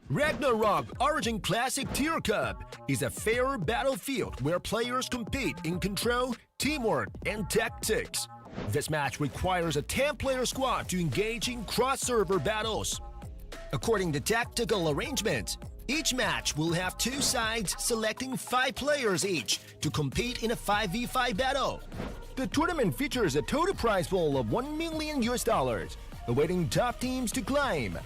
Ragnarok Origin Classic Tyr Cup is a fair battlefield where players compete in control, teamwork, and tactics. This match requires a 10-player squad to engage in cross-server battles. According to tactical arrangements, each match will have two sides selecting 5 players each to compete in a 5v5 battle. The tournament features a total prize pool of $1 million, awaiting top teams to claim.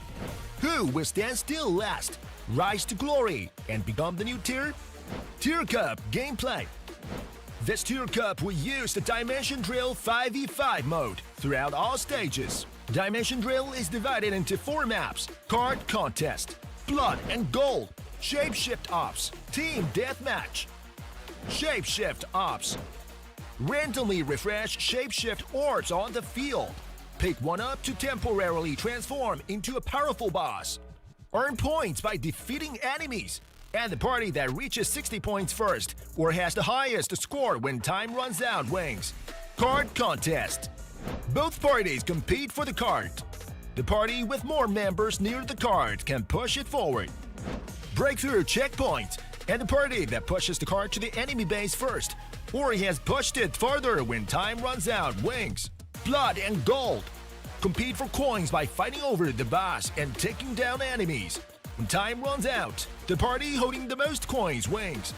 Who will stand still last, rise to glory, and become the new Tyr? Tyr Cup gameplay. This Tyr Cup will use the Dimension Drill 5v5 mode throughout all stages. Dimension Drill is divided into 4 maps: Card Contest, Blood and Gold, Shapeshift Ops, Team Deathmatch. Shapeshift Ops. Randomly refresh shapeshift orbs on the field. Pick one up to temporarily transform into a powerful boss. Earn points by defeating enemies. And the party that reaches 60 points first or has the highest score when time runs out wins. Card Contest. Both parties compete for the card. The party with more members near the card can push it forward. Breakthrough Checkpoint. And the party that pushes the card to the enemy base first or has pushed it farther when time runs out wins. Blood and Gold. Compete for coins by fighting over the boss and taking down enemies. When time runs out, the party holding the most coins wins.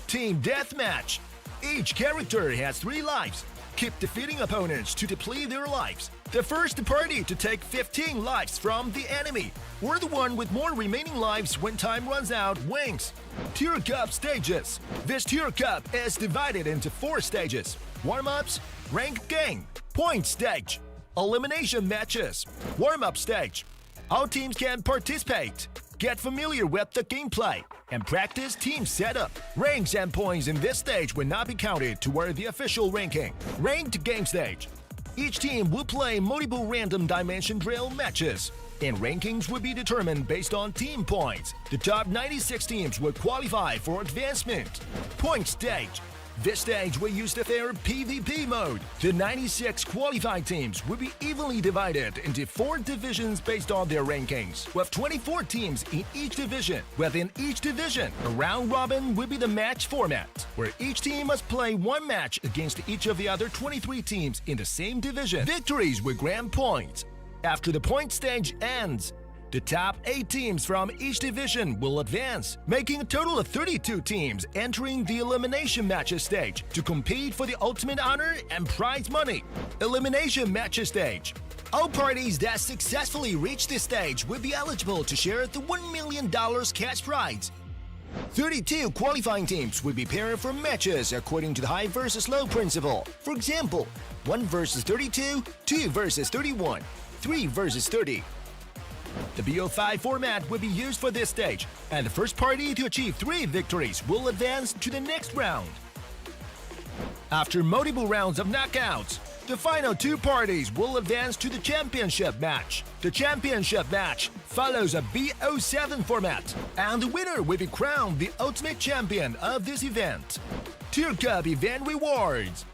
Team Deathmatch. Each character has 3 lives. Keep defeating opponents to deplete their lives. The first party to take 15 lives from the enemy, or the one with more remaining lives when time runs out wins. Tyr Cup stages. This Tyr Cup is divided into 4 stages: warm-ups, rank game, point stage, elimination matches, warm-up stage. All teams can participate, get familiar with the gameplay, and practice team setup. Ranks and points in this stage will not be counted toward the official ranking. Ranked game stage. Each team will play multiple random Dimension Drill matches, and rankings will be determined based on team points. The top 96 teams will qualify for advancement. Point stage. This stage will use the fair PvP mode. The 96 qualified teams will be evenly divided into 4 divisions based on their rankings, with 24 teams in each division. Within each division, a round robin will be the match format, where each team must play 1 match against each of the other 23 teams in the same division. Victories will grant points. After the point stage ends, the top 8 teams from each division will advance, making a total of 32 teams entering the elimination matches stage to compete for the ultimate honor and prize money. Elimination matches stage. All parties that successfully reach this stage will be eligible to share the $1 million cash prize. 32 qualifying teams will be paired for matches according to the high versus low principle. For example, 1 versus 32, 2 versus 31, 3 versus 30. The BO5 format will be used for this stage, and the first party to achieve 3 victories will advance to the next round. After multiple rounds of knockouts, The final two parties will advance to the championship match. The championship match follows a BO7 format, and the winner will be crowned the ultimate champion of this event. Tyr Cup Event Rewards.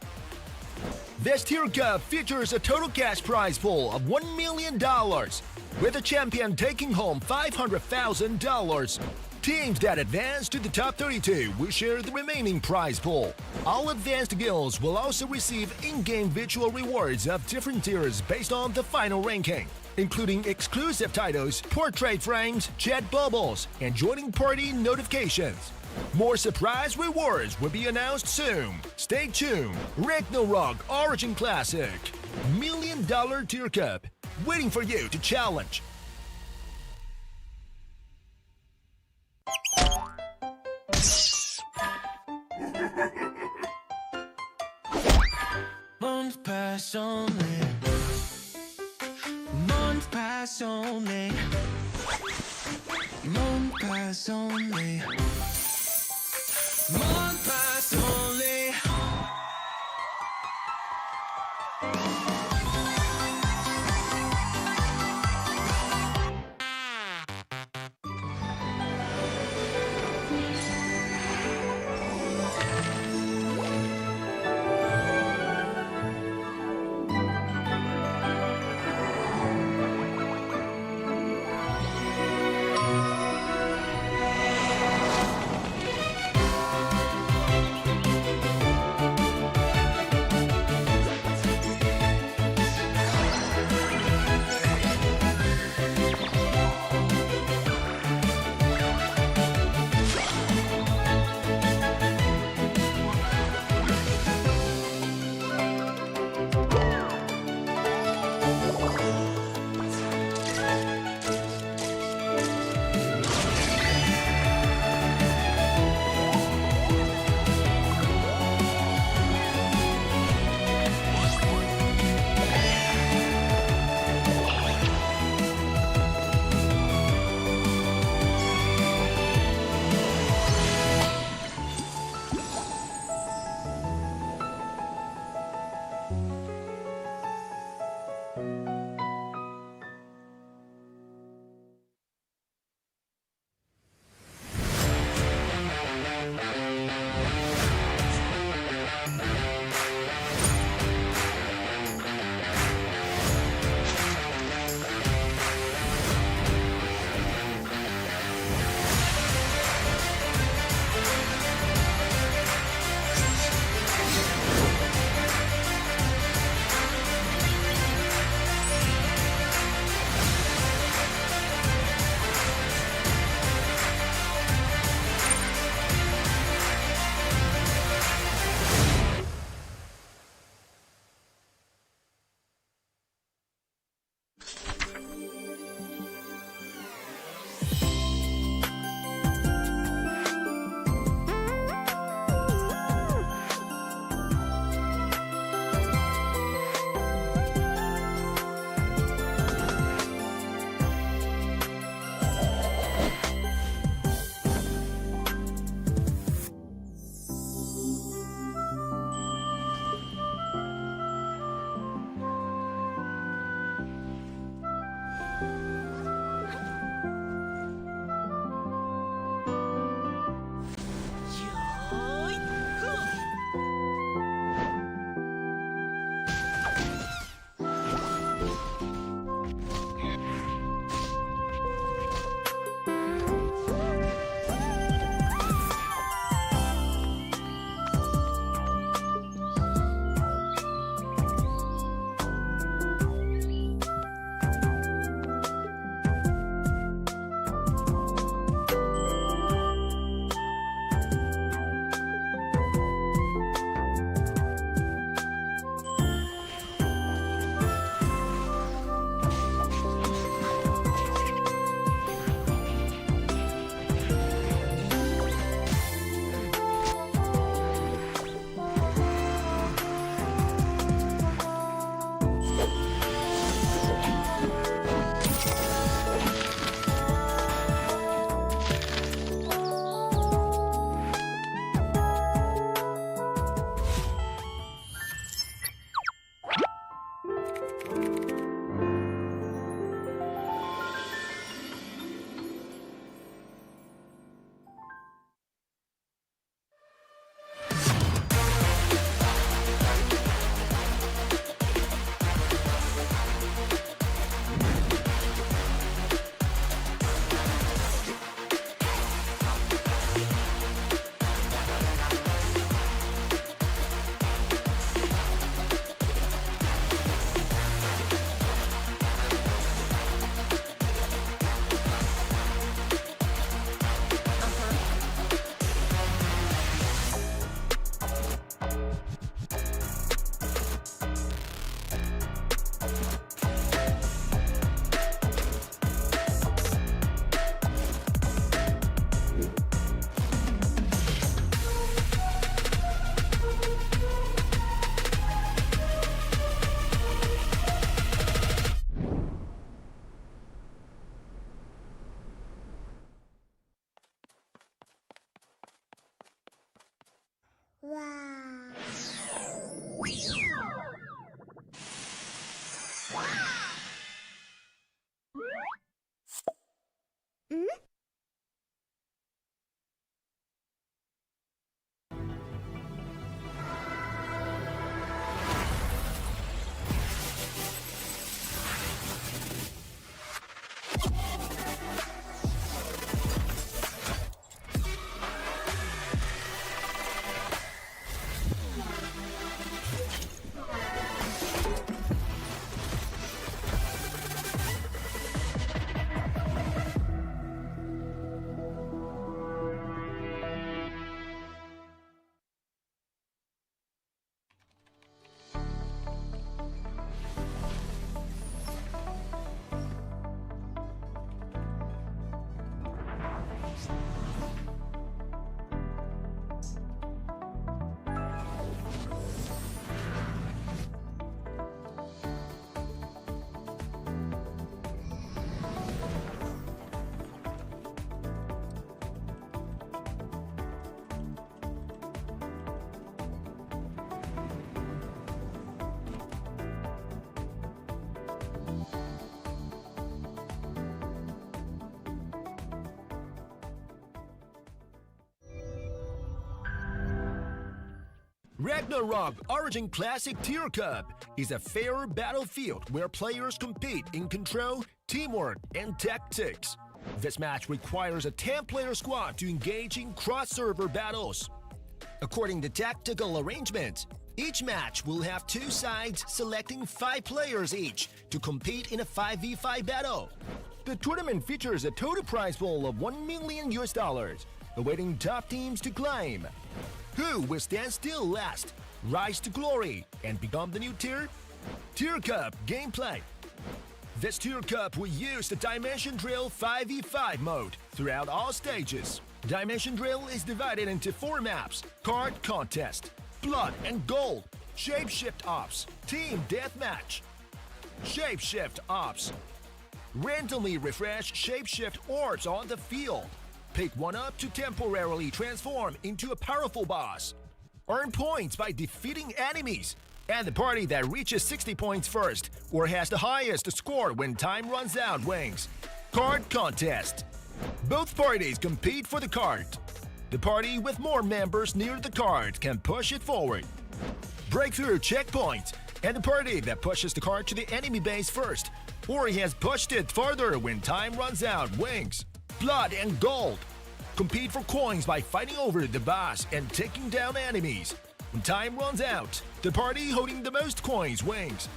This Tyr Cup features a total cash prize pool of $1 million, with the champion taking home $500,000. Teams that advance to the top 32 will share the remaining prize pool. All advanced guilds will also receive in-game virtual rewards of different tiers based on the final ranking, including exclusive titles, portrait frames, chat bubbles, and joining party notifications. More surprise rewards will be announced soon. Stay tuned. Ragnarok Origin Classic. $1 million Tyr Cup, waiting for you to challenge. Months pass only. Months pass only. Months pass only. Months pass only. Ragnarok Origin Classic Tyr Cup is a fair battlefield where players compete in control, teamwork, and tactics. This match requires a 10-player squad to engage in cross-server battles. According to tactical arrangements, each match will have two sides selecting 5 players each to compete in a 5v5 battle. The tournament features a total prize pool of $1 million, awaiting top teams to claim. Who will stand still last, rise to glory, and become the new Tyr? Tyr Cup gameplay. This Tyr Cup will use the Dimension Drill 5v5 mode throughout all stages. Dimension Drill is divided into 4 maps: Card Contest, Blood and Gold, Shapeshift Ops, Team Deathmatch. Shapeshift Ops. Randomly refresh shapeshift orbs on the field. Pick one up to temporarily transform into a powerful boss. Earn points by defeating enemies. And the party that reaches 60 points first or has the highest score when time runs out wins. Card Contest. Both parties compete for the card. The party with more members near the card can push it forward. Breakthrough checkpoint. And the party that pushes the card to the enemy base first or he has pushed it farther when time runs out wins. Blood and Gold. Compete for coins by fighting over the boss and taking down enemies. When time runs out, the party holding the most coins wins.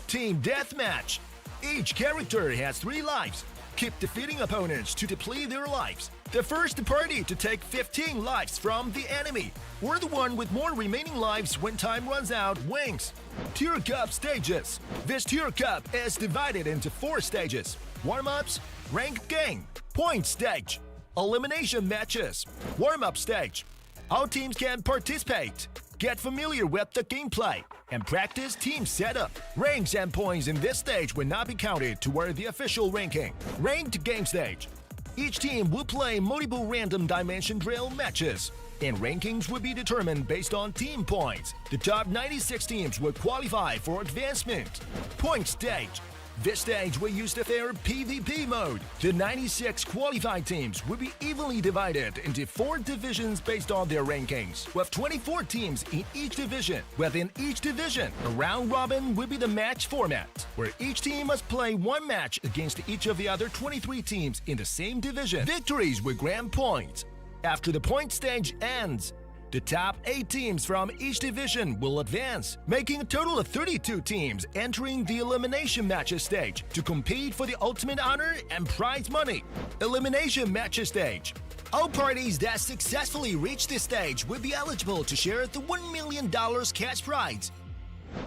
Team Deathmatch. Each character has 3 lives. Keep defeating opponents to deplete their lives. The first party to take 15 lives from the enemy, or the one with more remaining lives when time runs out wins. Tyr Cup stages. This Tyr Cup is divided into 4 stages: warm-ups, ranked game, point stage, elimination matches, warm-up stage. All teams can participate. Get familiar with the gameplay and practice team setup. Ranks and points in this stage will not be counted toward the official ranking. Ranked game stage. Each team will play multiple random dimension drill matches, and rankings will be determined based on team points. The top 96 teams will qualify for advancement. Point stage. This stage will use the fair PvP mode. The 96 qualified teams will be evenly divided into 4 divisions based on their rankings, with 24 teams in each division. Within each division, a round robin will be the match format, where each team must play 1 match against each of the other 23 teams in the same division. Victories will grant points. After the point stage ends, the top 8 teams from each division will advance, making a total of 32 teams entering the elimination matches stage to compete for the ultimate honor and prize money. Elimination matches stage. All parties that successfully reach this stage will be eligible to share the $1 million cash prize.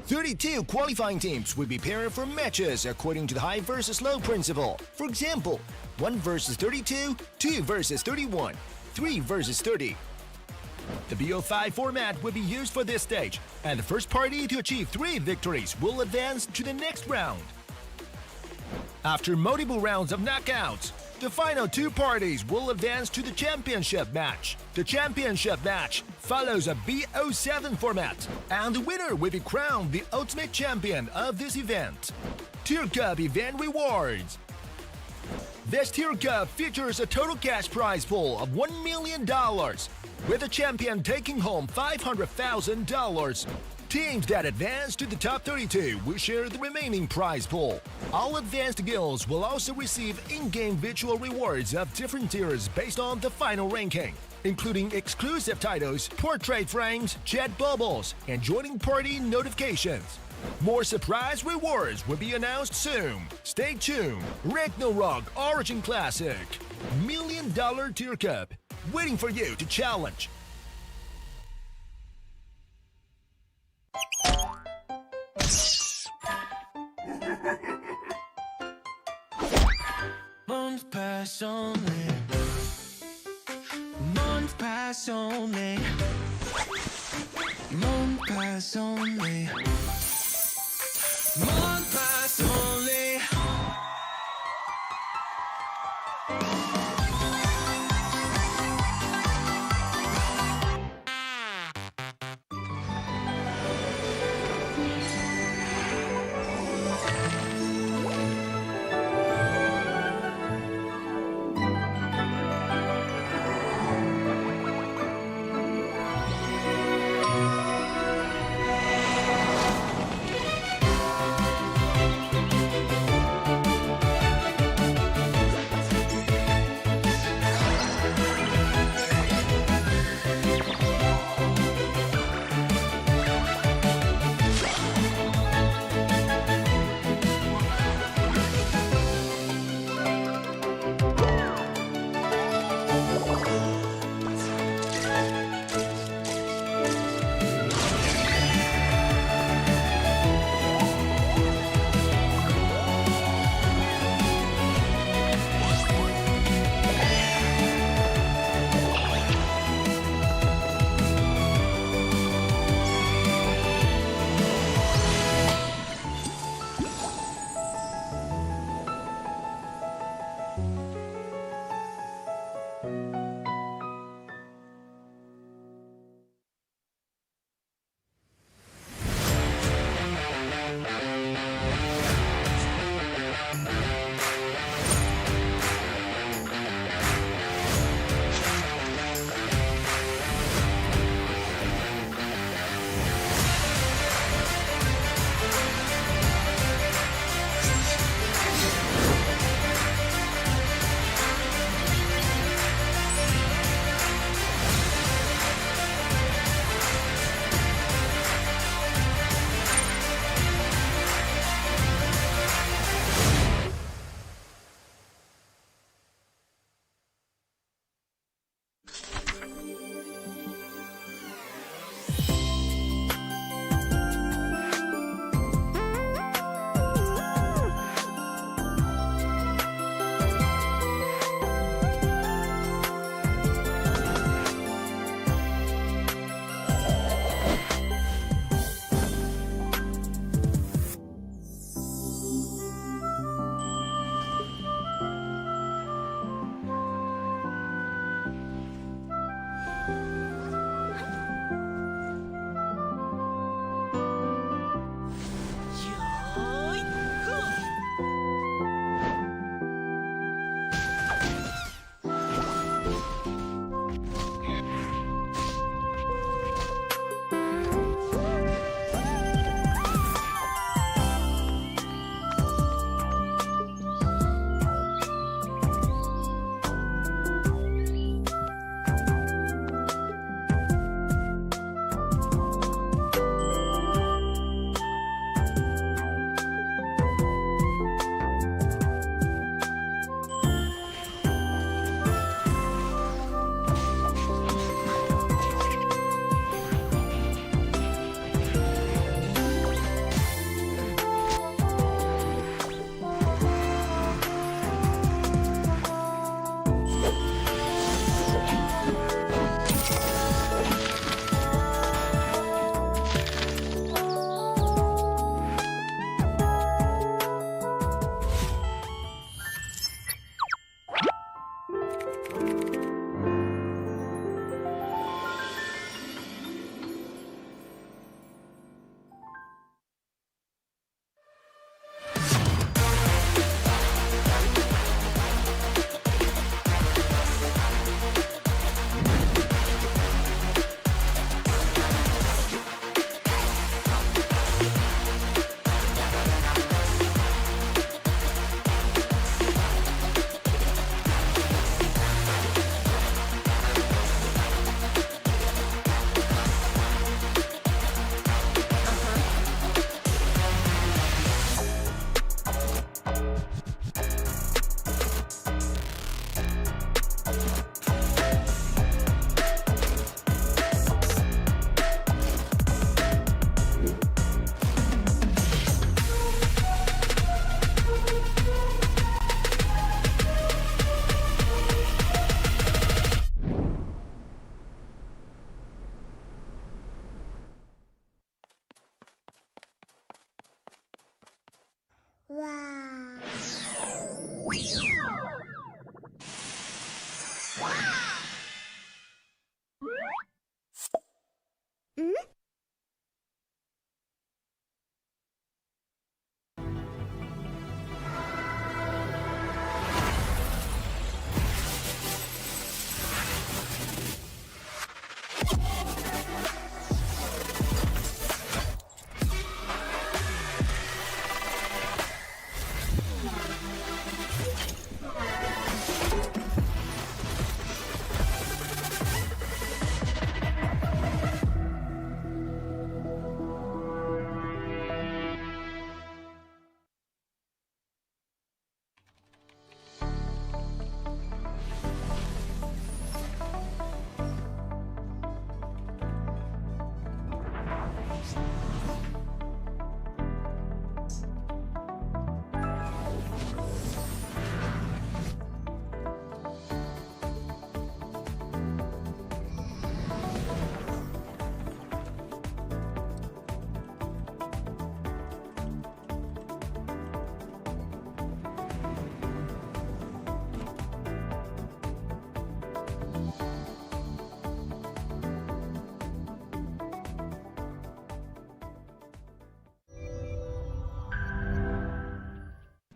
32 qualifying teams will be paired for matches according to the high versus low principle. For example, 1 versus 32, 2 versus 31, 3 versus 30. The BO5 format will be used for this stage, and the first party to achieve 3 victories will advance to the next round. After multiple rounds of knockouts, The final two parties will advance to the championship match. The championship match follows a BO7 format, and the winner will be crowned the ultimate champion of this event. Tyr Cup Event Rewards. This Tyr Cup features a total cash prize pool of $1 million, with the champion taking home $500,000. Teams that advance to the top 32 will share the remaining prize pool. All advanced guilds will also receive in-game virtual rewards of different tiers based on the final ranking, including exclusive titles, portrait frames, chat bubbles, and joining party notifications. More surprise rewards will be announced soon. Stay tuned. Ragnarok Origin Classic. $1 million Tyr Cup, waiting for you to challenge. Months pass only. Months pass only. Months pass only. Months pass only.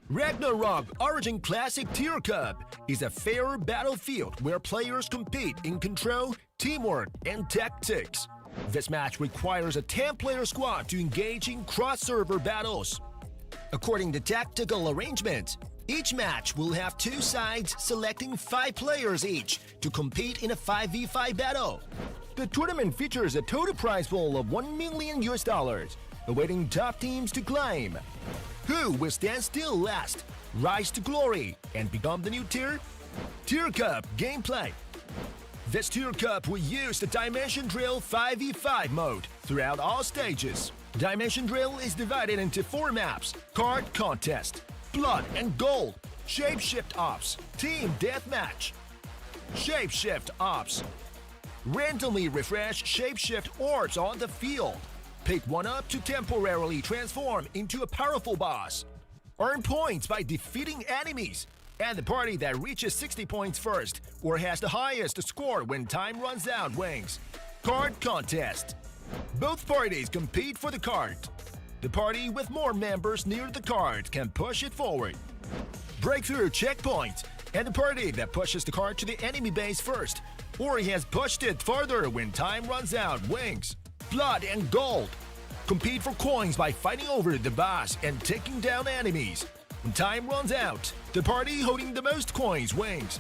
Ragnarok Origin Classic Tyr Cup is a fair battlefield where players compete in control, teamwork, and tactics. This match requires a 10-player squad to engage in cross-server battles. According to tactical arrangements, each match will have two sides selecting 5 players each to compete in a 5v5 battle. The tournament features a total prize pool of $1 million, awaiting top teams to claim. Who will stand still last, rise to glory, and become the new Tyr? Tyr Cup gameplay. This Tyr Cup will use the Dimension Drill 5v5 mode throughout all stages. Dimension Drill is divided into 4 maps: Card Contest, Blood and Gold, Shapeshift Ops, Team Deathmatch. Shapeshift Ops. Randomly refresh shapeshift orbs on the field. Pick one up to temporarily transform into a powerful boss. Earn points by defeating enemies. And the party that reaches 60 points first or has the highest score when time runs out wins. Card Contest. Both parties compete for the card. The party with more members near the card can push it forward. Breakthrough checkpoint. And the party that pushes the card to the enemy base first or has pushed it farther when time runs out wins. Blood and Gold. Compete for coins by fighting over the boss and taking down enemies. When time runs out, the party holding the most coins wins.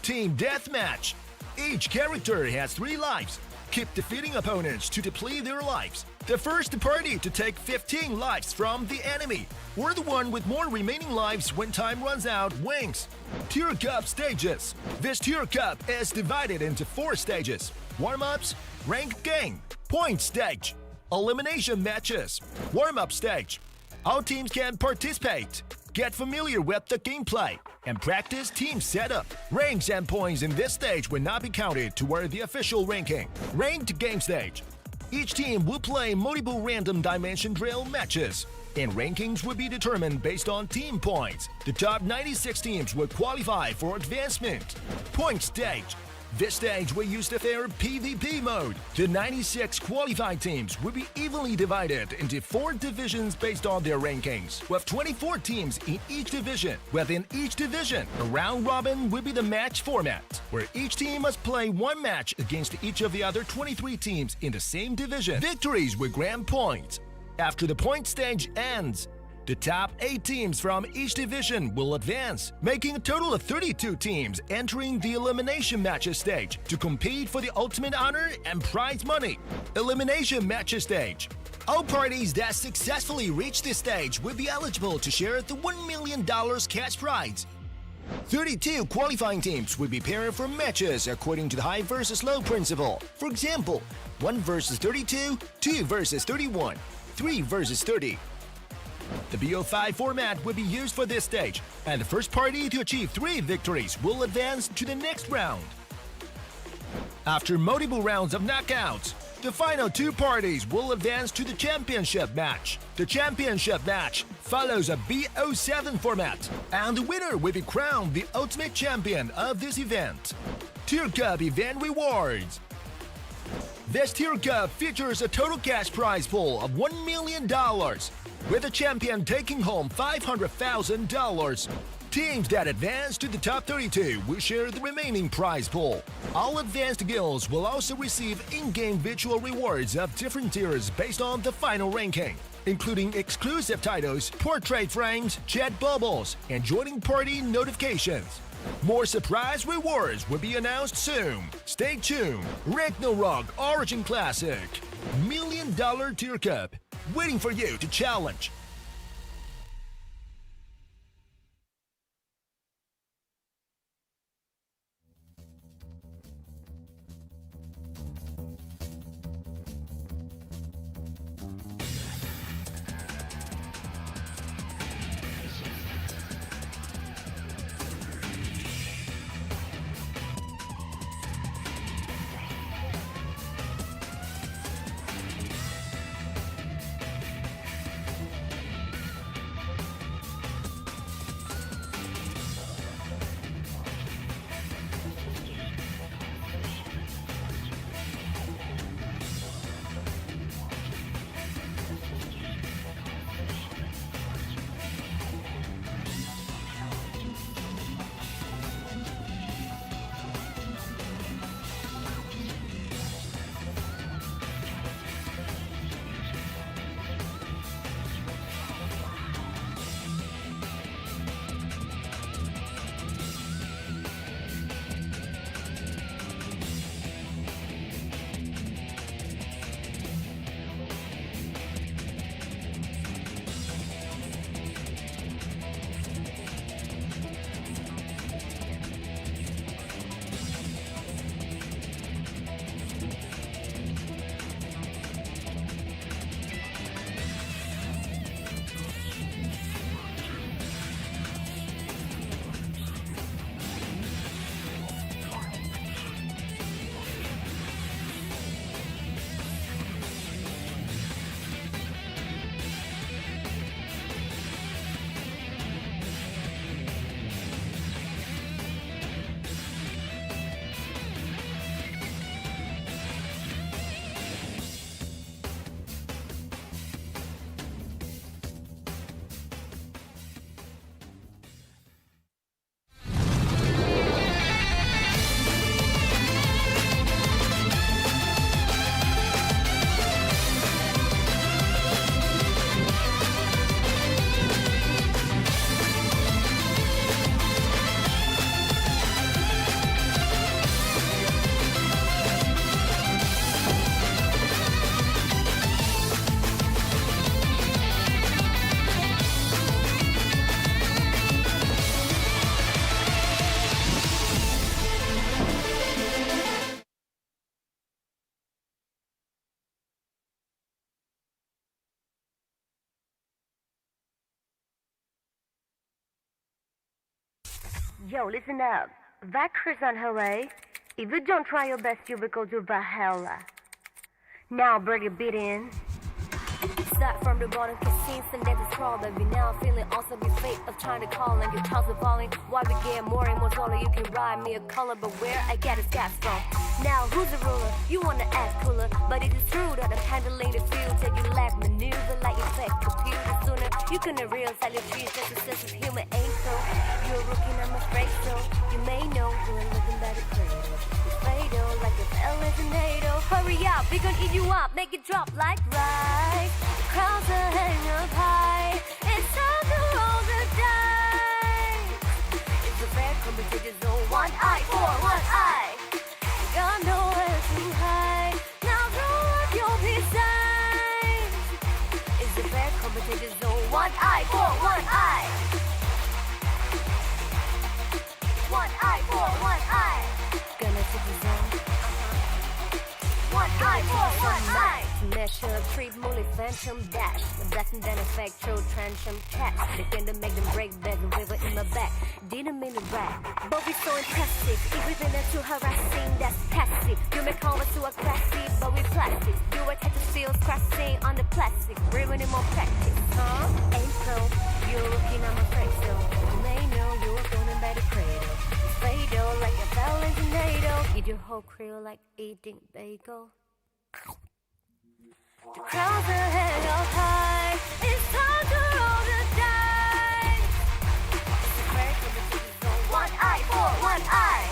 Team Deathmatch. Each character has 3 lives. Keep defeating opponents to deplete their lives. The first party to take 15 lives from the enemy, or the one with more remaining lives when time runs out wins. Tyr Cup stages. This Tyr Cup is divided into 4 stages: warm-ups, ranked game, point stage, elimination matches. Warm-up stage. All teams can participate. Get familiar with the gameplay and practice team setup. Ranks and points in this stage will not be counted toward the official ranking. Ranked game stage. Each team will play multiple random Dimension Drill matches, and rankings will be determined based on team points. The top 96 teams will qualify for advancement. Point stage. This stage will use the fair PvP mode. The 96 qualified teams will be evenly divided into 4 divisions based on their rankings, with 24 teams in each division. Within each division, a round robin will be the match format, where each team must play 1 match against each of the other 23 teams in the same division. Victories will grant points. After the point stage ends, the top 8 teams from each division will advance, making a total of 32 teams entering the elimination matches stage to compete for the ultimate honor and prize money. Elimination matches stage. All parties that successfully reach this stage will be eligible to share the $1 million cash prize. 32 qualifying teams will be paired for matches according to the high versus low principle. For example, 1 versus 32, 2 versus 31, 3 versus 30. The BO5 format will be used for this stage, and the first party to achieve 3 victories will advance to the next round. After multiple rounds of knockouts, the final 2 parties will advance to the championship match. The championship match follows a BO7 format, and the winner will be crowned the ultimate champion of this event. Tyr Cup event rewards. This Tyr Cup features a total cash prize pool of $1 million, with the champion taking home $500,000. Teams that advance to the top 32 will share the remaining prize pool. All advanced guilds will also receive in-game virtual rewards of different tiers based on the final ranking, including exclusive titles, portrait frames, chat bubbles, and joining party notifications. More surprise rewards will be announced soon. Stay tuned. Ragnarok Origin Classic. $1 million Tyr Cup, waiting for you to challenge. Yo, listen up. Vactra's on her way. If you don't try your best, you will go to Valhalla. Now bring a beat in. Start from the bottom, cause since and then it's crawl, baby. Now I'm feeling awesome, be fate of trying to call, and your calls are falling. Why we get more and more taller? You can ride me a color, but where I get is gas from. Now who's the ruler? You wanna act cooler, but it is true that I'm handling the field. That you lack maneuver like effect computer sooner. You couldn't realize that your trees just a sense of humor ain't so. You're a rookie, I'm afraid so. You may know you're looking better cradle. It's fatal like a fell as a NATO. Hurry up, we gon' eat you up, make it drop like rice. Crowds are hanging up high. It's time to roll the dice. It's a fair competition zone. One eye for one eye. Got nowhere to hide. Now throw up your peace signs. It's a fair competition zone. One eye for one eye. One eye for one eye. Gonna take the zone. One eye for one eye. Measure, treat, mully, phantom, dash. The blessing then effectual, transom, catch. Begin to make them break beds and river in my back. Didn't mean to rap, but we so impressive. Everything that's too harassing, that's passive. You may call us to a classy, but we plastic. You are catch the feels crashing on the plastic. Bringing in more practice, huh? Ain't so. You're looking, I'm afraid so. You may know you're going by the cradle. It's fatal like a fell in tornado. Eat your whole crew like eating bagel. The crowds are held up high. It's time to roll the dice. It's a great competition zone. One eye for one eye.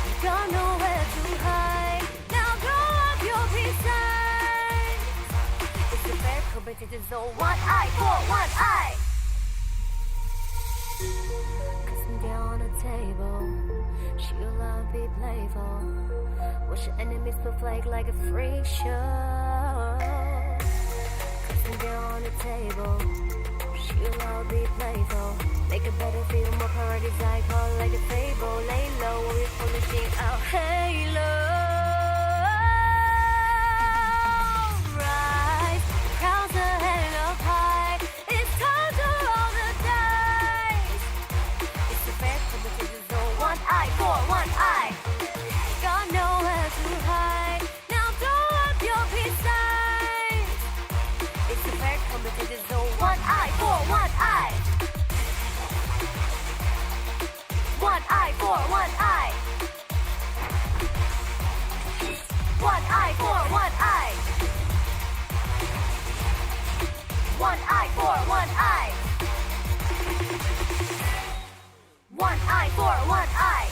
You got nowhere to hide. Now throw up your peace signs. It's a fair competition zone. One eye for one eye. Cause I'm down on the table. She'll love be playful. Watch your enemies put flake like a free show. Down on the table, she'll all be playful. Make a better feel, more paradisiacal, like a fable. Lay low, while we're polishing our halo. Rise, crowds are held up high. It's time to roll the dice. It's a fair competition zone. One eye for one eye. Got nowhere to hide. Now throw up your peace signs. It's a fair competition zone. One eye for one eye. One eye for one eye. One eye for one eye. One eye for one eye. One eye for one eye.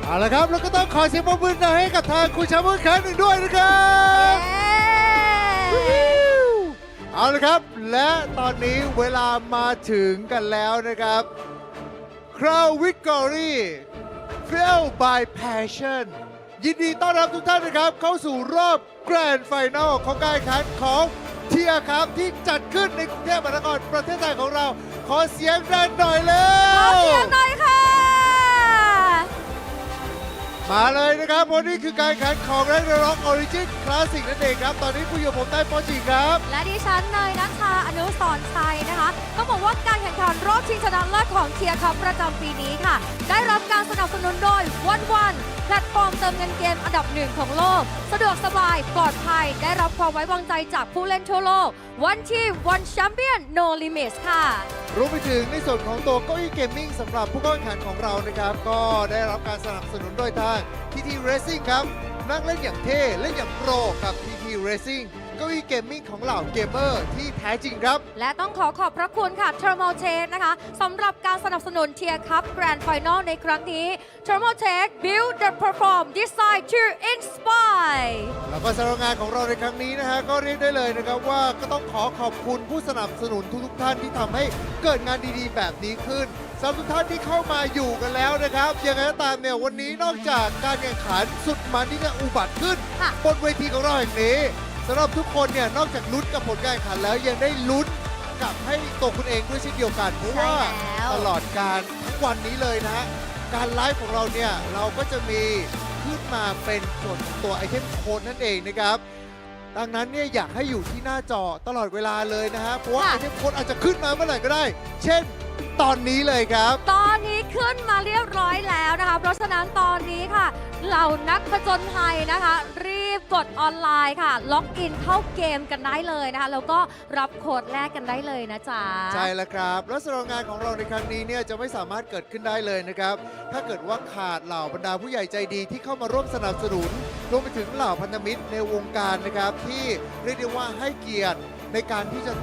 เอาละครับแล้วก็ต้องขอเสียงปรบมือหน่อยให้กับทางคุณแชมป์อีกครั้งหนึ่งด้วยนะครับเอาละครับและตอนนี้เวลามาถึงกันแล้วนะครับ Crown Victory Fueled by Passion ยินดีต้อนรับทุกท่านนะครับเข้าสู่รอบ Grand Final ของการแข่งขันของเทียร์ครับที่จัดขึ้นในกรุงเทพมหานครประเทศไทยของเราขอเสียงดังหน่อยเลยขอเสียงหน่อยค่ะมาเลยนะครับวันนี้คือการแข่งขันของ Ragnarok Origin Classic นั่นเองครับตอนนี้คุณอยู่ผมได้ปอจิครับและดิฉันเนยนะคะอนุสรณ์ชัยนะคะก็บอกว่าการแข่งขันรอบชิงชนะเลิศของเทียร์คัพประจำปีนี้ค่ะได้รับการสนับสนุนโดยวันแพลตฟอร์มเติมเงินเกมอันดับหนึ่งของโลกสะดวกสบายปลอดภัยได้รับความไว้วางใจจากผู้เล่นทั่วโลกวันทีมวันแชมเปี้ยน No Limits ค่ะรวมไปถึงในส่วนของตัวเก้าอี้เกมมิ่งสำหรับผู้เข้าแข่งขันของเรานะครับก็ได้รับการสนับสนุนโดยทาง TT Racing ครับนักเล่นอย่างเท่เล่นอย่างโปรกับ TT Racing เก้าอี้เกมมิ่งของเหล่าเกมเมอร์ที่แท้จริงครับและต้องขอบพระคุณค่ะ Thermal Tech นะคะสำหรับการสนับสนุน Tyr Cup Grand Final ในครั้งนี้ Thermal Tech Build the Perform Design to Inspire แล้วก็สำหรับงานของเราในครั้งนี้นะฮะก็เรียกได้เลยนะครับว่าก็ต้องขอบคุณผู้สนับสนุนทุกท่านที่ทำให้เกิดงานดีๆแบบนี้ขึ้นสำหรับทุกท่านที่เข้ามาอยู่กันแล้วนะครับยังไงก็ตามเนี่ยวันนี้นอกจากการแข่งขันสุดมันที่จะอุบัติขึ้นบนเวทีของเราแห่งนี้สำหรับทุกคนเนี่ยนอกจากลุ้นกับผลการแข่งขันแล้วยังได้ลุ้นกับให้ตัวคุณเองด้วยเช่นเดียวกันเพราะว่าตลอดการทั้งวันนี้เลยนะฮะการไลฟ์ของเราเนี่ยเราก็จะมีขึ้นมาเป็นส่วนของตัวไอเทมโค้ดนั่นเองนะครับ ดังนั้นเนี่ยอยากให้อยู่ที่หน้าจอตลอดเวลาเลยนะฮะเพราะว่า ค่ะ ไอเทมโค้ดอาจจะขึ้นมาเมื่อไหร่ก็ได้ เช่นตอนนี้เลยครับ ตอนนี้ขึ้นมาเรียบร้อยแล้วนะคะ เพราะฉะนั้นตอนนี้ค่ะ เหล่านักผจญภัยนะคะ รีบกดออนไลน์ค่ะ ล็อกอินเข้าเกมกันได้เลยนะคะ แล้วก็รับโค้ดแลกกันได้เลยนะจ๊ะ ใช่แล้วครับและสำหรับงานของเราในครั้งนี้เนี่ยจะไม่สามารถเกิดขึ้นได้เลยนะครับ ถ้าเกิดว่าขาดเหล่าบรรดาผู้ใหญ่ใจดีที่เข้ามาร่วมสนับสนุนรวมไปถึงเหล่าพันธมิตรในวงการนะครับ ที่เรียกได้ว่าให้เกียรติในการที่จะ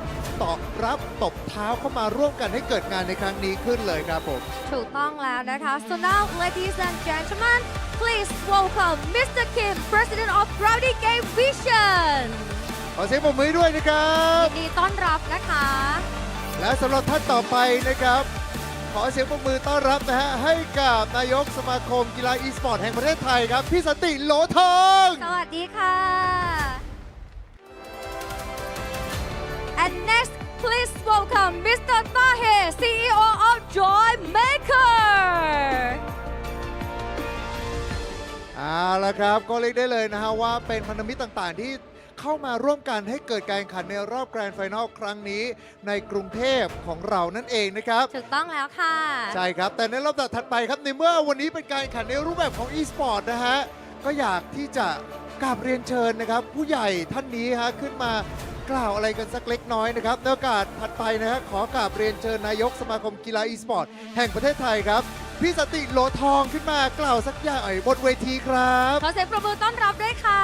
ตอบรับตบเท้าเข้ามาร่วมกันให้เกิดงานในครั้งนี้ขึ้นเลยครับผม ถูกต้องแล้วนะคะ so now ladies and gentlemen please welcome Mr. Kim President of Gravity Game Vision ขอเสียงปรบมือด้วยนะครับ ยินดีต้อนรับนะคะ และสำหรับท่านต่อไปนะครับ ขอเสียงปรบมือต้อนรับนะฮะให้กับนายกสมาคมกีฬาอีสปอร์ตแห่งประเทศไทยครับพี่สันติโหลทอง สวัสดีค่ะ and next please welcome Mr. Tahe CEO of Joy Maker เอาละครับก็เรียกได้เลยนะฮะว่าเป็นพันธมิตรต่างๆ ที่เข้ามาร่วมกันให้เกิดการแข่งขันในรอบแกรนด์ไฟนอลครั้งนี้ในกรุงเทพของเรานั่นเองนะครับ ถูกต้องแล้วค่ะ ใช่ครับ แต่ในรอบถัดไปครับในเมื่อวันนี้เป็นการแข่งขันในรูปแบบของ e-sport นะฮะก็อยากที่จะกราบเรียนเชิญนะครับผู้ใหญ่ท่านนี้ฮะขึ้นมากล่าวอะไรกันสักเล็กน้อยนะครับในโอกาสถัดไปนะฮะขอกราบเรียนเชิญนายกสมาคมกีฬา e-sport แห่งประเทศไทยครับพี่สันติโหลทองขึ้นมากล่าวสักอย่างบนเวทีครับ ขอเสียงปรบมือต้อนรับด้วยค่ะ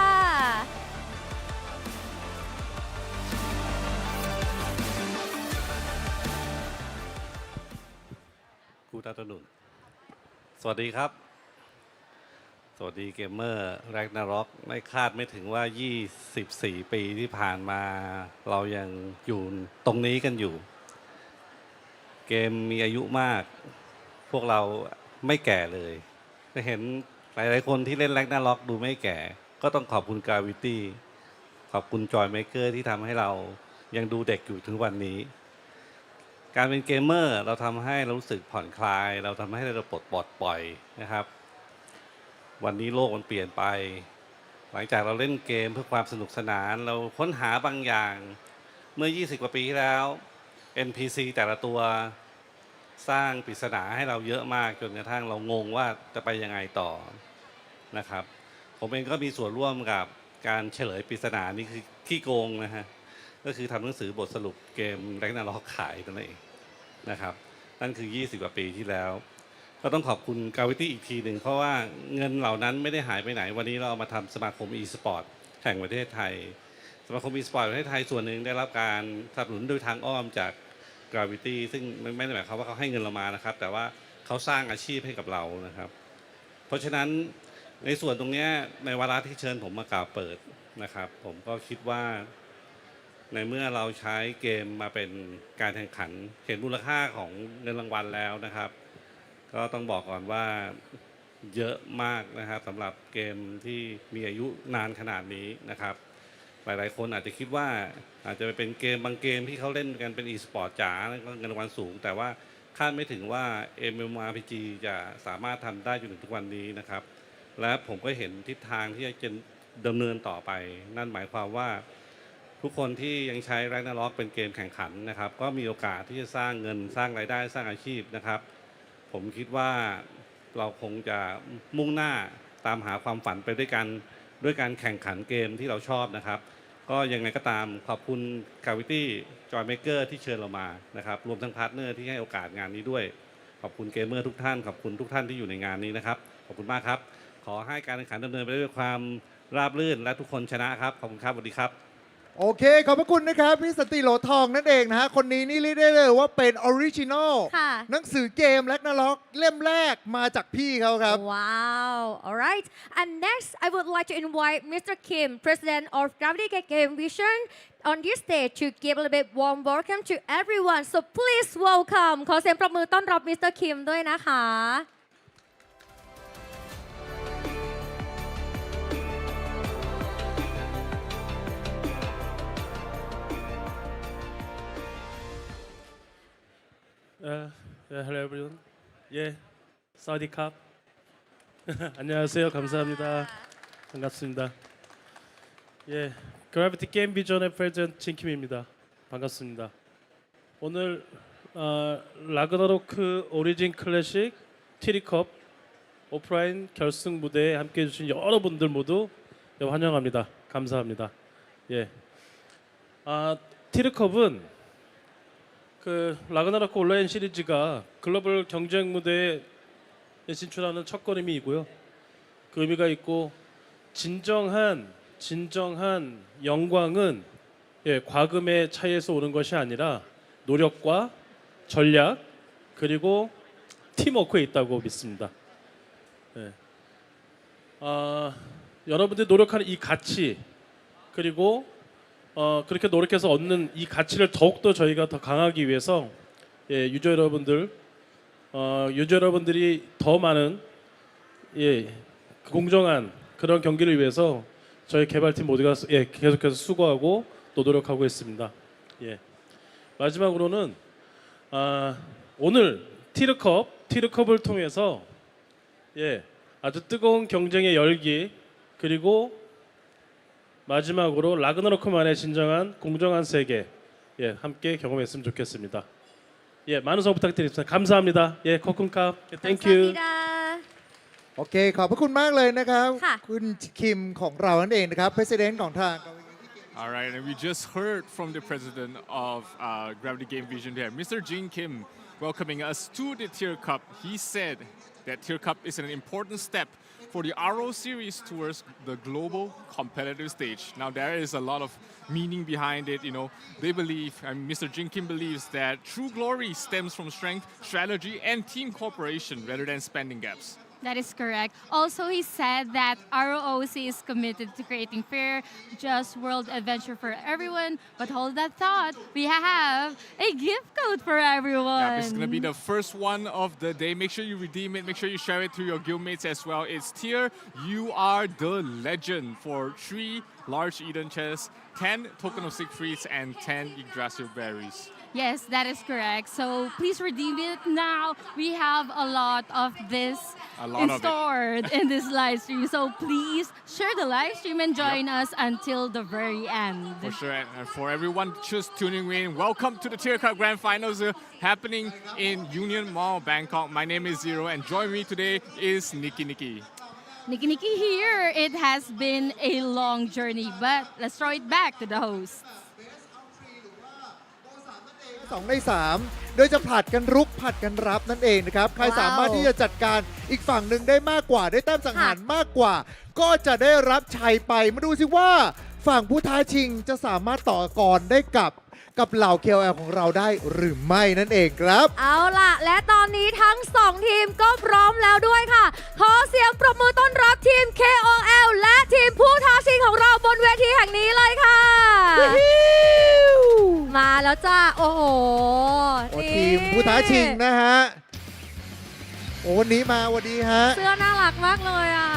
กูตาตนุนสวัสดีครับ สวัสดีเกมเมอร์แร็กนาร็อกไม่คาดไม่ถึงว่า 24 ปีที่ผ่านมาเรายังอยู่ตรงนี้กันอยู่ เกมมีอายุมาก พวกเราไม่แก่เลยจะเห็นหลายๆคนที่เล่นแร็กนาร็อกดูไม่แก่ ก็ต้องขอบคุณกราวิตี้ขอบคุณจอยเมเกอร์ที่ทำให้เรายังดูเด็กอยู่ถึงวันนี้ การเป็นเกมเมอร์เราทำให้เรารู้สึกผ่อนคลาย เราทำให้เราปลดปล่อยนะครับ วันนี้โลกมันเปลี่ยนไป หลังจากเราเล่นเกมเพื่อความสนุกสนาน เราค้นหาบางอย่างเมื่อ 20 กว่าปีที่แล้ว NPC แต่ละตัวสร้างปริศนาให้เราเยอะมากจนกระทั่งเรางงว่าจะไปยังไงต่อนะครับ ผมเองก็มีส่วนร่วมกับการเฉลยปริศนานี่คือขี้โกงนะฮะก็คือทำหนังสือบทสรุปเกมแร็กนาร็อกขายนั่นเองนะครับนั่นคือ 20 กว่าปีที่แล้ว ก็ต้องขอบคุณกาวิตี้อีกทีหนึ่งเพราะว่าเงินเหล่านั้นไม่ได้หายไปไหนวันนี้เราเอามาทำสมาคม e-sport แห่งประเทศไทยสมาคม e-sport ประเทศไทยส่วนหนึ่งได้รับการสนับสนุนโดยทางอ้อมจากกาวิตี้ซึ่งไม่ได้หมายความว่าเขาให้เงินเรามานะครับแต่ว่าเขาสร้างอาชีพให้กับเรานะครับเพราะฉะนั้นในส่วนตรงนี้ในวาระที่เชิญผมมากล่าวเปิดนะครับผมก็คิดว่าในเมื่อเราใช้เกมมาเป็นการแข่งขันเห็นมูลค่าของเงินรางวัลแล้วนะครับ ก็ต้องบอกก่อนว่าเยอะมากนะครับสำหรับเกมที่มีอายุนานขนาดนี้นะครับหลายๆคนอาจจะคิดว่าอาจจะเป็นเกมบางเกมที่เขาเล่นกันเป็น e-sport จ๋าก็เงินรางวัลสูงแต่ว่าคาดไม่ถึงว่า MMORPG จะสามารถทำได้จนถึงทุกวันนี้นะครับและผมก็เห็นทิศทางที่จะดำเนินต่อไปนั่นหมายความว่าทุกคนที่ยังใช้ Ragnarok เป็นเกมแข่งขันนะครับก็มีโอกาสที่จะสร้างเงินสร้างรายได้สร้างอาชีพนะครับผมคิดว่าเราคงจะมุ่งหน้าตามหาความฝันไปด้วยกันด้วยการแข่งขันเกมที่เราชอบนะครับก็ยังไงก็ตามขอบคุณกาวิตี้จอยเมเกอร์ที่เชิญเรามานะครับรวมทั้งพาร์ทเนอร์ที่ให้โอกาสงานนี้ด้วยขอบคุณเกมเมอร์ทุกท่านขอบคุณทุกท่านที่อยู่ในงานนี้นะครับขอบคุณมากครับขอให้การแข่งขันดำเนินไปด้วยความราบรื่นและทุกคนชนะครับขอบคุณครับสวัสดีครับ โอเคขอบพระคุณนะครับพี่สันติโหลทองนั่นเองนะฮะคนนี้นี่เรียกได้เลยว่าเป็นออริจินอล ค่ะ หนังสือเกมแร็กนาร็อกเล่มแรกมาจากพี่เขาครับ Wow. All right. And next, I would like to invite Mr. Kim, President of Gravity Game Vision, on this stage to give a little bit warm welcome to everyone. So please welcome. ขอเสียงปรบมือต้อนรับ Mr. Kim ด้วยนะคะ Hello everyone. 예, 사와디캅. 안녕하세요. 감사합니다. 반갑습니다. 예, 그래비티 게임 비전의 프레젠트 진킴입니다. 반갑습니다. 오늘 라그나로크 오리진 클래식 티리컵 오프라인 결승 무대에 함께해 주신 여러분들 모두 환영합니다. 감사합니다. 예. 티르컵은 그 라그나로크 온라인 시리즈가 글로벌 경쟁 무대에 진출하는 첫 걸음이고요. 그 의미가 있고 진정한 영광은 과금의 차이에서 오는 것이 아니라 노력과 전략 그리고 팀워크에 있다고 믿습니다. 여러분들이 노력하는 이 가치 그리고 그렇게 노력해서 얻는 이 가치를 더욱더 저희가 더 강하기 위해서 유저 여러분들이 더 많은 공정한 그런 경기를 위해서 저희 개발팀 모두가 계속해서 수고하고 또 노력하고 있습니다. 마지막으로는 오늘 티르컵을 통해서 아주 뜨거운 경쟁의 열기 그리고 마지막으로 라그나로크만의 진정한 공정한 세계 함께 경험했으면 좋겠습니다. 많은 성원 부탁드립니다. 감사합니다. 코쿤캅 땡큐. 감사합니다. โอเคขอบพระคุณมากเลยนะครับ ค่ะ คุณคิมของเรานั่นเองนะครับ President ของทาง All right, and we just heard from the president of Gravity Game Vision there, Mr. Jin Kim, welcoming us to the Tyr Cup. He said that Tyr Cup is an important step for the RO series towards the global competitive stage. Now there is a lot of meaning behind it. They believe, and Mr. Jin Kim believes that true glory stems from strength, strategy, and team cooperation rather than spending gaps. That is correct. Also, he said that ROC is committed to creating fair, just world adventure for everyone. But hold that thought, we have a gift code for everyone. Yeah, this is going to be the first one of the day. Make sure you redeem it. Make sure you share it to your guildmates as well. It's Tyr, you are the legend for 3 large Eden chests, 10 token of Siegfrieds, and 10 Yggdrasil berries. Yes, that is correct. So please redeem it now. We have a lot of this stored in this live stream. So please share the live stream and join us until the very end. For sure. And for everyone just tuning in, welcome to the Tyr Cup Grand Finals happening in Union Mall, Bangkok. My name is Zero, and joining me today is Nikki. Nikki here. It has been a long journey, but let's throw it back to the hosts. 2 ใน 3 โดยจะผลัดกันรุกผลัดกันรับนั่นเองนะครับใครสามารถที่จะจัดการอีกฝั่งหนึ่งได้มากกว่าได้แต้มสังหารมากกว่าก็จะได้รับชัยไปมาดูสิว่าฝั่งผู้ท้าชิงจะสามารถต่อกรได้กับเหล่า KOL ของเราได้หรือไม่นั่นเองครับเอาล่ะและตอนนี้ทั้ง2ทีมก็พร้อมแล้วด้วยค่ะขอเสียงปรบมือต้อนรับทีม KOL และทีมผู้ท้าชิงของเราบนเวทีแห่งนี้เลยค่ะมาแล้วจ้าโอ้โหทีมผู้ท้าชิงนะฮะวันนี้มาวันดีฮะเสื้อน่ารักมากเลยอ่ะ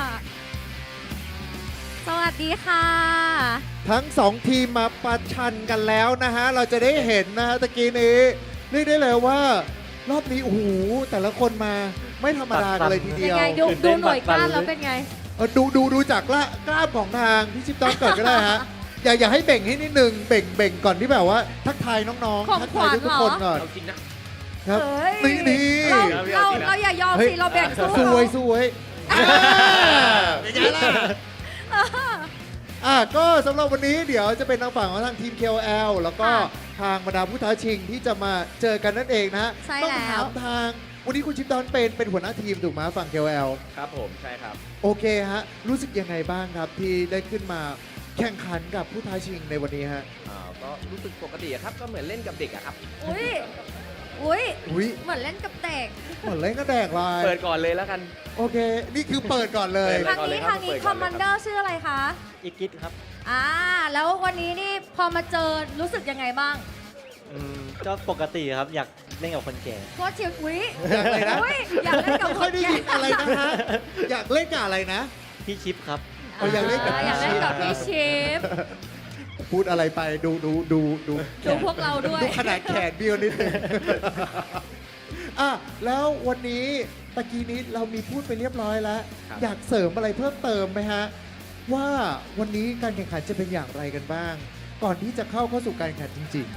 สวัสดีค่ะทั้ง2ทีมมาประชันกันแล้วนะฮะเราจะได้เห็นนะฮะตะกี้นี้เรียกได้เลยว่ารอบนี้โอ้โหแต่ละคนมาไม่ธรรมดากันเลยทีเดียวดูหน่วยก้านแล้วเป็นไงดูจากกล้ามของทางพี่ชิปตอนเกิดก็ได้ฮะอย่าให้เบ่งให้นิดนึงเบ่งก่อนที่แบบว่าทักทายน้องๆทักทายทุกคนก่อนครับนี่เราอย่ายอมสิเราแบ่งสู้สวยเป็นไงล่ะก็สำหรับวันนี้เดี๋ยวจะเป็นทางฝั่งของทางทีม KOL แล้วก็ทางบรรดาผู้ท้าชิงที่จะมาเจอกันนั่นเองนะฮะต้องถามทางวันนี้คุณชิปดอนเป็นหัวหน้าทีมถูกไหมฝั่ง KOL ครับผมใช่ครับโอเคฮะรู้สึกยังไงบ้างครับที่ได้ขึ้นมาแข่งขันกับผู้ท้าชิงในวันนี้ฮะก็รู้สึกปกติครับก็เหมือนเล่นกับเด็กอะครับอุ้ยเหมือนเล่นกับเด็กเหมือนเล่นกับเด็กเลยเปิดก่อนเลยแล้วกันโอเคนี่คือเปิดก่อนเลยทางนี้คอมมานเดอร์ชื่ออะไรคะอีกิทครับแล้ววันนี้นี่พอมาเจอรู้สึกยังไงบ้างก็ปกติครับอยากเล่นกับคนแก่โคตรชิวอยากอะไรนะอยากเล่นกับคนแก่อะไรนะฮะอยากเล่นกับอะไรนะพี่ชิปครับอยากเล่นกับพี่ชิปพูดอะไรไปดูพวกเราด้วยดูขนาดแขนเบี้ยวนิดนึงแล้ววันนี้ตะกี้นี้เรามีพูดไปเรียบร้อยแล้วอยากเสริมอะไรเพิ่มเติมไหมฮะ ว่าวันนี้การแข่งขันจะเป็นอย่างไรกันบ้าง ก่อนที่จะเข้าสู่การแข่งขันจริง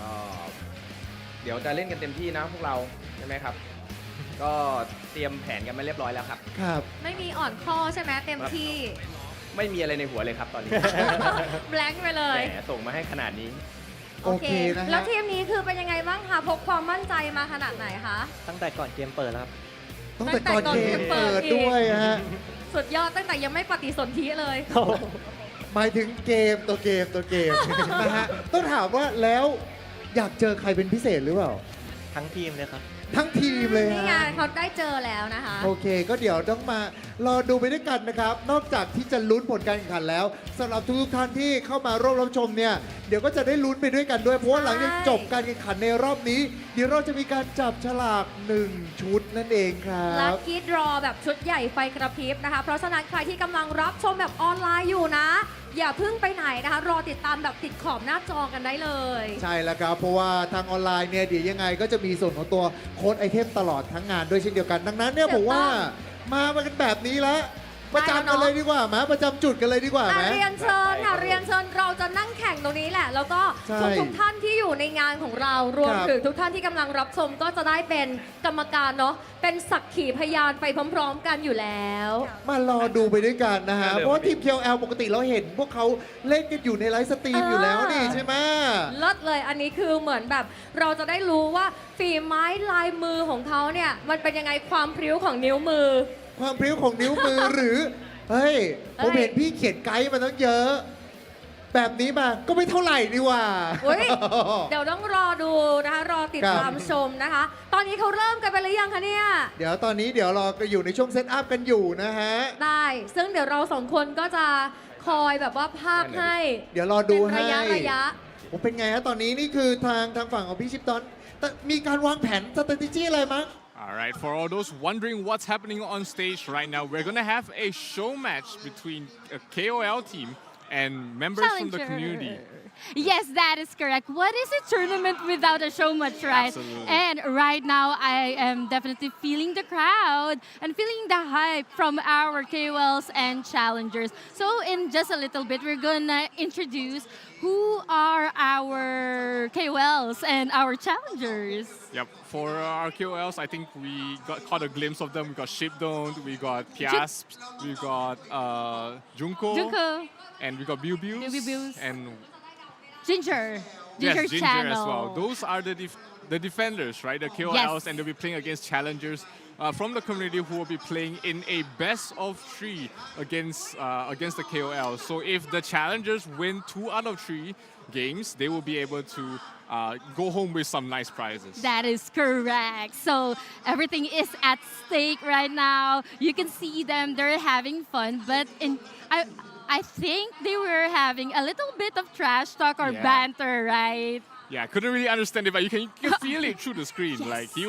ก็เดี๋ยวจะเล่นกันเต็มที่นะพวกเราใช่ไหมครับ ก็เตรียมแผนกันมาเรียบร้อยแล้วครับ ๆ ครับ ไม่มีอ่อนข้อใช่ไหมเต็มที่ ไม่มีอะไรในหัวเลยครับตอนนี้ แบงค์ไปเลย แหมส่งมาให้ขนาดนี้ โอเคนะฮะ แล้วทีมนี้คือเป็นยังไงบ้างคะพกความมั่นใจมาขนาดไหนคะ ตั้งแต่ก่อนเกมเปิดแล้วครับ ต้องแต่ก่อนเกมเปิดด้วยฮะ สุดยอดตั้งแต่ยังไม่ปฏิสนธิเลย หมายถึงเกมตัวเกมนะฮะต้องถามว่าแล้วอยากเจอใครเป็นพิเศษหรือเปล่า ทั้งทีมเลยครับ ทั้งทีมเลย นี่ไง ฮะ เขาได้เจอแล้วนะคะ โอเค ก็เดี๋ยวต้องมารอดูไปด้วยกันนะครับ นอกจากที่จะลุ้นผลการแข่งขันแล้วสำหรับทุกท่านที่เข้ามาร่วมรับชมเนี่ย เดี๋ยวก็จะได้ลุ้นไปด้วยกันด้วย เพราะว่าหลังจากจบการแข่งขันในรอบนี้ เดี๋ยวเราจะมีการจับฉลาก 1 ชุดนั่นเองครั ลั บ คกี้ดรอแบบชุดใหญ่ไฟกระพริบนะคะ เพราะฉะนั้นใครที่กำลังรับชมแบบออนไลน์อยู่นะ อย่าเพิ่งไปไหนนะคะ รอติดตามแบบติดขอบหน้าจอกันได้เลย ใช่แล้วครับ เพราะว่าทางออนไลน์เนี่ยเดี๋ยวยังไงก็จะมีส่วนของตัวโค้ดไอเทมตลอดทั้งงานด้วยเช่นเดียวกัน ดังนั้นเนี่ยผมว่ามากันแบบนี้แล้วประจำกันเลยดีกว่าไหมประจำจุดกันเลยดีกว่าไหม เรียนเชิญค่ะเรียนเชิญเราจะนั่งแข่งตรงนี้แหละ แล้วก็ ใช่ ทุกท่านที่อยู่ในงานของเรารวม ครับ ถึงทุกท่านที่กำลังรับชมก็จะได้เป็นกรรมการเนาะเป็นสักขีพยานไปพร้อมๆกันอยู่แล้ว มารอดูไปด้วยกันนะฮะ ได้เลย เพราะว่าทีม KOL ปกติเราเห็นพวกเขาเล่นกันอยู่ในไลฟ์สตรีมอยู่แล้วนี่ใช่ไหม เลิศเลยอันนี้คือเหมือนแบบเราจะได้รู้ว่าฝีไม้ลายมือของเขาเนี่ยมันเป็นยังไงความพริ้วของนิ้วมือ ความพริ้วของนิ้วมือ หรือ เฮ้ย ผมเห็นพี่เขียนไกด์มาตั้งเยอะ แบบนี้มาก็ไม่เท่าไหร่ดีกว่า อุ๊ย เดี๋ยวต้องรอดูนะคะรอติดตามชมนะคะ ตอนนี้เขาเริ่มกันไปหรือยังคะเนี่ย เดี๋ยวตอนนี้เดี๋ยวเราก็อยู่ในช่วงเซตอัพกันอยู่นะฮะ ได้ ซึ่งเดี๋ยวเราสองคนก็จะคอยแบบว่าภาคให้ เดี๋ยวรอดู เป็น ให้ ระยะ ผมเป็นไงฮะตอนนี้นี่คือทางฝั่งของพี่ชิปตอนแต่มีการวางแผน strategy อะไรมั้ง All right, for all those wondering what's happening on stage right now, we're gonna have a show match between a KOL team and members from the community. Yes, that is correct. What is a tournament without a show match, right? Absolutely. And right now, I am definitely feeling the crowd and feeling the hype from our KOLs and challengers. So in just a little bit, we're gonna introduce who are our KOLs and our challengers. Yep, for our KOLs, I think we caught a glimpse of them. We got Shipdoned, we got Piasp, we got Junko, Junko, and we got Biu Biu Bius, and Ginger, yes, Ginger Ginger channel. as well. Those are the defenders, right? The KOLs, Yes. and they'll be playing against challengers from the community who will be playing in a best of 3 against the KOLs. So if the challengers win 2 out of 3 games, they will be able to go home with some nice prizes. That is correct. So everything is at stake right now. You can see them; they're having fun, but I think they were having a little bit of trash talk or Yeah. banter, right? Yeah, I couldn't really understand it, but you can feel it through the screen. Yes. Like they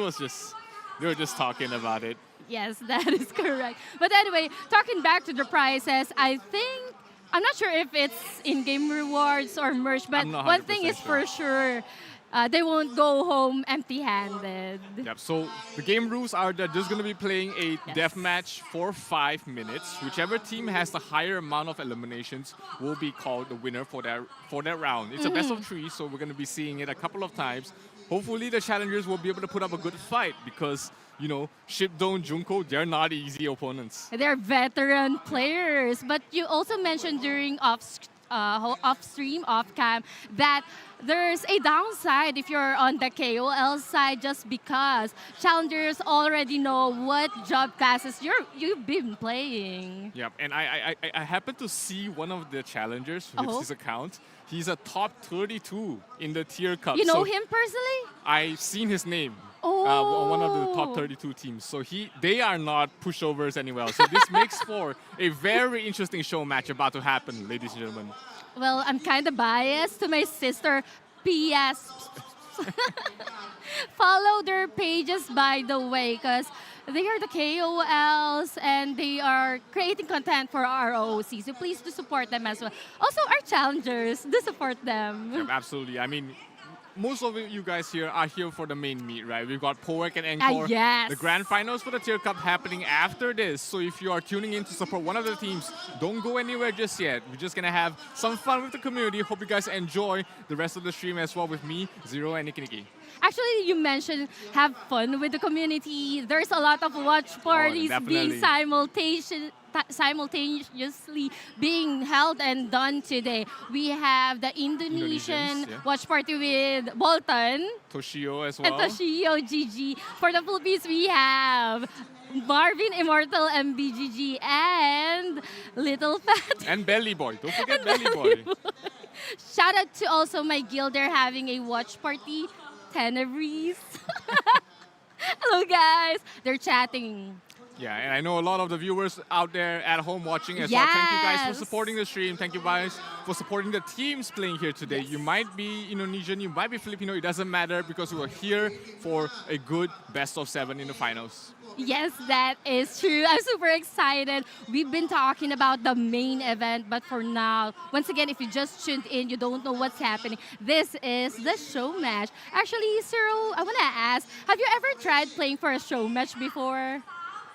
were just talking about it. Yes, that is correct. But anyway, talking back to the prizes, I think I'm not sure if it's in-game rewards or merch, but I'm not one thing 100% is for sure. They won't go home empty-handed. Yep. So the game rules are they're just going to be playing a Yes. death match for 5 minutes. Whichever team has the higher amount of eliminations will be called the winner for that round. It's a best of 3, so we're going to be seeing it a couple of times. Hopefully the challengers will be able to put up a good fight because, you know, Shipdon, Junko, they're not easy opponents. They're veteran players, but you also mentioned during off-stream, off-cam, that there's a downside if you're on the KOL side just because challengers already know what job classes you've been playing. Yep, and I happened to see one of the challengers with Oh. his account. He's a top 32 in the Tyr Cup. You know so him personally? I've seen his name. Oh. On one of the top 32 teams. So they are not pushovers anywhere. So this makes for a very interesting show match about to happen, ladies and gentlemen. Well, I'm kind of biased to my sister, PS. Follow their pages, by the way, because they are the KOLs and they are creating content for our OOC. So please do support them as well. Also, our challengers, do support them. Yep, absolutely. I mean, most of you guys here are here for the main meet, right? We've got poek and ENCORE. Yes. The grand finals for the Tyr Cup happening after this. So if you are tuning in to support one of the teams, don't go anywhere just yet. We're just gonna have some fun with the community. Hope you guys enjoy the rest of the stream as well with me, Zero, and Nikki. Actually, you mentioned have fun with the community. There's a lot of watch parties being simultaneously being held and done today. We have the Indonesian watch party with Bolton. Toshio as well. And Toshio GG. For the Philippines, we have Marvin Immortal MBGG and Little Fat. And Belly Boy. Don't forget Belly Boy. Shout out to also my guild. They're having a watch party. Tenebris. Hello, guys. They're chatting. Yeah, and I know a lot of the viewers out there at home watching as well. Thank you guys for supporting the stream. Thank you guys for supporting the teams playing here today. You might be Indonesian, you might be Filipino. It doesn't matter because we are here for a good best of 7 in the finals. Yes, that is true. I'm super excited. We've been talking about the main event, but for now, once again, if you just tuned in, you don't know what's happening. This is the show match. Actually, Cyril, I want to ask, have you ever tried playing for a show match before?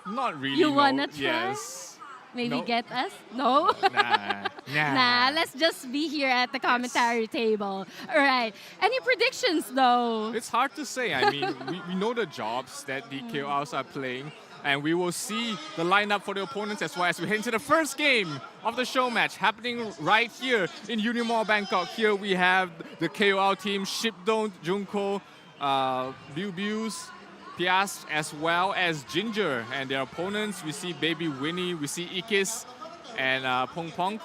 Not really. You wanna no. try? Yes. Maybe No. get us? No? Nah. Nah, let's just be here at the commentary table. All right. Any predictions, though? It's hard to say. I mean, we know the jobs that the KOLs are playing, and we will see the lineup for the opponents as well as we head into the first game of the show match happening right here in Unimall Bangkok. Here we have the KOL team, Shipdon, Junko, Bius, Piast, as well as Ginger. And their opponents, we see Baby Winnie, we see Ikis, and Pong Pong.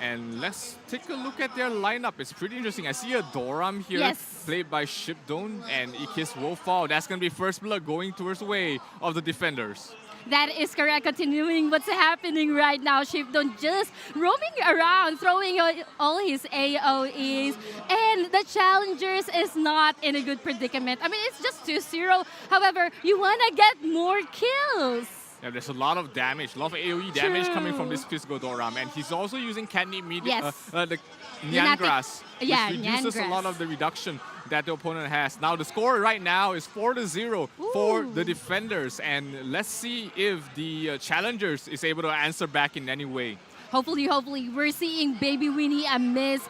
And let's take a look at their lineup. It's pretty interesting. I see a Doram here, played by Shipdon, and Ikis will fall. That's going to be first blood going towards the way of the defenders. That is correct. Continuing what's happening right now. Shipdon just roaming around, throwing all his AoEs. And the challengers is not in a good predicament. I mean, it's just 2-0. However, you want to get more kills. Yeah, there's a lot of damage, a lot of AoE damage coming from this physical Doram. And he's also using Catnip the Nyan Grass, which reduces a lot of the reduction that the opponent has. Now the score right now is 4-0 for the defenders. And let's see if the challengers is able to answer back in any way. Hopefully, we're seeing Baby Winnie and Miss.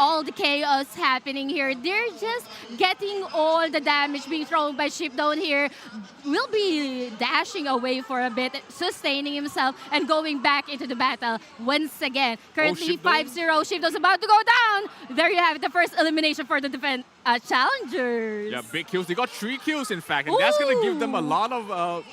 All the chaos happening here. They're just getting all the damage being thrown by Shipdon here. Will be dashing away for a bit, sustaining himself, and going back into the battle once again. Currently 5-0. Shipdon's about to go down. There you have it, the first elimination for the challengers. Yeah, big kills. They got 3 kills, in fact, and that's going to give them a lot of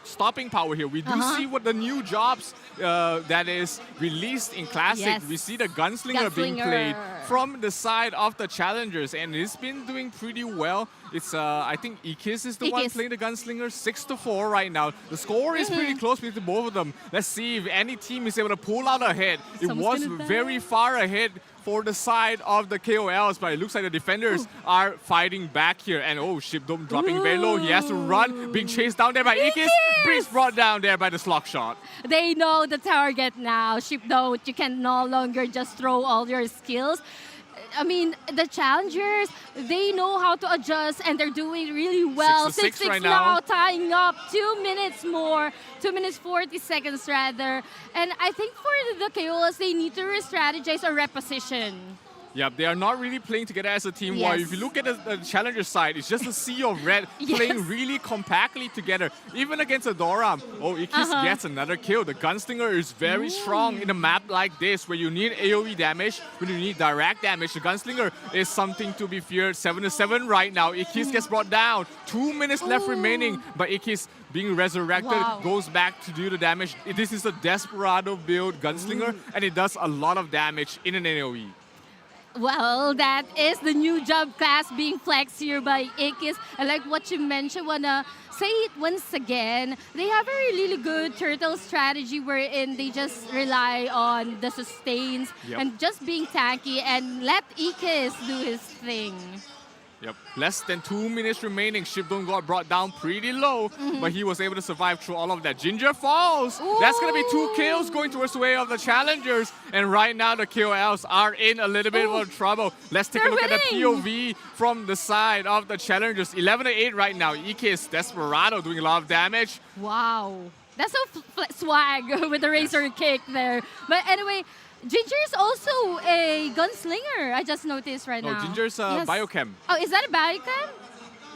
stopping power here. We do see what the new jobs that is released in Classic. We see the Gunslinger being played from the side of the challengers, and it's been doing pretty well. It's I think Ikis is the one playing the Gunslinger, 6-4 right now. The score is pretty close between both of them. Let's see if any team is able to pull out ahead. It was very far ahead for the side of the KOLs, but it looks like the defenders are fighting back here. And Shipdon dropping very low. He has to run, being chased down there by Ikis. Breeze brought down there by the slug shot. They know the target now. Shipdon, you can no longer just throw all your skills. I mean, the challengers, they know how to adjust, and they're doing really well. 6-6 right now, tying up 2 minutes more, 2 minutes 40 seconds rather. And I think for the KOLs, they need to re-strategize or reposition. Yeah, they are not really playing together as a team. While if you look at the challenger side, it's just a sea of red playing really compactly together. Even against a Doram. Ikis gets another kill. The Gunslinger is very strong in a map like this, where you need AoE damage, when you need direct damage. The Gunslinger is something to be feared. 7-7 right now. Ikis gets brought down. 2 minutes left remaining, but Ikis being resurrected goes back to do the damage. This is a Desperado build Gunslinger, and it does a lot of damage in an AoE. Well, that is the new job class being flexed here by Ikis. I like what you mentioned. Wanna say it once again. They have a really good turtle strategy wherein they just rely on the sustains and just being tanky and let Ikis do his thing. Yep, less than 2 minutes remaining. Shibdong got brought down pretty low, but he was able to survive through all of that. Ginger falls. That's going to be 2 kills going towards the way of the challengers. And right now, the KOLs are in a little bit of trouble. Let's take a look at the POV from the side of the challengers. 11-8 right now. EK's Desperado doing a lot of damage. Wow. That's so swag with the razor kick there. But anyway, Ginger is also a gunslinger. I just noticed right now. No, Ginger's biochem. Oh, is that a biochem?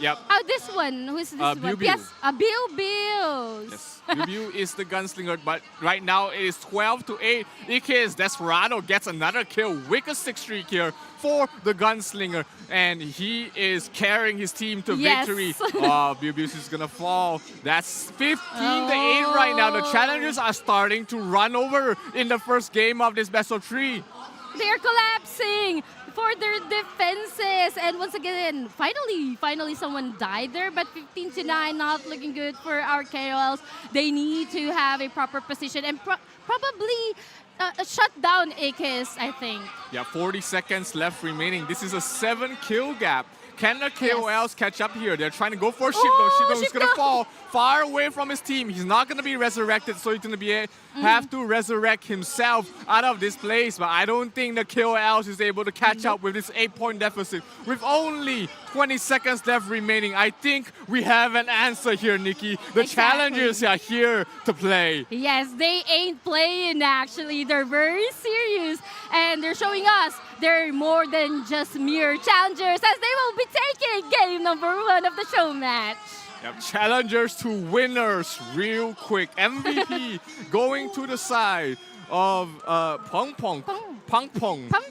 Yep. Oh, this one. Who is this one? Biu. Yes, Biu. Yes, Biu is the gunslinger, but right now it is 12-8. EK's Desperado gets another kill, weakest 6 streak here for the gunslinger, and he is carrying his team to victory. Oh, Biu is gonna fall. That's 15-8 right now. The challengers are starting to run over in the first game of this best of 3. They're collapsing for their defenses, and once again, finally someone died there, but 15-9, not looking good for our KOLs. They need to have a proper position and probably shut down AKIS, I think. Yeah, 40 seconds left remaining. This is a 7-kill gap. Can the KOLs catch up here? They're trying to go for Shibdong. Shibdong's going to fall far away from his team. He's not going to be resurrected, so he's going to have to resurrect himself out of this place. But I don't think the KOLs is able to catch up with this 8-point deficit. With only 20 seconds left remaining, I think we have an answer here, Nikki. The challengers are here to play. Yes, they ain't playing actually. They're very serious, and they're showing us they're more than just mere challengers, as they will be taking game number 1 of the show match. Yep, challengers to winners real quick. MVP going to the side of Pong Pong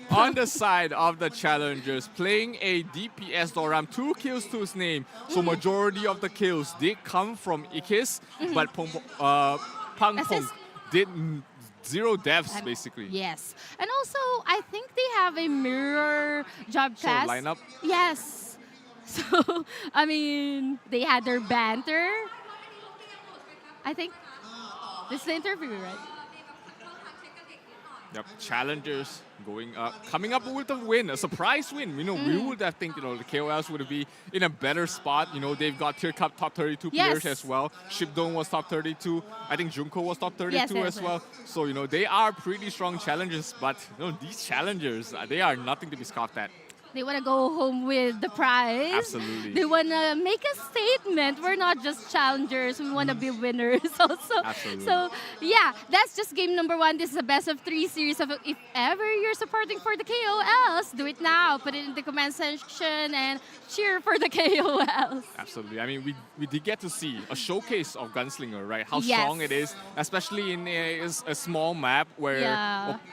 on the side of the challengers, playing a DPS Doram, 2 kills to his name. So majority of the kills did come from Ikis, but Pong Pong did 0 deaths basically. Yes, and also I think they have a mirror job class. Lineup. Yes. So, I mean, they had their banter. I think this is the interview, right? Yep, challengers going up, coming up with a win, a surprise win. You know, we would have think, the KOLs would be in a better spot. You know, they've got Tyr Cup top 32 players as well. Shibdong was top 32. I think Junko was top 32 as well. So, you know, they are pretty strong challengers, but, these challengers, they are nothing to be scoffed at. They want to go home with the prize. Absolutely. They want to make a statement. We're not just challengers. We want to be winners also. Absolutely. So, yeah, that's just game number 1. This is a best of 3 series. Of if ever you're supporting for the KOLs, do it now. Put it in the comment section and cheer for the KOLs. Absolutely. I mean, we did get to see a showcase of Gunslinger, right? How strong it is, especially in a small map where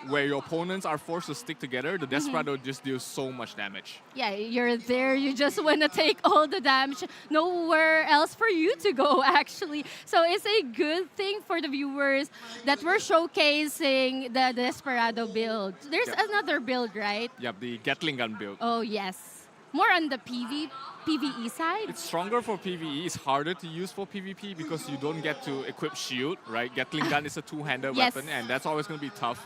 your opponents are forced to stick together. The Desperado just deals so much damage. Yeah, you're there. You just want to take all the damage. Nowhere else for you to go, actually. So it's a good thing for the viewers that we're showcasing the Desperado build. There's another build, right? Yep, the Gatling gun build. Oh, yes. More on the PvE side? It's stronger for PvE. It's harder to use for PvP because you don't get to equip shield, right? Gatling gun is a 2-handed weapon, and that's always going to be tough.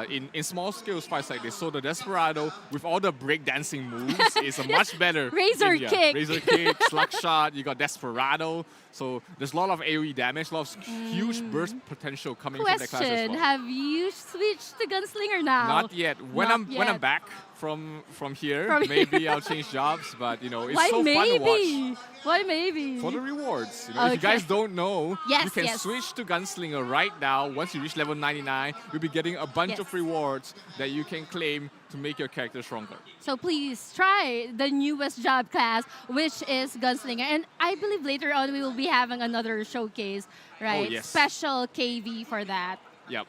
In small scale fights like this. So the Desperado, with all the breakdancing moves, is a much better Razor kick. Razor kick, slug shot, you got Desperado. So there's a lot of AoE damage, a lot of huge burst potential coming from that class as well. Have you switched to Gunslinger now? Not yet. When I'm back from here, maybe I'll change jobs, but it's so fun to watch. Why maybe? For the rewards. If you guys don't know, you can switch to Gunslinger right now. Once you reach level 99, you'll be getting a bunch of rewards that you can claim to make your character stronger. So please try the newest job class, which is Gunslinger. And I believe later on we will be having another showcase, right? Oh, yes. Special KV for that. Yep.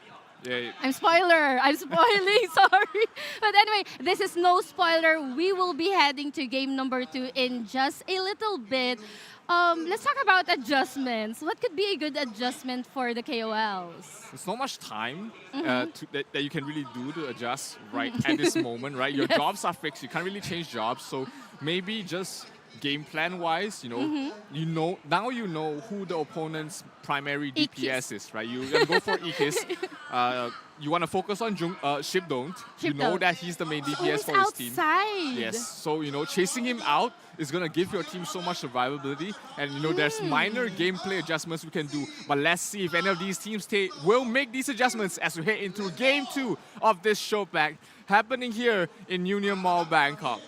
I'm spoiling, sorry. But anyway, this is no spoiler. We will be heading to game number 2 in just a little bit. Let's talk about adjustments. What could be a good adjustment for the KOLs? There's not much time that you can really do to adjust right at this moment, right? Your jobs are fixed. You can't really change jobs. So maybe just game plan wise, you know now you know who the opponent's primary DPS is, right? You're gonna go for Ikis. You want to focus on Shipdon. You know that he's the main DPS for his team. Outside. Yes, so chasing him out is gonna give your team so much survivability, and there's minor gameplay adjustments we can do. But let's see if any of these teams will make these adjustments as we head into Game 2 of this show back happening here in Union Mall, Bangkok.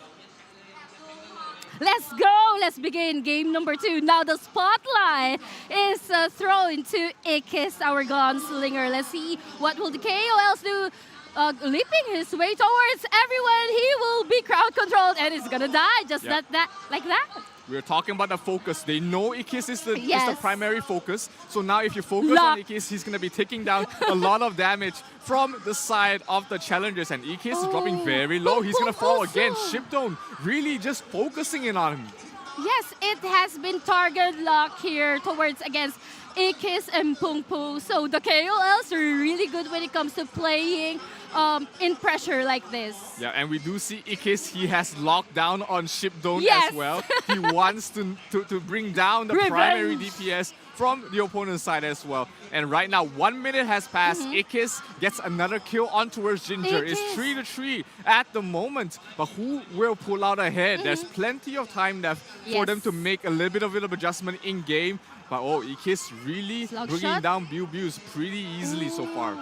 Let's go! Let's begin game number 2. Now the spotlight is thrown to Ikis, our gunslinger. Let's see what will the KOLs do. Leaping his way towards everyone, he will be crowd controlled and is gonna die just like that. We're talking about the focus. They know Ikis is the Yes. primary focus. So now if you focus on Ikis, he's going to be taking down a lot of damage from the side of the challengers. And Ikis is dropping very low. He's going to fall again. Shipdon really just focusing in on him. Yes, it has been target lock here towards against Ikis and Pungpu. So the KOLs are really good when it comes to playing in pressure like this. Yeah, and we do see Ikis, he has locked down on Shipdon Yes. as well. He wants to bring down the primary DPS from the opponent's side as well. And right now, 1 minute has passed. Ikis gets another kill on towards Ginger. It's 3-3 at the moment. But who will pull out ahead? There's plenty of time left for them to make a little bit of adjustment in game. But Ikis really bringing down Bius pretty easily so far.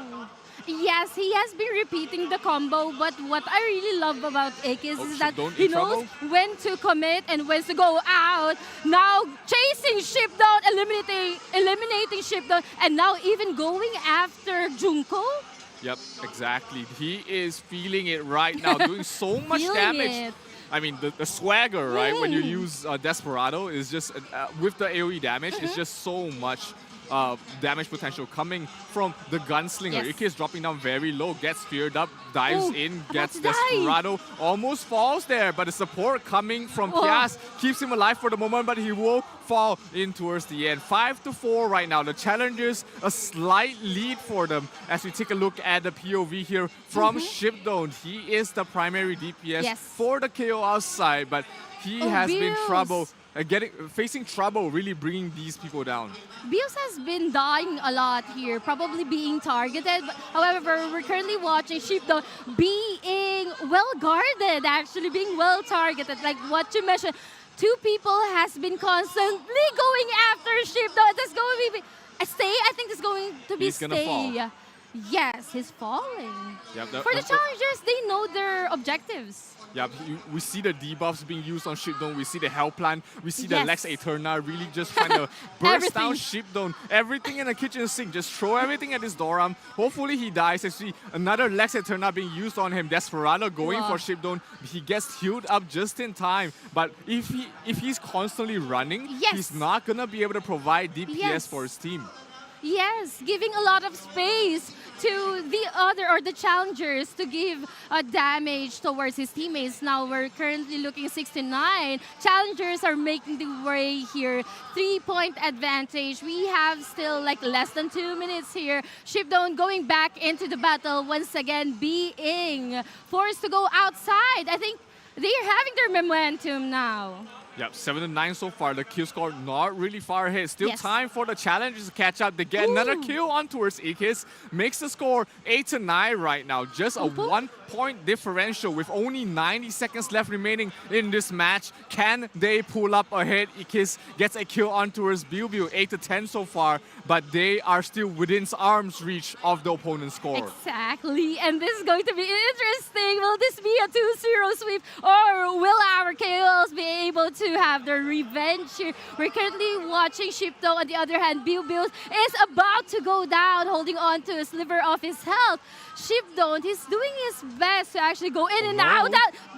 Yes, he has been repeating the combo, but what I really love about Ikis is that he knows when to commit and when to go out. Now chasing Shipdon, eliminating Shipdon, and now even going after Junko. Yep, exactly. He is feeling it right now, doing so much damage. I mean, the swagger, right? When you use Desperado is just, with the AoE damage, it's just so much damage potential coming from the gunslinger. Yes. Ikis dropping down very low, gets feared up, dives in, gets Desperado, almost falls there, but the support coming from Pias keeps him alive for the moment, but he will fall in towards the end. 5-4 right now. The challengers, a slight lead for them as we take a look at the POV here from Shipdon. He is the primary DPS for the KO outside, but he has been facing trouble really bringing these people down. Bios has been dying a lot here, probably being targeted. However, we're currently watching Shipdon being well guarded, actually being well targeted. Like what you mentioned, 2 people has been constantly going after Shipdon. That's going to be a stay. I think it's going to be stay. Fall. Yes, he's falling. Yep, For the challengers, they know their objectives. Yeah, we see the debuffs being used on Shipdon. We see the Hell Plan. We see the Lex Eterna really just trying to burst down Shipdon. Everything in the kitchen sink. Just throw everything at his Doram. Hopefully he dies. I see another Lex Eterna being used on him. Desperado going for Shipdon. He gets healed up just in time. But if he's constantly running, he's not going to be able to provide DPS for his team. Yes, giving a lot of space to the challengers to give damage towards his teammates. Now we're currently looking 69. Challengers are making the way here. 3-point advantage. We have still like less than 2 minutes here. Shipdon going back into the battle once again, being forced to go outside. I think they're having their momentum now. Yep, 7-9 so far. The kill score not really far ahead. Still time for the challengers to catch up. They get another kill on towards Ikis. Makes the score 8-9 right now. Just a 1-point differential with only 90 seconds left remaining in this match. Can they pull up ahead? Ikis gets a kill on towards Bilbil. 8-10 so far, but they are still within arm's reach of the opponent's score. Exactly, and this is going to be interesting. Will this be a 2-0 sweep, or will our KOLs be able to have their revenge here? We're currently watching Shipdon. On the other hand, Bilbil is about to go down, holding on to a sliver of his health. Shipdon, he's doing his best to actually go in and out,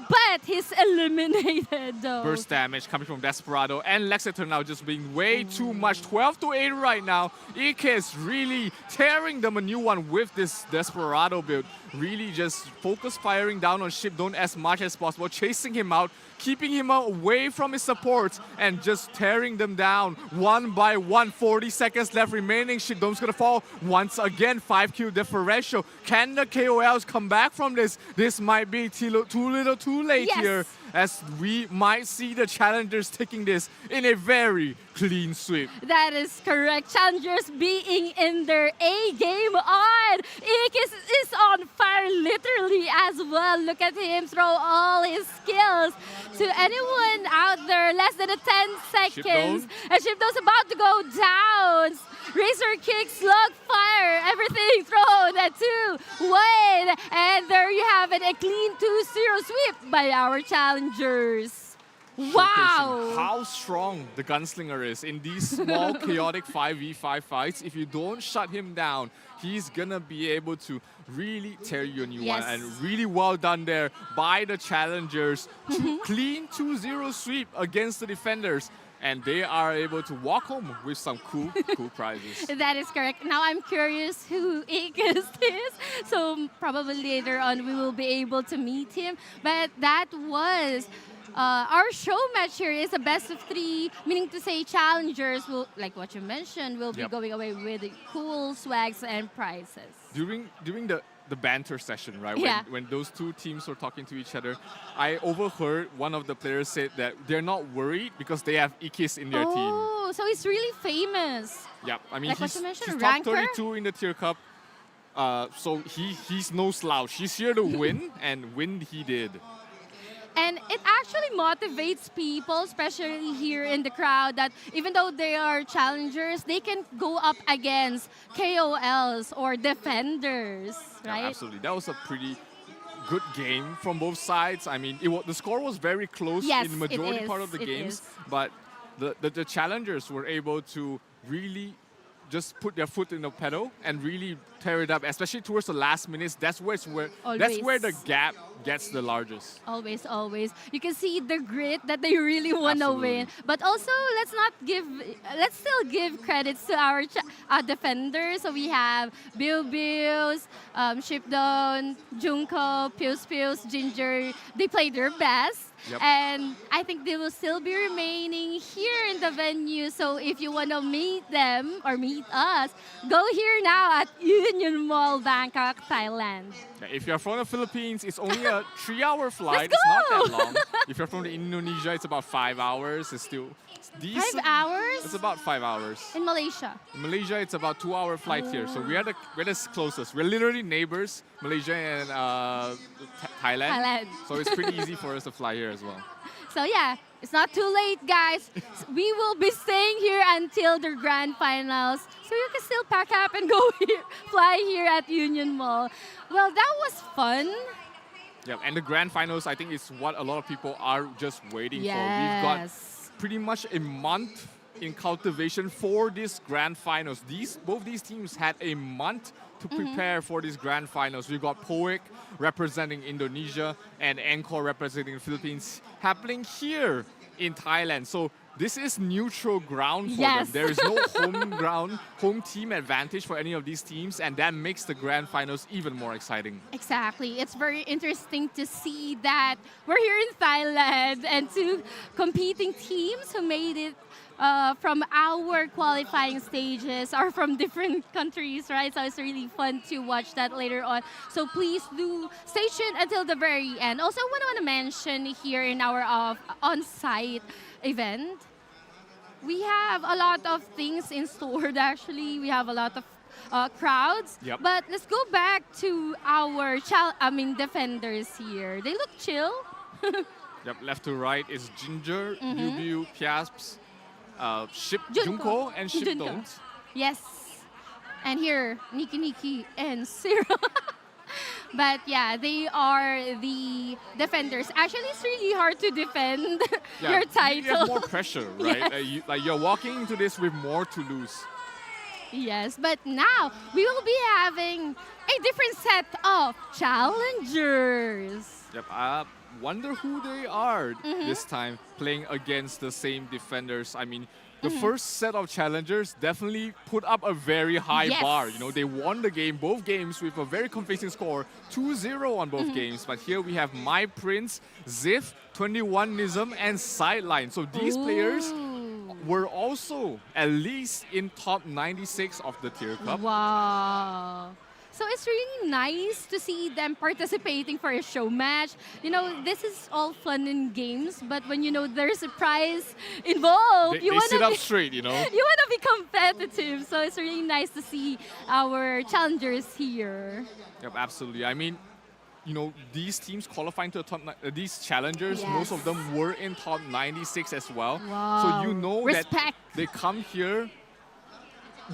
but he's eliminated though. Burst damage coming from Desperado and Lexeter now just being way too much. 12-8 right now. Ikis really tearing them a new one with this Desperado build. Really just focus firing down on Shipdon as much as possible, chasing him out, keeping him away from his supports, and just tearing them down one by one. 40 seconds left remaining. Shipdon's gonna fall once again. 5-kill differential. Can the KOLs come back from this? This might be too little too late here as we might see the challengers taking this in a very clean sweep. That is correct. Challengers being in their A game on. Ikis is on fire literally as well. Look at him throw all his skills to anyone out there. Less than 10 seconds. And Shipdo's about to go down. Razor kick, slug fire, everything thrown at 2-1. And there you have it, a clean 2-0 sweep by our challengers. Wow! How strong the gunslinger is in these small, chaotic 5v5 fights. If you don't shut him down, he's gonna be able to really tear you a new one. And really well done there by the challengers. Clean 2-0 sweep against the defenders. And they are able to walk home with some cool prizes. That is correct. Now I'm curious who Ikis is. So probably later on we will be able to meet him. But that was our show match here is a best of 3, meaning to say challengers will, like what you mentioned, will be going away with cool swags and prizes. During the banter session, right? Yeah. When those two teams were talking to each other, I overheard one of the players say that they're not worried because they have Ikis in their team. Oh, so he's really famous. Yeah, I mean, Like he's what you mentioned, top ranker? 32 in the Tyr Cup. So he's no slouch. He's here to win, and win he did. And it actually motivates people, especially here in the crowd, that even though they are challengers, they can go up against KOLs or defenders, right? Yeah, absolutely. That was a pretty good game from both sides. I mean, the score was very close in the majority part of the games, but the challengers were able to really just put their foot in the pedal and really tear it up, especially towards the last minutes. That's where the gap gets the largest. Always, always. You can see the grit that they really want to win. But also, let's still give credits to our defenders. So we have Bills, Shipdon, Junko, Pius, Ginger. They played their best. Yep. And I think they will still be remaining here in the venue. So if you want to meet them or meet us, go here now at Union Mall, Bangkok, Thailand. Yeah, if you're from the Philippines, it's only a 3-hour flight. Let's It's not go! that long. If you're from Indonesia, it's about 5 hours. It's still decent. 5 hours? It's about 5 hours. In Malaysia. In Malaysia, it's about 2-hour flight here. So we're the closest. We're literally neighbors, Malaysia and Thailand. So it's pretty easy for us to fly here as well. So yeah, it's not too late, guys. We will be staying here until the grand finals. So you can still pack up and go here, fly here at Union Mall. Well, that was fun. Yeah, and the grand finals, I think, is what a lot of people are just waiting for. We've got pretty much a month in cultivation for this grand finals. Both these teams had a month to prepare for these grand finals. We've got poek representing Indonesia and ENCORE representing the Philippines happening here in Thailand. So this is neutral ground for them. There is no home team advantage for any of these teams, and that makes the grand finals even more exciting. Exactly. It's very interesting to see that we're here in Thailand and two competing teams who made it from our qualifying stages are from different countries, right? So it's really fun to watch that later on. So please do stay tuned until the very end. Also, what I want to mention here in our on-site event, we have a lot of things in store. Actually, we have a lot of crowds. Yep. But let's go back to our defenders here. They look chill. Yep, left to right is Ginger, Biu, Piasps, Junko and Shipdon. Yes. And here, Niki and Cyril. But yeah, they are the defenders. Actually, it's really hard to defend your title. You have more pressure, right? You're walking into this with more to lose. Yes, but now we will be having a different set of challengers. Yep, I wonder who they are this time playing against the same defenders. I mean, the first set of challengers definitely put up a very high bar. You know, they won the game, both games with a very convincing score, 2-0 on both games. But here we have My Prince, Ziff, 21nism, and Sideline. So these players were also at least in top 96 of the Tyr Cup. Wow. So it's really nice to see them participating for a show match. You know, this is all fun and games, but when you know there's a prize involved, They sit up straight, you know. You want to be competitive. So it's really nice to see our challengers here. Yep, absolutely. I mean, you know, these teams qualifying to the top, these challengers, Yes. most of them were in top 96 as well. Wow. So you know that Respect. they come here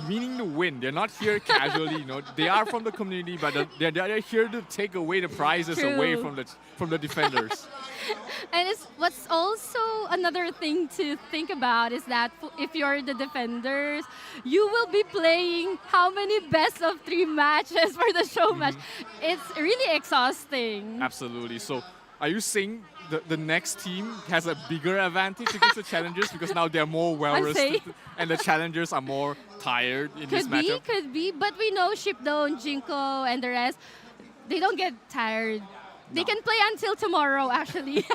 meaning to win. They're not here casually, you know. They are from the community, but they're here to take away the prizes away True. from the defenders. And what's also another thing to think about is that if you're the defenders, you will be playing how many best of 3 matches for the show match. It's really exhausting. Absolutely. So are you saying the next team has a bigger advantage against the challengers because now they're more well-rested and the challengers are more tired in this matchup? Could be. But we know Shipdone, Jinko, and the rest, they don't get tired. They can play until tomorrow, actually.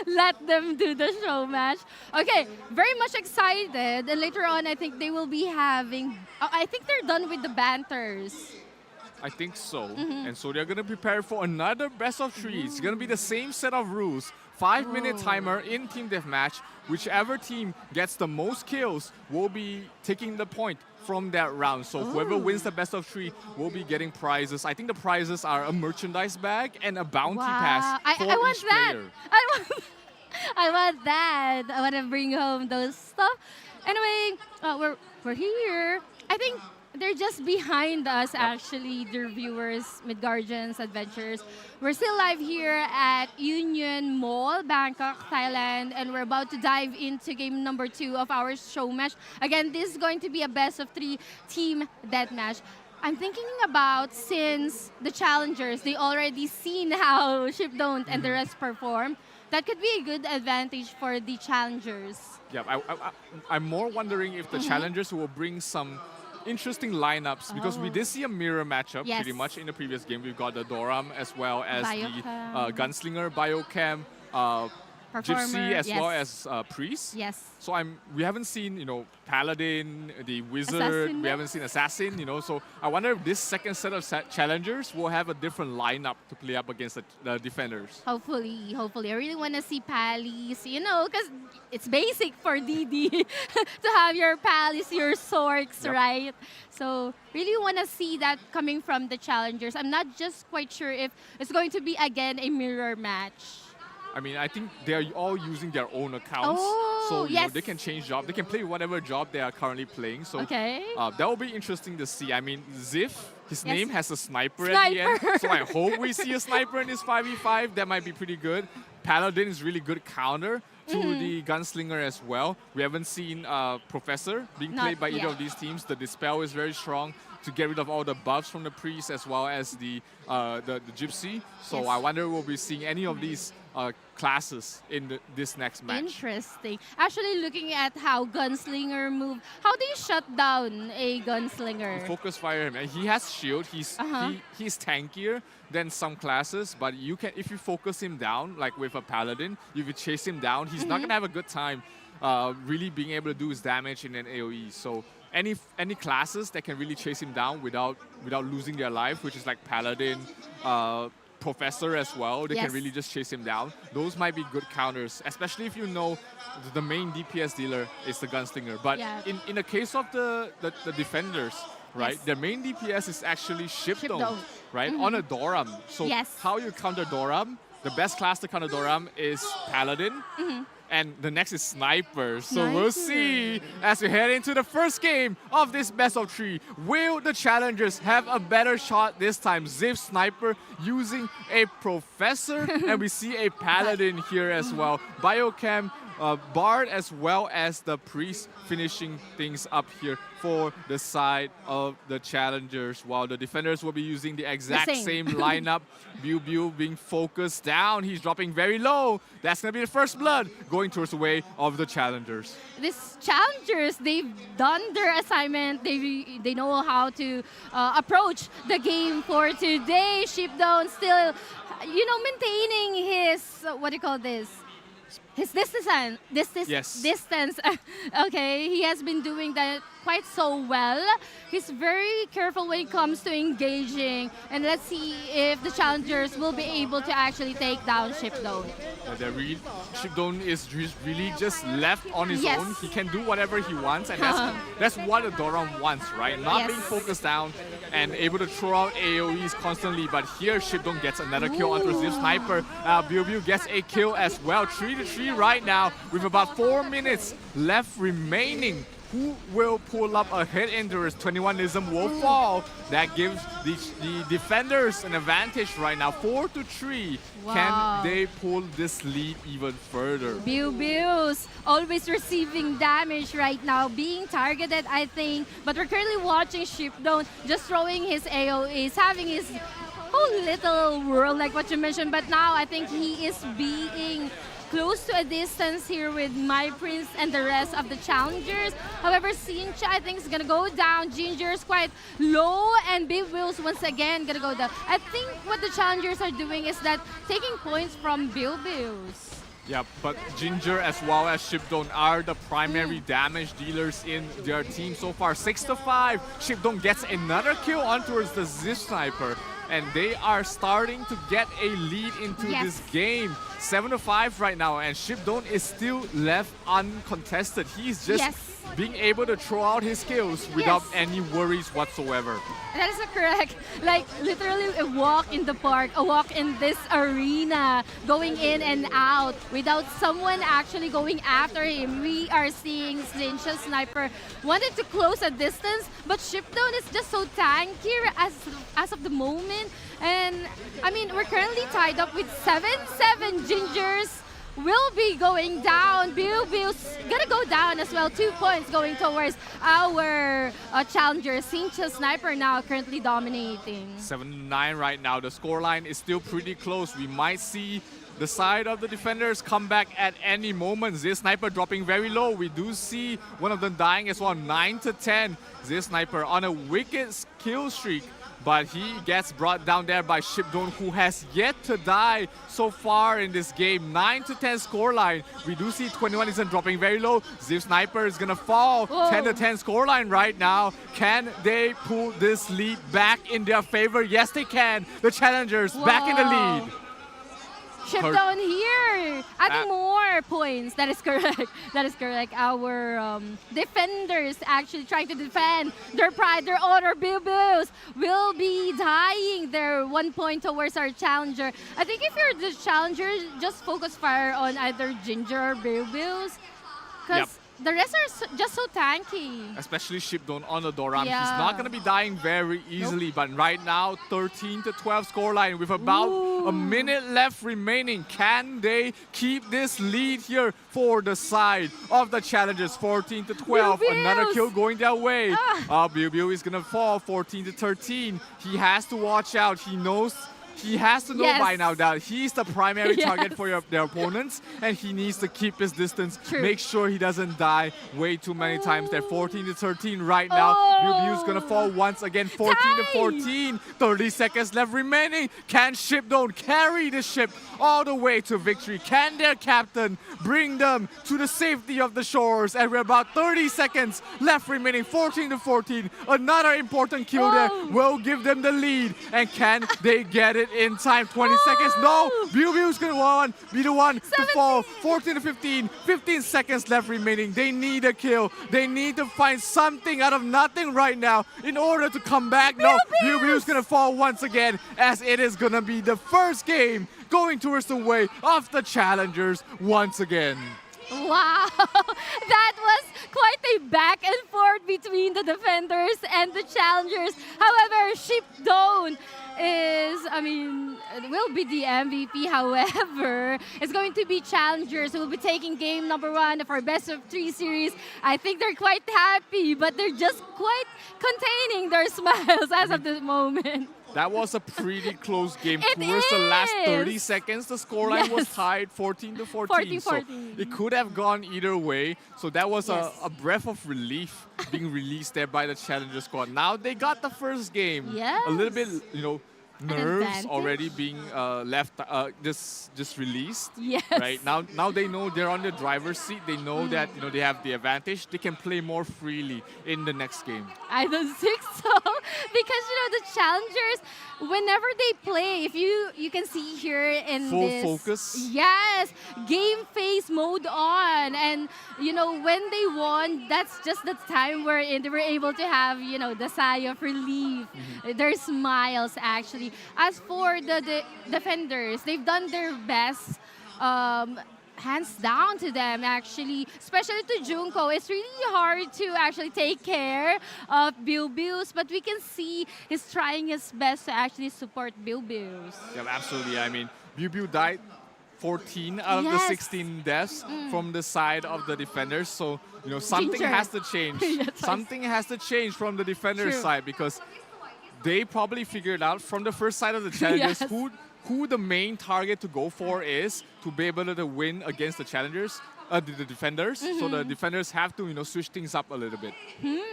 Let them do the show match. Okay, very much excited. And later on, I think they will be having... I think they're done with the banters. I think so. And so they're going to prepare for another best of 3. It's going to be the same set of rules. 5-minute timer in team deathmatch. Whichever team gets the most kills will be taking the point from that round. So whoever wins the best of 3 will be getting prizes. I think the prizes are a merchandise bag and a bounty pass for I want each that. player. I want that. I want to bring home those stuff. Anyway, we're here. I think they're just behind us, actually, dear viewers, Midgardians, Adventures. We're still live here at Union Mall, Bangkok, Thailand, and we're about to dive into game number 2 of our show match. Again, this is going to be a best of 3 team deathmatch. I'm thinking about, since the challengers, they already seen how Shipdone and the rest perform, that could be a good advantage for the challengers. Yeah, I'm more wondering if the challengers will bring some interesting lineups because we did see a mirror matchup pretty much in the previous game. We've got the Doram as well as the Gunslinger, Biochem, Gypsy as well as Priest. Yes. So we haven't seen, you know, Paladin, the Wizard, Assassin, we haven't seen Assassin, you know, so I wonder if this second set of challengers will have a different lineup to play up against the defenders. Hopefully. I really want to see Pallies, you know, because it's basic for DD to have your Pallies, your Sorks, right? So really want to see that coming from the challengers. I'm not just quite sure if it's going to be, again, a mirror match. I mean, I think they're all using their own accounts. So you know, they can change job. They can play whatever job they are currently playing. So that will be interesting to see. I mean, Ziv, his name has a sniper at the end. So I hope we see a sniper in this 5v5. That might be pretty good. Paladin is really good counter to the Gunslinger as well. We haven't seen Professor being played by either of these teams. The Dispel is very strong to get rid of all the buffs from the Priest as well as the Gypsy. So I wonder if we'll be seeing any of these classes in this next match. Interesting. Actually, looking at how Gunslinger move, how do you shut down a Gunslinger? You focus fire him. And he has shield. He's tankier than some classes, but you can, if you focus him down, like with a Paladin, if you chase him down, he's not gonna have a good time really being able to do his damage in an AoE. So any classes that can really chase him down without losing their life, which is like Paladin, Professor as well, they can really just chase him down. Those might be good counters, especially if you know the main DPS dealer is the Gunslinger. But in the case of the defenders, right, their main DPS is actually Shipdome, right, on a Doram. So how you counter Doram, the best class to counter Doram is Paladin. And the next is Sniper. So we'll see as we head into the first game of this best of 3. Will the challengers have a better shot this time? Ziv Sniper using a Professor. And we see a Paladin here as well. Biochem, Bard as well as the Priest finishing things up here for the side of the challengers, while the defenders will be using the exact same lineup. Biu being focused down. He's dropping very low. That's going to be the first blood going towards the way of the challengers. These challengers, they've done their assignment. They know how to approach the game for today. Shipdone still, you know, maintaining his, what do you call this? His distance. Okay, he has been doing that quite so well. He's very careful when it comes to engaging, and let's see if the challengers will be able to actually take down Shipdone. Shipdone is really just left on his Yes. own. He can do whatever he wants, and that's what a Doran wants, right? Not being focused down and able to throw out AoEs constantly. But here, Shipdone gets another kill onto Ziv Sniper. Biu gets a kill as well. 3-3 right now with about 4 minutes left remaining. Who will pull up ahead Endurance? 21ism will fall. That gives the defenders an advantage right now. 4-3. Wow. Can they pull this lead even further? Biu's always receiving damage right now, being targeted, I think. But we're currently watching Shipdone just throwing his AoEs, having his whole little world like what you mentioned. But now I think he is being close to a distance here with My Prince and the rest of the challengers. However, Sincha, I think, is gonna go down. Ginger is quite low, and Biu's once again gonna go down. I think what the challengers are doing is that taking points from Biu's. Yeah, but Ginger as well as Shipdone are the primary damage dealers in their team so far. 6-5. Shipdone gets another kill on towards the Ziv Sniper, and they are starting to get a lead into this game. 7-5 right now, and Shipdone is still left uncontested. He's just being able to throw out his skills without any worries whatsoever. That is correct. Like literally a walk in the park, a walk in this arena, going in and out without someone actually going after him. We are seeing Zincha Sniper wanted to close a distance, but Shipdone is just so tanky as of the moment. And I mean, we're currently tied up with 7-7. Gingers will be going down. Biu's gonna go down as well. 2 points going towards our challenger. Sincha Sniper now currently dominating. 7-9 right now. The scoreline is still pretty close. We might see the side of the defenders come back at any moment. Ziv Sniper dropping very low. We do see one of them dying as well. 9-10. Ziv Sniper on a wicked kill streak, but he gets brought down there by Shipdone, who has yet to die so far in this game. 9-10 scoreline. We do see 21ism dropping very low. Ziv Sniper is gonna fall. 10-10 scoreline right now. Can they pull this lead back in their favor? Yes, they can. The challengers back in the lead. Shipdone here, adding more points. That is correct. That is correct. Our defenders actually trying to defend their pride, their honor. Biu's will be dying. They're 1 point towards our challenger. I think if you're the challenger, just focus fire on either Ginger or Biu's, because the rest are just so tanky. Especially Shipdone on the Doran. He's not going to be dying very easily, but right now, 13-12 scoreline with about a minute left remaining. Can they keep this lead here for the side of the challengers? 14-12, another kill going their way. Biu is going to fall, 14-13. He has to watch out. He has to know by now that he's the primary target for their opponents, and he needs to keep his distance. Make sure he doesn't die way too many times. They're 14-13 right now. Biu's gonna fall once again. 14-14. 30 seconds left remaining. Can Shipdone carry the ship all the way to victory? Can their captain bring them to the safety of the shores? And we're about 30 seconds left remaining. 14-14. Another important kill there will give them the lead. And can they get it in time? 20 seconds. No! Biu's gonna be the one to fall. 14-15. 15 seconds left remaining. They need a kill. They need to find something out of nothing right now in order to come back. No, Biu's gonna fall once again, as it is gonna be the first game going towards the way of the challengers once again. Wow, that was quite a back and forth between the defenders and the challengers. However, Shipdone will be the MVP. However, it's going to be challengers who will be taking game number 1 of our best of 3 series. I think they're quite happy, but they're just quite containing their smiles as of the moment. That was a pretty close game. Towards the last 30 seconds, the scoreline was tied 14-14. So it could have gone either way. So that was a breath of relief being released there by the challenger squad. Now they got the first game. A little bit, nerves already being just released. Yes. Right now they know they're on the driver's seat. They know that they have the advantage. They can play more freely in the next game. I don't think so because the challengers, whenever they play, if you can see here in Full this focus. Yes, game face mode on, and when they won, that's just the time wherein they were able to have the sigh of relief, their smiles actually. As for the defenders, they've done their best. Hands down to them, actually, especially to Junko. It's really hard to actually take care of Bilbius, but we can see he's trying his best to actually support Bilbius. Yeah, absolutely. I mean, Biu died 14 out of the 16 deaths from the side of the defenders. So, something Ginger. has to change. Something has to change from the defenders' side because they probably figured out from the first side of the challengers who the main target to go for is to be able to win against the challengers, the defenders. So the defenders have to, switch things up a little bit.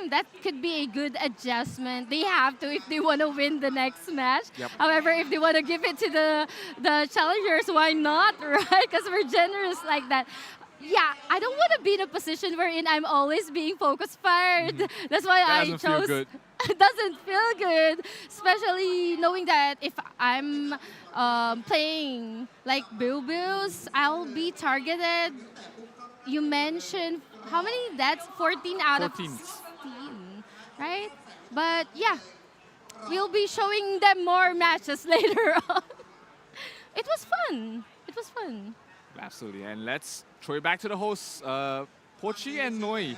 That could be a good adjustment. They have to if they want to win the next match. Yep. However, if they want to give it to the challengers, why not, right? Because we're generous like that. Yeah, I don't want to be in a position wherein I'm always being focus fired. That's why I chose. Feel good. It doesn't feel good, especially knowing that if I'm playing like Bilbius, I'll be targeted. You mentioned how many? That's 14 out of 16, right? But yeah, we'll be showing them more matches later on. It was fun. It was fun. Absolutely. And let's throw it back to the hosts, Pochi and Noi,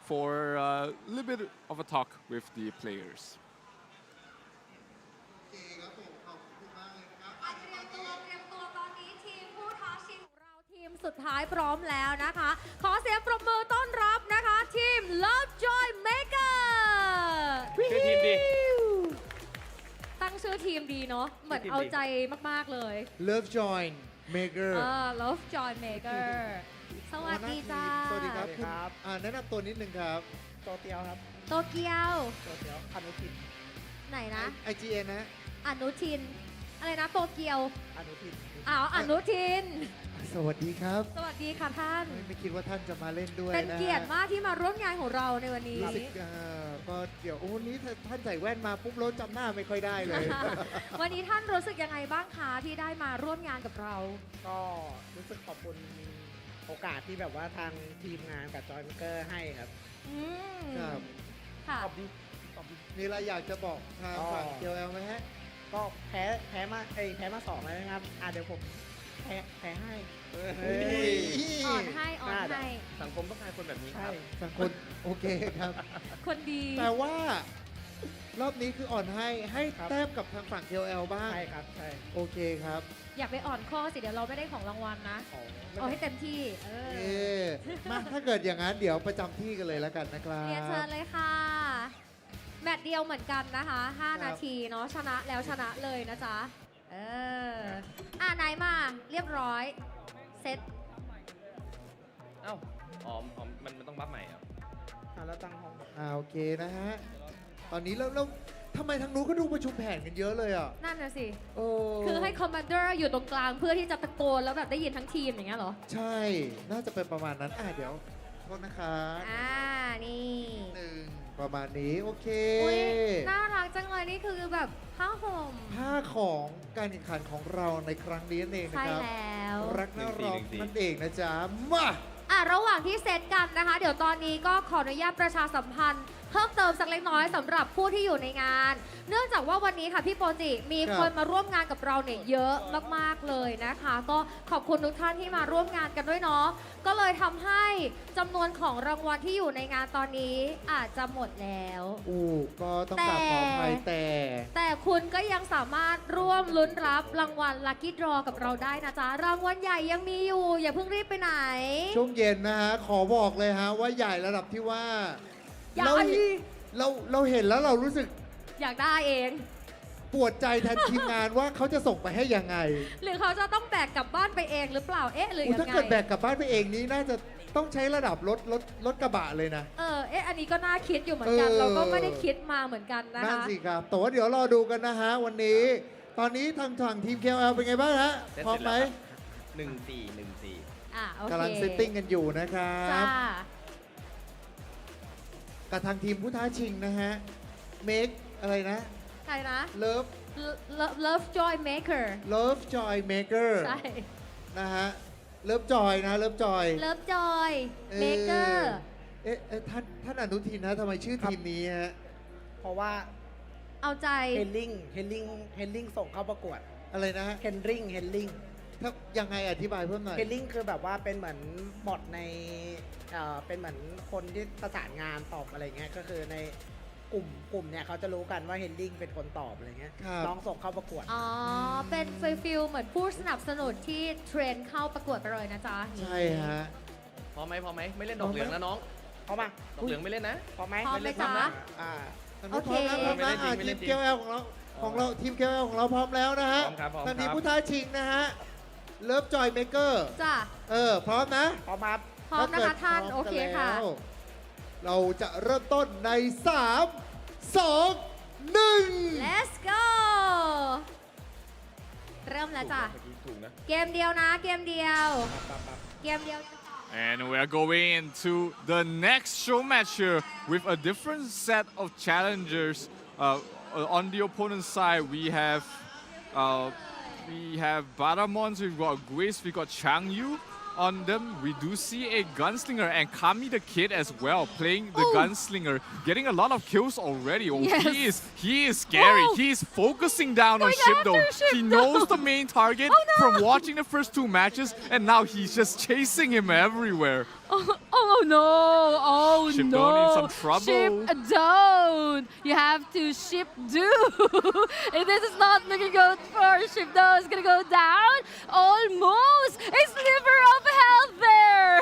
for a little bit of a talk with the players. สุดท้ายพร้อมแล้วนะคะ ขอเสียงปรบมือต้อนรับนะคะทีม Lovejoy Maker ชื่อทีมดี ตั้งชื่อทีมดีเนาะเหมือนเอาใจมากๆเลย Lovejoy Maker Lovejoy Maker สวัสดีจ้า สวัสดีครับคุณแนะนำตัวนิดนึงครับ โตเกียวครับ โตเกียว โตเกียวอนุทิน ไหนนะ IGN นะ อนุทิน อะไรนะโตเกียว อนุทิน อนุทิน สวัสดีครับ สวัสดีค่ะท่าน ไม่คิดว่าท่านจะมาเล่นด้วยนะ เป็นเกียรติมากที่มาร่วมงานของเราในวันนี้ รู้สึกก็เดี๋ยววันนี้ท่านใส่แว่นมาปุ๊บแล้วจำหน้าไม่ค่อยได้เลย วันนี้ท่านรู้สึกยังไงบ้างคะที่ได้มาร่วมงานกับเรา ก็รู้สึกขอบคุณโอกาสที่แบบว่าทางทีมงานกับจอยเมเกอร์ให้ครับ ครับ ค่ะ มีอะไรอยากจะบอกทางฝั่ง KOL ไหมฮะ ก็แพ้มา2แล้วนะครับเดี๋ยวผมแพ้ให้ อ่อนให้สังคมต้องการคนแบบนี้ครับ สังคนโอเคครับ คนดี แต่ว่ารอบนี้คืออ่อนให้แต้มกับทางฝั่ง KOL บ้าง ใช่ครับใช่ โอเคครับ อย่าไปอ่อนข้อสิเดี๋ยวเราไม่ได้ของรางวัลนะ เอาให้เต็มที่มาถ้าเกิดอย่างนั้นเดี๋ยวประจำที่กันเลยแล้วกันนะครับ เรียนเชิญเลยค่ะ แมตช์เดียวเหมือนกันนะคะ 5 นาทีเนาะชนะแล้วชนะเลยนะจ๊ะไหนมาเรียบร้อยเซต มันต้องบัฟใหม่ครับ แล้วตั้งห้อง โอเคนะฮะ ตอนนี้แล้วทำไมทางนู้นก็ดูประชุมแผนกันเยอะเลยอ่ะ นั่นน่ะสิคือให้คอมมานเดอร์อยู่ตรงกลางเพื่อที่จะตะโกนแล้วแบบได้ยินทั้งทีมอย่างเงี้ยเหรอ ใช่ น่าจะเป็นประมาณนั้นเดี๋ยวโทษนะคะนี่ประมาณนี้โอเค น่ารักจังเลยนี่คือแบบผ้าห่ม ผ้าของการแข่งขันของเราในครั้งนี้นั่นเองนะครับ ใช่แล้ว รักน่ารักนั่นเองนะจ๊ะมา ระหว่างที่เซตกันนะคะ เดี๋ยวตอนนี้ก็ขออนุญาตประชาสัมพันธ์เพิ่มเติมสักเล็กน้อยสำหรับผู้ที่อยู่ในงาน เนื่องจากว่าวันนี้ค่ะพี่โปจิมีคนมาร่วมงานกับเราเนี่ยเยอะมากๆเลยนะคะ ก็ขอบคุณทุกท่านที่มาร่วมงานกันด้วยเนาะก็เลยทำให้จำนวนของรางวัลที่อยู่ในงานตอนนี้อาจจะหมดแล้วก็ต้องกราบขออภัยแต่คุณก็ยังสามารถร่วมลุ้นรับรางวัล Lucky Draw กับเราได้นะจ๊ะรางวัลใหญ่ยังมีอยู่อย่าเพิ่งรีบไปไหนช่วงเย็นนะฮะขอบอกเลยฮะว่าใหญ่ระดับที่ว่าเราเห็นแล้วเรารู้สึกอยากได้เองปวดใจแทนทีมงานว่าเขาจะส่งไปให้ยังไงหรือเขาจะต้องแบกกลับบ้านไปเองหรือเปล่าหรือยังไงถ้าเกิดแบกกลับบ้านไปเองนี้น่าจะต้องใช้ระดับรถกระบะเลยนะอันนี้ก็น่าคิดอยู่เหมือนกันเราก็ไม่ได้คิดมาเหมือนกันนะคะนั่นสิครับแต่ว่าเดี๋ยวรอดูกันนะฮะวันนี้ ตอนนี้ทางทีม KOL เป็นไงบ้างฮะ เซต พร้อ เส ม ร็จ ไหม แล้วครับ1-4 โอเค กำลังเซตติ้งกันอยู่นะครั จ้า บ กับทางทีมผู้ท้าชิงนะฮะ Make อะไรนะ ใครนะ Love Love Joy Maker Love Joy Maker ใช่ นะฮะ Love Joy นะ Love Joy Love Joy Maker ท่านอนุทินนะทำไมชื่อทีมนี้ฮะ เพราะว่า เอาใจ เฮนลิงส่งเข้าประกวด อะไรนะฮะ เฮนลิง ถ้ายังไงอธิบายเพิ่มหน่อย เฮนลิงคือแบบว่าเป็นเหมือนบอทในเป็นเหมือนคนที่ประสานงานตอบอะไรเงี้ยก็คือในกลุ่มเนี่ยเขาจะรู้กันว่าเฮนลิงเป็นคนตอบอะไรเงี้ย ครับ น้องส่งเข้าประกวด อ๋อ เป็นฟิลเหมือนผู้สนับสนุนที่เทรนเข้าประกวดไปเลยนะจ๊ะ ใช่ฮะ พร้อมไหมไม่เล่นดอกเหลืองนะน้อง พร้อมไหม ดอกเหลืองไม่เล่นนะ พร้อมไหม พร้อมไหม เล่น จ๊ะ นะอ่า โอเคพร้อมแล้ว ไม่เล่นจริงไม่ ที เล่ ม นจริง KOL ของเราทีม KOL ของเราพร้อมแล้วนะฮะ พร้อมครับพร้อม ทางทีม ครับ ผู้ท้าชิงนะฮะ Love Joy Maker จ้ะ พร้อมนะ พร้อมครับ พร้อมนะคะท่าน โอเคค่ะ เราจะเริ่มต้นใน 3 2 1 Let's go เริ่มแล้วจ้ะ เกมเดียวนะ เกมเดียว เกมเดียว And we are going into the next show match here with a different set of challengers. On the opponent's side, we have Baramons, we've got Guis, we got Chang Yu. On them, we do see a gunslinger and Kami the Kid as well, playing the gunslinger, getting a lot of kills already. Oh, Yes. he is scary. Oh. He is focusing down on Going Shipdome. after He Shipdome. knows the main target Oh, no. from watching the first 2 matches, and now he's just chasing him everywhere. Oh no! Oh Ship no! Down in some trouble. Ship down! You have to ship do. If this is not looking good for Ship down, it's gonna go down. Almost! A sliver of health there!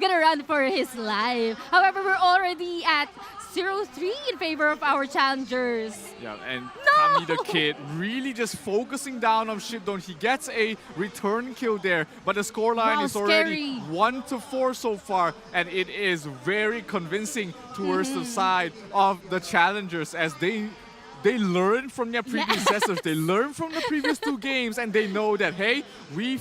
Gonna run for his life. However, we're already at 0-3 in favor of our challengers. Yeah, and Kami the Kid really just focusing down on Shipdome. He gets a return kill there, but the scoreline Wow, is already scary. 1-4 so far, and it is very convincing towards the side of the challengers as they learn from their predecessors. They learn from the previous 2 games, and they know that hey, we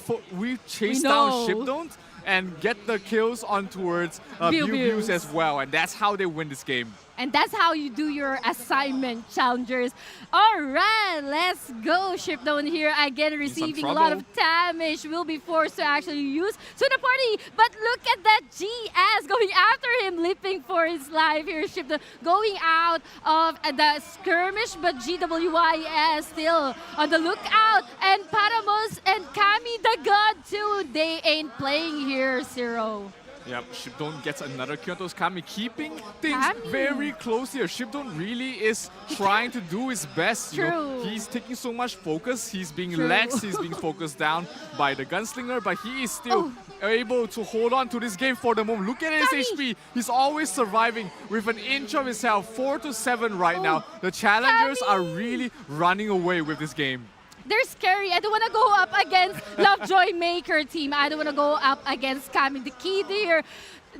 chase down know. Shipdome and get the kills on towards Bill as well, and that's how they win this game. And that's how you do your assignment, challengers. All right, let's go. Ship down here again, receiving a lot of damage. Will be forced to actually use to the party. But look at that GS going after him, leaping for his life here. Ship down going out of the skirmish, but GWIS still on the lookout. And Paramos and Kami the God too. They ain't playing here, Zero. Yep, Shipdome gets another kill. Those Kami keeping things Kami. very close here. Shipdome really is trying to do his best. You know, True. he's taking so much focus. He's being True. lax. He's being focused down by the gunslinger, but he is still able to hold on to this game for the moment. Look at his Kami. HP. He's always surviving with an inch of his health. 4-7 right now. The challengers are really running away with this game. They're scary. I don't want to go up against Lovejoy Maker team. I don't want to go up against Kami the Kid here.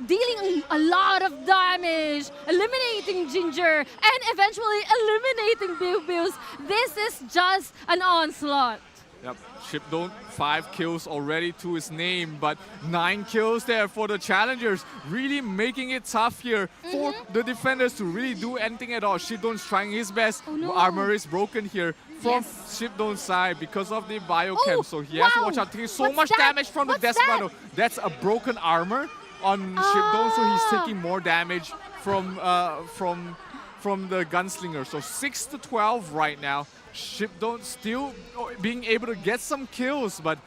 Dealing a lot of damage, eliminating Ginger, and eventually eliminating Bills. This is just an onslaught. Yep, Shipdome 5 kills already to his name, but 9 kills there for the challengers, really making it tough here for the defenders to really do anything at all. Shipdome's trying his best. Armor is broken here from Shipdome's side because of the biochem, so he has to watch out. Taking so much damage from the Desperado. That's a broken armor on Shipdome, so he's taking more damage from the gunslinger. So 6-12 right now. Shipdome still being able to get some kills, but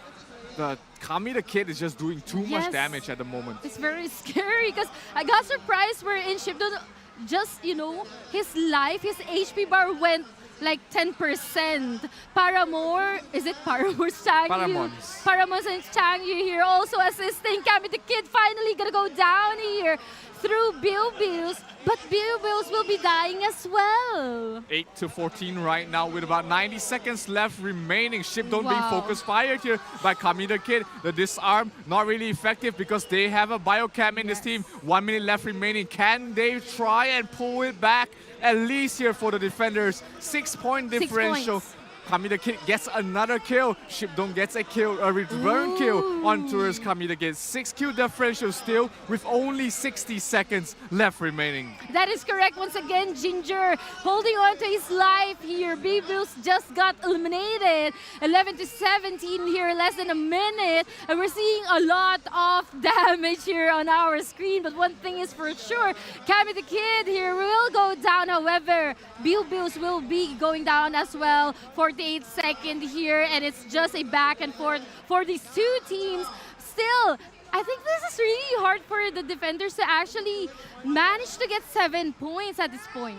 the Kami the Kid is just doing too much damage at the moment. It's very scary because I got surprised we're in Shipdome. Just, you know, his life, his HP bar went like 10%. Paramore, is it Paramore's Chang Yu? Paramons and Chang Yu here also assisting. Kami the Kid finally gonna go down here through Bills, but Bills will be dying as well. 8-14 right now with about 90 seconds left remaining. Shipdome being focus fired here by Kami the Kid. The disarm not really effective because they have a biocam in this team. 1 minute left remaining. Can they try and pull it back? At least here for the defenders. 6-point differential. Kami the Kid gets another kill. Shipdong gets a kill, a return kill on towards Kami the Kid. 6 kill differential still with only 60 seconds left remaining. That is correct. Once again, Ginger holding on to his life here. B-Bills just got eliminated. 11 to 17 here, less than a minute. And we're seeing a lot of damage here on our screen. But one thing is for sure, Kami the Kid here will go down. However, B-Bills will be going down as well. 48 seconds here, and it's just a back and forth for these two teams. Still, I think this is really hard for the defenders to actually manage to get 7 points at this point.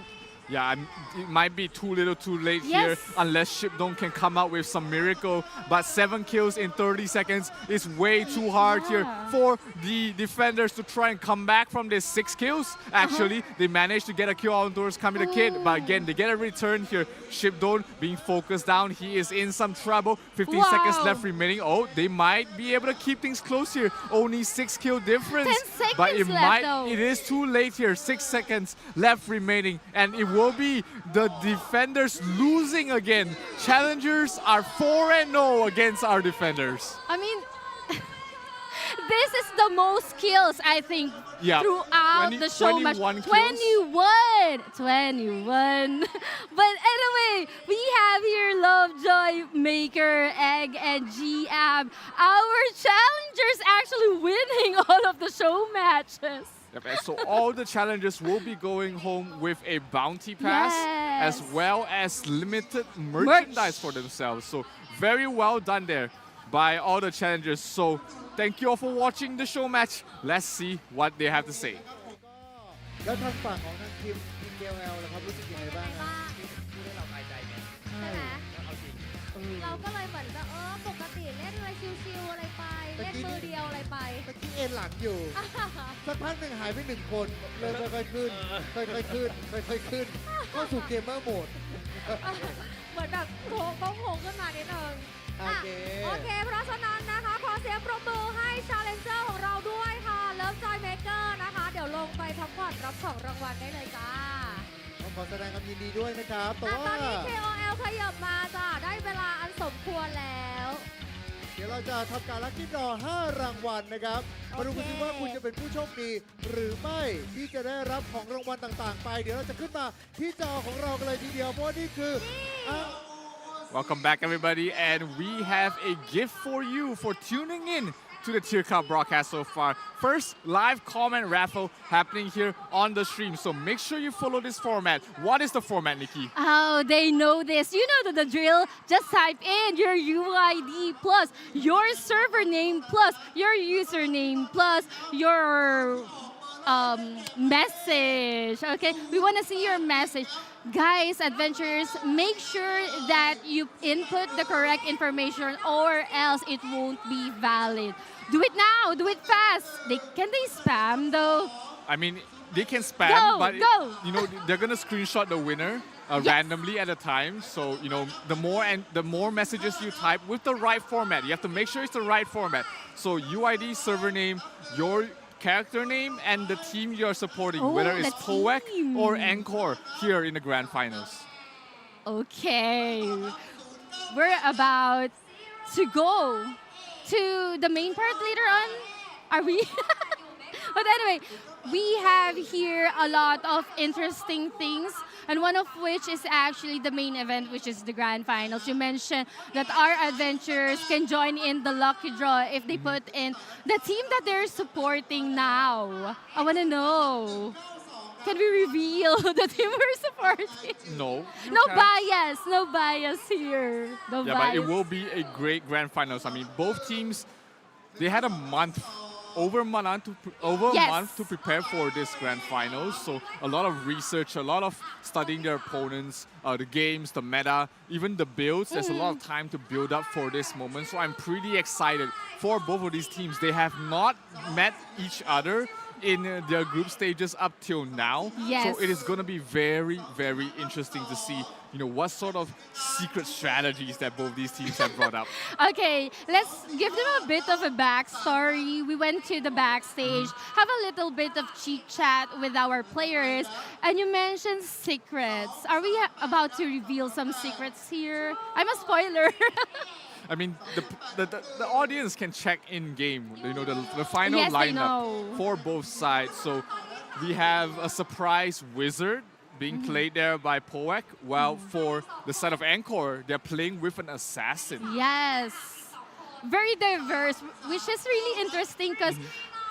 Yeah, it might be too little too late here unless Shipdong can come out with some miracle. But 7 kills in 30 seconds is way too hard here for the defenders to try and come back from this 6 kills. Actually, they managed to get a kill on towards Kami the Kid. But again, they get a return here. Shipdong being focused down. He is in some trouble. 15 seconds left remaining. Oh, they might be able to keep things close here. Only 6 kill difference. 10 seconds but left, it is too late here. 6 seconds left remaining. And it will be the defenders losing again. Challengers are 4-0 against our defenders. I mean, this is the most kills, I think, throughout the show match. 21 21. But anyway, we have here Lovejoy, Maker, Egg, and G-Ab. Our challengers actually winning all of the show matches. Yep, and so all the challengers will be going home with a bounty pass as well as limited merchandise for themselves. So very well done there by all the challengers. So thank you all for watching the show match. Let's see what they have to say. แล้วทางฝั่งของทางทีม KLL นะครับรู้สึกยังไงบ้างครับที่ได้เราสบายใจเนี่ย ใช่ไหมเราก็เลยเหมือนจะปกติเล่นอะไรชิวๆอะไรไป เล่นมือเดียวอะไรไป ตะกี้เอ็นหลังอยู่ สักพักหนึ่งหายไป1 คนเลยค่อยๆขึ้นค่อยๆขึ้นค่อยๆขึ้นเข้าสู่เกมเมอร์โหมด เหมือนแบบโผล่ขึ้นมานิดนึง โอเค โอเค เพราะฉะนั้นนะคะ ขอเสียงปรบมือให้ Challenger ของเราด้วยค่ะ Lovejoy Maker นะคะ เดี๋ยวลงไปพักผ่อนรับของรางวัลได้เลยจ้า ขอแสดงความยินดีด้วยนะครับแต่ ต ว่า อนนี้ KOL ขยับมาจ้าได้เวลาอันสมควรแล้ว เดี๋ยวเราจะทำการลัคกี้ดรอ 5 รางวัลนะครับมาดูกันสิว่าคุณจะเป็นผู้โชคดีหรือไม่ที่จะได้รับของรางวัลต่างๆ ไป เดี๋ยวเราจะขึ้นมาที่จอของเรากันเลยทีเดียวเพราะว่านี่คือ Welcome back, everybody, and we have a gift for you for tuning in to the Tyr Cup broadcast so far. First, live comment raffle happening here on the stream, so make sure you follow this format. What is the format, Nikki? Oh, they know this. You know the drill. Just type in your UID plus your server name plus your username plus your message. Okay, we want to see your message. Guys, adventurers, make sure that you input the correct information or else it won't be valid. Do it now, do it fast. Can they spam though? I mean, they can spam, but go. They're gonna screenshot the winner randomly at a time. So the more messages you type with the right format, you have to make sure it's the right format. So UID, server name, your character name, and the team you're supporting, whether it's poek or ENCORE here in the grand finals. Okay, we're about to go to the main part later on. Are we? But anyway, we have here a lot of interesting things, and one of which is actually the main event, which is the grand finals. You mentioned that our adventurers can join in the lucky draw if they put in the team that they're supporting now. I want to know. Can we reveal the team we're supporting? No. No bias here. No bias. But it will be a great grand finals. I mean, both teams, they had a month. Over a month to prepare for this grand finals. So a lot of research, a lot of studying their opponents, the games, the meta, even the builds. There's a lot of time to build up for this moment. So I'm pretty excited for both of these teams. They have not met each other in their group stages up till now. Yes. So it is going to be very, very interesting to see what sort of secret strategies that both these teams have brought up. Okay, let's give them a bit of a backstory. We went to the backstage, have a little bit of chit chat with our players, and you mentioned secrets. Are we about to reveal some secrets here? I'm a spoiler. I mean, the audience can check in game, the final Yes, they lineup know. for both sides. So we have a surprise wizard being played there by poek, while for the side of ENCORE, they're playing with an assassin. Yes. Very diverse, which is really interesting because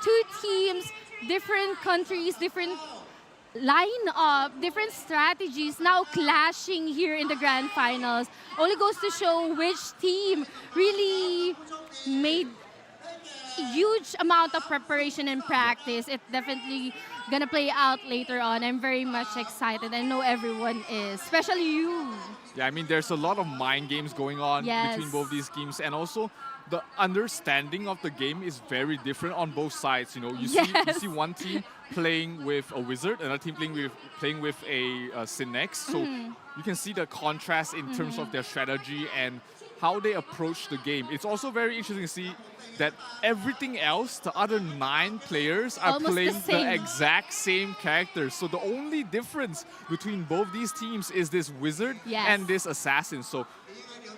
two teams, different countries, different lineup, different strategies now clashing here in the grand finals. Only goes to show which team really made huge amount of preparation and practice. It definitely gonna play out later on. I'm very much excited. I know everyone is, especially you. Yeah, I mean, there's a lot of mind games going on Yes. between both these teams, and also the understanding of the game is very different on both sides. You see one team playing with a wizard, another team playing with a Synex. So you can see the contrast in terms of their strategy and how they approach the game. It's also very interesting to see that everything else, the other 9 players are Almost playing the same. exact same characters. So the only difference between both these teams is this wizard Yes. and this assassin. So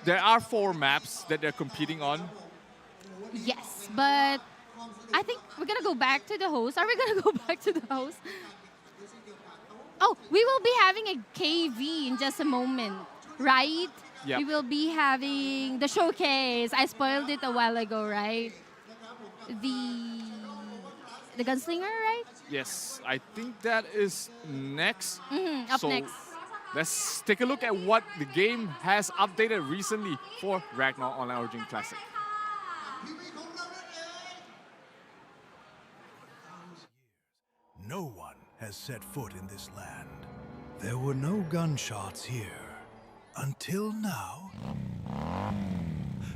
there are 4 maps that they're competing on. Yes, but I think we're gonna go back to the host. Are we gonna go back to the host? Oh, we will be having a KV in just a moment, right? Yep. We will be having the showcase. I spoiled it a while ago, right? The gunslinger, right? Yes, I think that is next. Up So next. let's take a look at what the game has updated recently for Ragnarok Online Origin Classic. No one has set foot in this land. There were no gunshots here. Until now.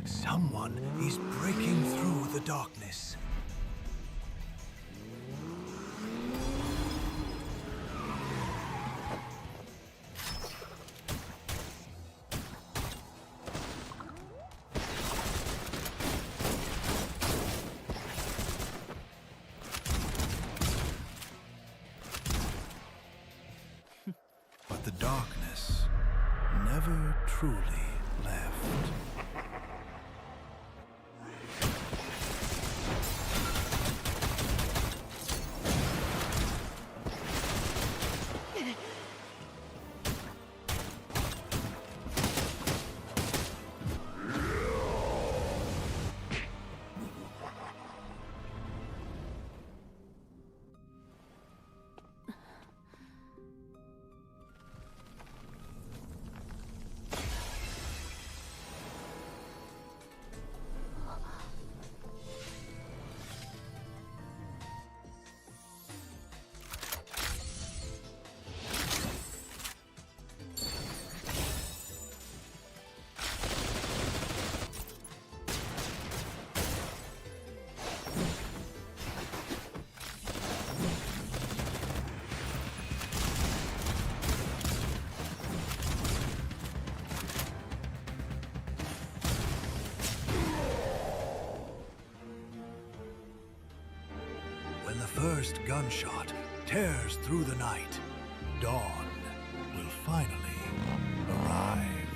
Someone is breaking through the darkness. But the darkness never truly left. When the first gunshot tears through the night, dawn will finally arrive.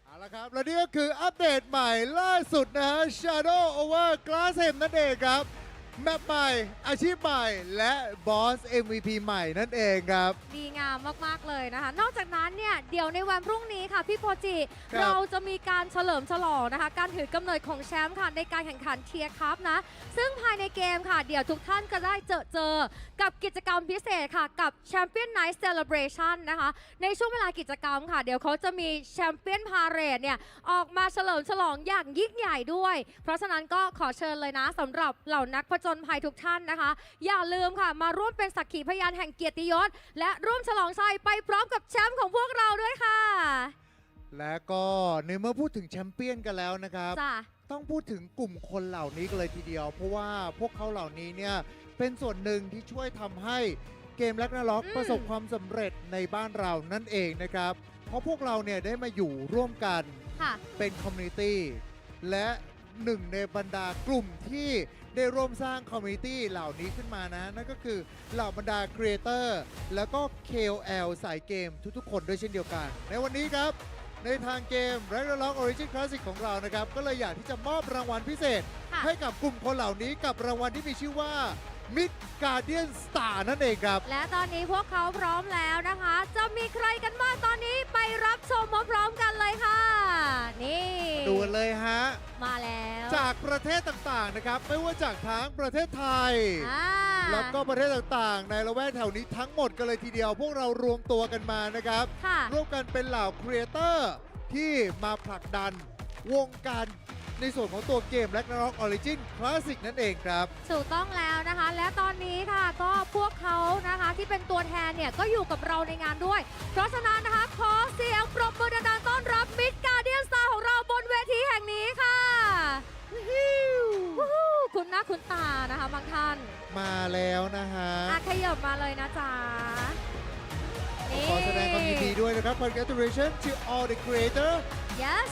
เอาละครับ และนี่ก็คืออัปเดตใหม่ล่าสุดนะฮะ Shadow Over Glassem นั่นเองครับ แมปใหม่ อาชีพใหม่ และบอส MVP ใหม่นั่นเองครับ ดีงามมาก ๆ เลยนะคะ นอกจากนั้นเนี่ยเดี๋ยวในวันพรุ่งนี้ค่ะ พี่โพจิ ครับ เราจะมีการเฉลิมฉลองนะคะ การถือกำเนิดของแชมป์ค่ะ ในการแข่งขันเทียร์คัพนะ ซึ่งภายในเกมค่ะ เดี๋ยวทุกท่านก็ได้เจอกับกิจกรรมพิเศษค่ะ กับ Champion Night Celebration นะคะ ในช่วงเวลากิจกรรมค่ะ เดี๋ยวเขาจะมี Champion Parade เนี่ยออกมาเฉลิมฉลองอย่างยิ่งใหญ่ด้วย เพราะฉะนั้นก็ขอเชิญเลยนะสำหรับเหล่านักผจญภัยทุกท่านนะคะ อย่าลืมค่ะมาร่วมเป็นสักขีพยานแห่งเกียรติยศ และร่วมฉลองชัยไปพร้อมกับแชมป์ของพวกเราด้วยค่ะ และก็ในเมื่อพูดถึงแชมเปี้ยนกันแล้วนะครับ จ้ะ ต้องพูดถึงกลุ่มคนเหล่านี้กันเลยทีเดียว เพราะว่าพวกเขาเหล่านี้เนี่ยเป็นส่วนหนึ่งที่ช่วยทำให้เกมแร็กนาร็อกประสบความสำเร็จในบ้านเรานั่นเองนะครับเพราะพวกเราเนี่ยได้มาอยู่ร่วมกันเป็นคอมมูนิตี้และหนึ่งในบรรดากลุ่มที่ได้ร่วมสร้างคอมมูนิตี้เหล่านี้ขึ้นมานะนั่นก็คือเหล่าบรรดาครีเอเตอร์แล้วก็ KOL สายเกมทุกๆคนด้วยเช่นเดียวกัน ในวันนี้ครับในทางเกม Ragnarok Origin Classic ของเรานะครับก็เลยอยากที่จะมอบรางวัลพิเศษให้กับกลุ่มคนเหล่านี้กับรางวัลที่มีชื่อว่า Mid Guardian Star นั่นเองครับและตอนนี้พวกเขาพร้อมแล้วนะคะ จะมีใครกันบ้างตอนนี้ไปรับชมพร้อมๆกันเลยค่ะนี่ดูเลยฮะมาแล้วจากประเทศต่างๆนะครับไม่ว่าจากทั้งประเทศไทยแล้วก็ประเทศต่างๆในละแวกแถวนี้ทั้งหมดกันเลยทีเดียวพวกเรารวมตัวกันมานะครับร่วมกันเป็นเหล่าครีเอเตอร์ที่มาผลักดันวงการในส่วนของตัวเกม Ragnarok Origin Classic นั่นเองครับถูกต้องแล้วนะคะและตอนนี้ค่ะก็พวกเขานะคะที่เป็นตัวแทนเนี่ยก็อยู่กับเราในงานด้วยเพราะฉะนั้นนะคะขอเสียงปรบมือดังๆต้อนรับ Mid Guardian Star ของเราบนเวทีแห่งนี้ค่ะคุณหน้าคุณตานะคะบางท่านมาแล้วนะฮะขยับมาเลยนะจ๊ะขอแสดงความยินดีด้วยนะครับ Congratulations to all the creator yes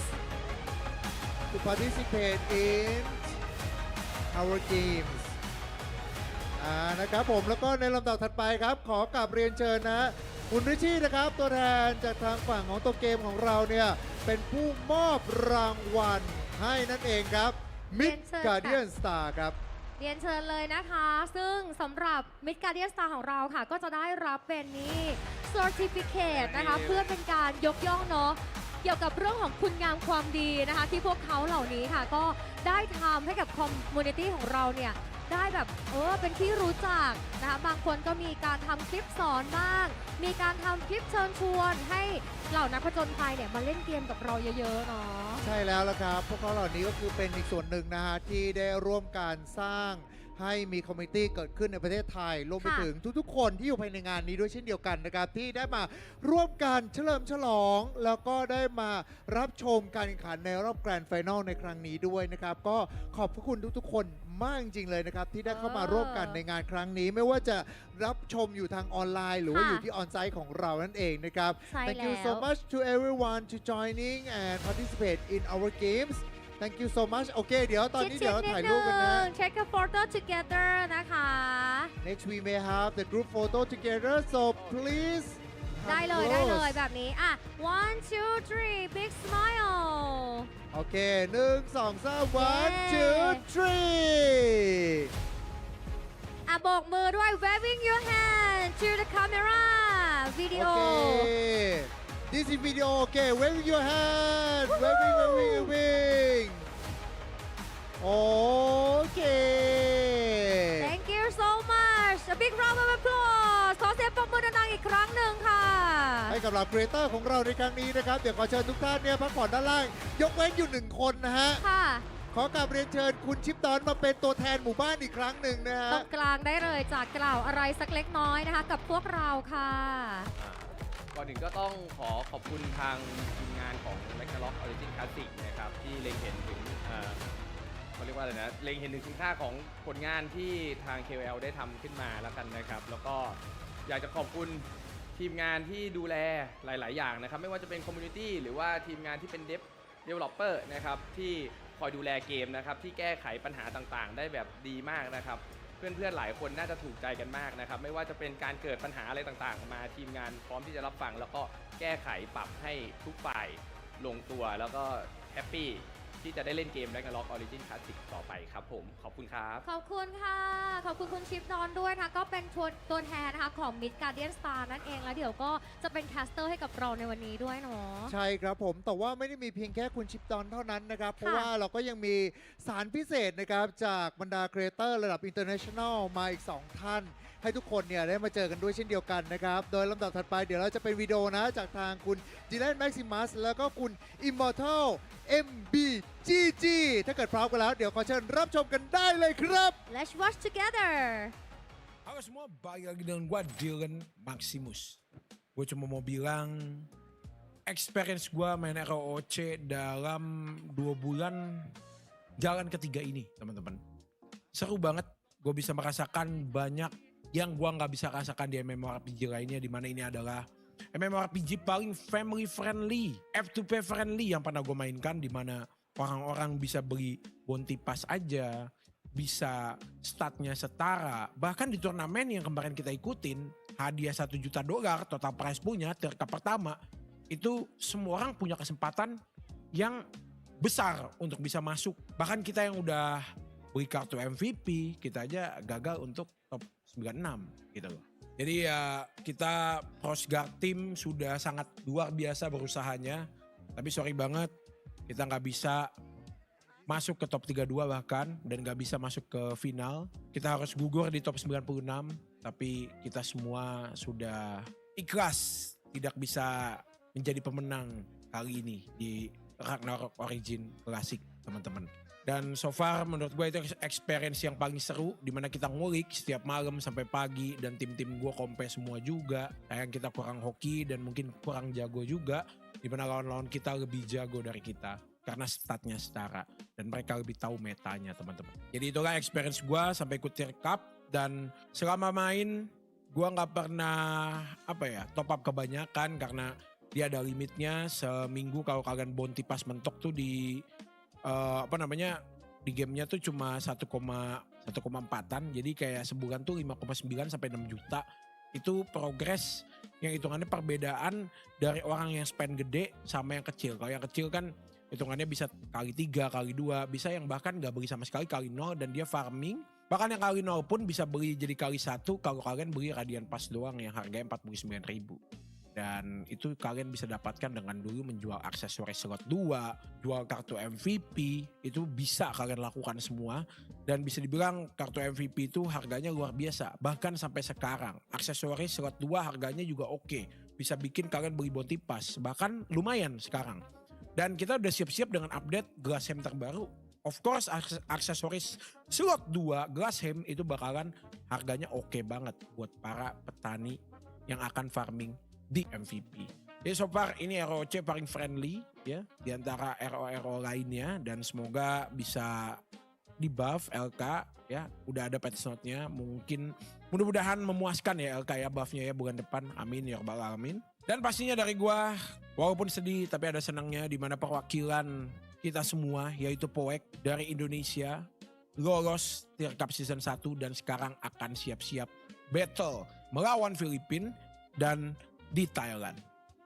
to participate in our games นะครับผมแล้วก็ในลำดับถัดไปครับขอกลับเรียนเชิญนะคุณริชชี่นะครับตัวแทนจากทางฝั่งของตัวเกมของเราเนี่ยเป็นผู้มอบรางวัลให้นั่นเองครับ Mid Guardian Star ครับเรียนเชิญเลยนะคะซึ่งสำหรับ Mid Guardian Star ของเราค่ะก็จะได้รับเป็นนี่ Certificate นะคะเพื่อเป็นการยกย่องเนาะเกี่ยวกับเรื่องของคุณงามความดีนะคะที่พวกเขาเหล่านี้ค่ะก็ได้ทำให้กับคอมมูนิตี้ของเราเนี่ยได้แบบเป็นที่รู้จักนะคะบางคนก็มีการทำคลิปสอนบ้างมีการทำคลิปเชิญชวนให้เหล่านักผจญภัยเนี่ยมาเล่นเกมกับเราเยอะๆเนาะใช่แล้วละครับพวกเขาเหล่านี้ก็คือเป็นอีกส่วนหนึ่งนะฮะที่ได้ร่วมการสร้างให้มีคอมมูนิตี้เกิดขึ้นในประเทศไทยรวมไปถึงทุกๆคนที่อยู่ภายในงานนี้ด้วยเช่นเดียวกันนะครับที่ได้มาร่วมกันเฉลิมฉลองแล้วก็ได้มารับชมการแข่งขันในรอบแกรนด์ไฟนอลในครั้งนี้ด้วยนะครับก็ขอบพระคุณทุกๆคนมากจริงๆเลยนะครับที่ได้เข้ามาร่วมกันในงานครั้งนี้ไม่ว่าจะรับชมอยู่ทางออนไลน์หรือว่าอยู่ที่ออนไซต์ของเรานั่นเองนะครับ Thank you so much to everyone to joining and participate in our games Thank you so much โอเคเดี๋ยวตอนนี้เดี๋ยวถ่ายรูปกันนะ Take a photo together นะคะ Next we may have the group photo together so please ได้เลยแบบนี้1 2 3 big smile โอเค1 2 3 1 2 3โบกมือด้วย waving your hand to the camera video This is video okay waving your hand waving Okay Thank you so much a big round of applause ขอเสียงปรบมือดังๆอีกครั้งหนึ่งค่ะให้กับเหล่าครีเอเตอร์ของเราในครั้งนี้นะครับเดี๋ยวขอเชิญทุกท่านเนี่ยพักผ่อนด้านล่างยกเว้นอยู่1คนนะฮะขอกราบเรียนเชิญคุณชิปดอนมาเป็นตัวแทนหมู่บ้านอีกครั้งหนึ่งนะฮะตรงกลางได้เลยจากกล่าวอะไรสักเล็กน้อยนะคะกับพวกเราค่ะก่อนอื่นก็ต้องขอบคุณทางทีมงานของ Ragnarok Origin Classic นะครับที่เล็งเห็นถึงเขาเรียกว่าอะไรนะเล็งเห็นถึงคุณค่าของผลงานที่ทาง KOL ได้ทำขึ้นมาแล้วกันนะครับแล้วก็อยากจะขอบคุณทีมงานที่ดูแลหลายๆอย่างนะครับไม่ว่าจะเป็นคอมมูนิตี้หรือว่าทีมงานที่เป็นdeveloper นะครับที่คอยดูแลเกมนะครับที่แก้ไขปัญหาต่างๆได้แบบดีมากนะครับเพื่อนๆหลายคนน่าจะถูกใจกันมากนะครับไม่ว่าจะเป็นการเกิดปัญหาอะไรต่างๆมาทีมงานพร้อมที่จะรับฟังแล้วก็แก้ไขปรับให้ทุกฝ่ายลงตัวแล้วก็แฮปปี้ที่จะได้เล่นเกม Ragnarok Origin Classic ต่อไปครับผมขอบคุณครับขอบคุณค่ะขอบคุณคุณชิปดอนด้วยนะก็เป็นตัวแทนนะคะของ Mid Guardian Star นั่นเองแล้วเดี๋ยวก็จะเป็นแคสเตอร์ให้กับเราในวันนี้ด้วยเนาะใช่ครับผมแต่ว่าไม่ได้มีเพียงแค่คุณชิปดอนเท่านั้นนะครับเพราะว่าเราก็ยังมีสารพิเศษนะครับจากบรรดาครีเอเตอร์ระดับ International มาอีก2ท่านให้ทุกคนเนี่ยได้มาเจอกันด้วยเช่นเดียวกันนะครับโดยลำดับถัดไปเดี๋ยวเราจะเป็นวิดีโอนะจากทางคุณจิเลนแม็กซิมัสแล้วก็คุณ Immortal MBGG ถ้าเกิดพร้อมกันแล้วเดี๋ยวขอเชิญรับชมกันได้เลยครับ Let's watch together Halo semua, balik lagi dengan gue Dylan Maximus. Gue cuma mau bilang experience gue main ROC dalam 2 bulan jalan ketiga ini teman-teman. Seru banget, gue bisa merasakan banyak yang gue nggak bisa rasakan di MMORPG lainnya, di mana ini adalah MMORPG paling family friendly, F2P friendly yang pernah gue mainkan, di mana orang-orang bisa beli bounty pass aja, bisa statnya setara. Bahkan di turnamen yang kemarin kita ikutin, hadiah $1 juta, total prize punya Tyr Cup pertama, itu semua orang punya kesempatan yang besar untuk bisa masuk. Bahkan kita yang udah beli kartu MVP, kita aja gagal untuk top 96 gitu loh. Jadi ya kita Cross Guard Team sudah sangat luar biasa berusahanya. Tapi sorry banget kita nggak bisa masuk ke top 32 bahkan, dan nggak bisa masuk ke final. Kita harus gugur di top 96, tapi kita semua sudah ikhlas tidak bisa menjadi pemenang kali ini di Ragnarok Origin Classic teman-teman. Dan so far menurut gue itu experience yang paling seru, dimana kita ngulik setiap malam sampai pagi, dan tim-tim gue kompe semua juga. Sayang kita kurang hoki dan mungkin kurang jago juga, dimana lawan-lawan kita lebih jago dari kita karena statnya setara dan mereka lebih tahu metanya teman-teman. Jadi itulah experience gue sampai ikut Tyr Cup, dan selama main gue nggak pernah top up kebanyakan karena dia ada limitnya. Seminggu kalau kalian bounty pass mentok tuh di di gamenya tuh cuma 1,4an, jadi kayak sebulan tuh 5,9 sampai 6 juta. Itu progres yang hitungannya perbedaan dari orang yang spend gede sama yang kecil. Kalau yang kecil kan hitungannya bisa kali 3, kali 2, bisa yang bahkan gak beli sama sekali kali 0 dan dia farming. Bahkan yang kali 0 pun bisa beli jadi kali 1 kalau kalian beli Radiant Pass doang yang harganya 49.000. Dan itu kalian bisa dapatkan dengan dulu menjual aksesoris slot 2, jual kartu MVP, itu bisa kalian lakukan semua. Dan bisa dibilang kartu MVP itu harganya luar biasa. Bahkan sampai sekarang aksesoris slot 2 harganya juga oke. Bisa bikin kalian beli bounty pass, bahkan lumayan sekarang. Dan kita udah siap-siap dengan update Glasshelm terbaru. Of course aksesoris slot 2 Glasshelm itu bakalan harganya oke banget buat para petani yang akan farming di MVP. Jadi so far ini ROC paling friendly ya di antara RO lainnya, dan semoga bisa di buff LK ya. Udah ada patch note-nya, mungkin mudah-mudahan memuaskan ya LK ya buffnya ya bulan depan. Amin ya rabbal alamin. Dan pastinya dari gua walaupun sedih tapi ada senangnya, di mana perwakilan kita semua yaitu poek dari Indonesia lolos Tyr Cup Season 1 dan sekarang akan siap-siap battle melawan Filipina dan di Thailand.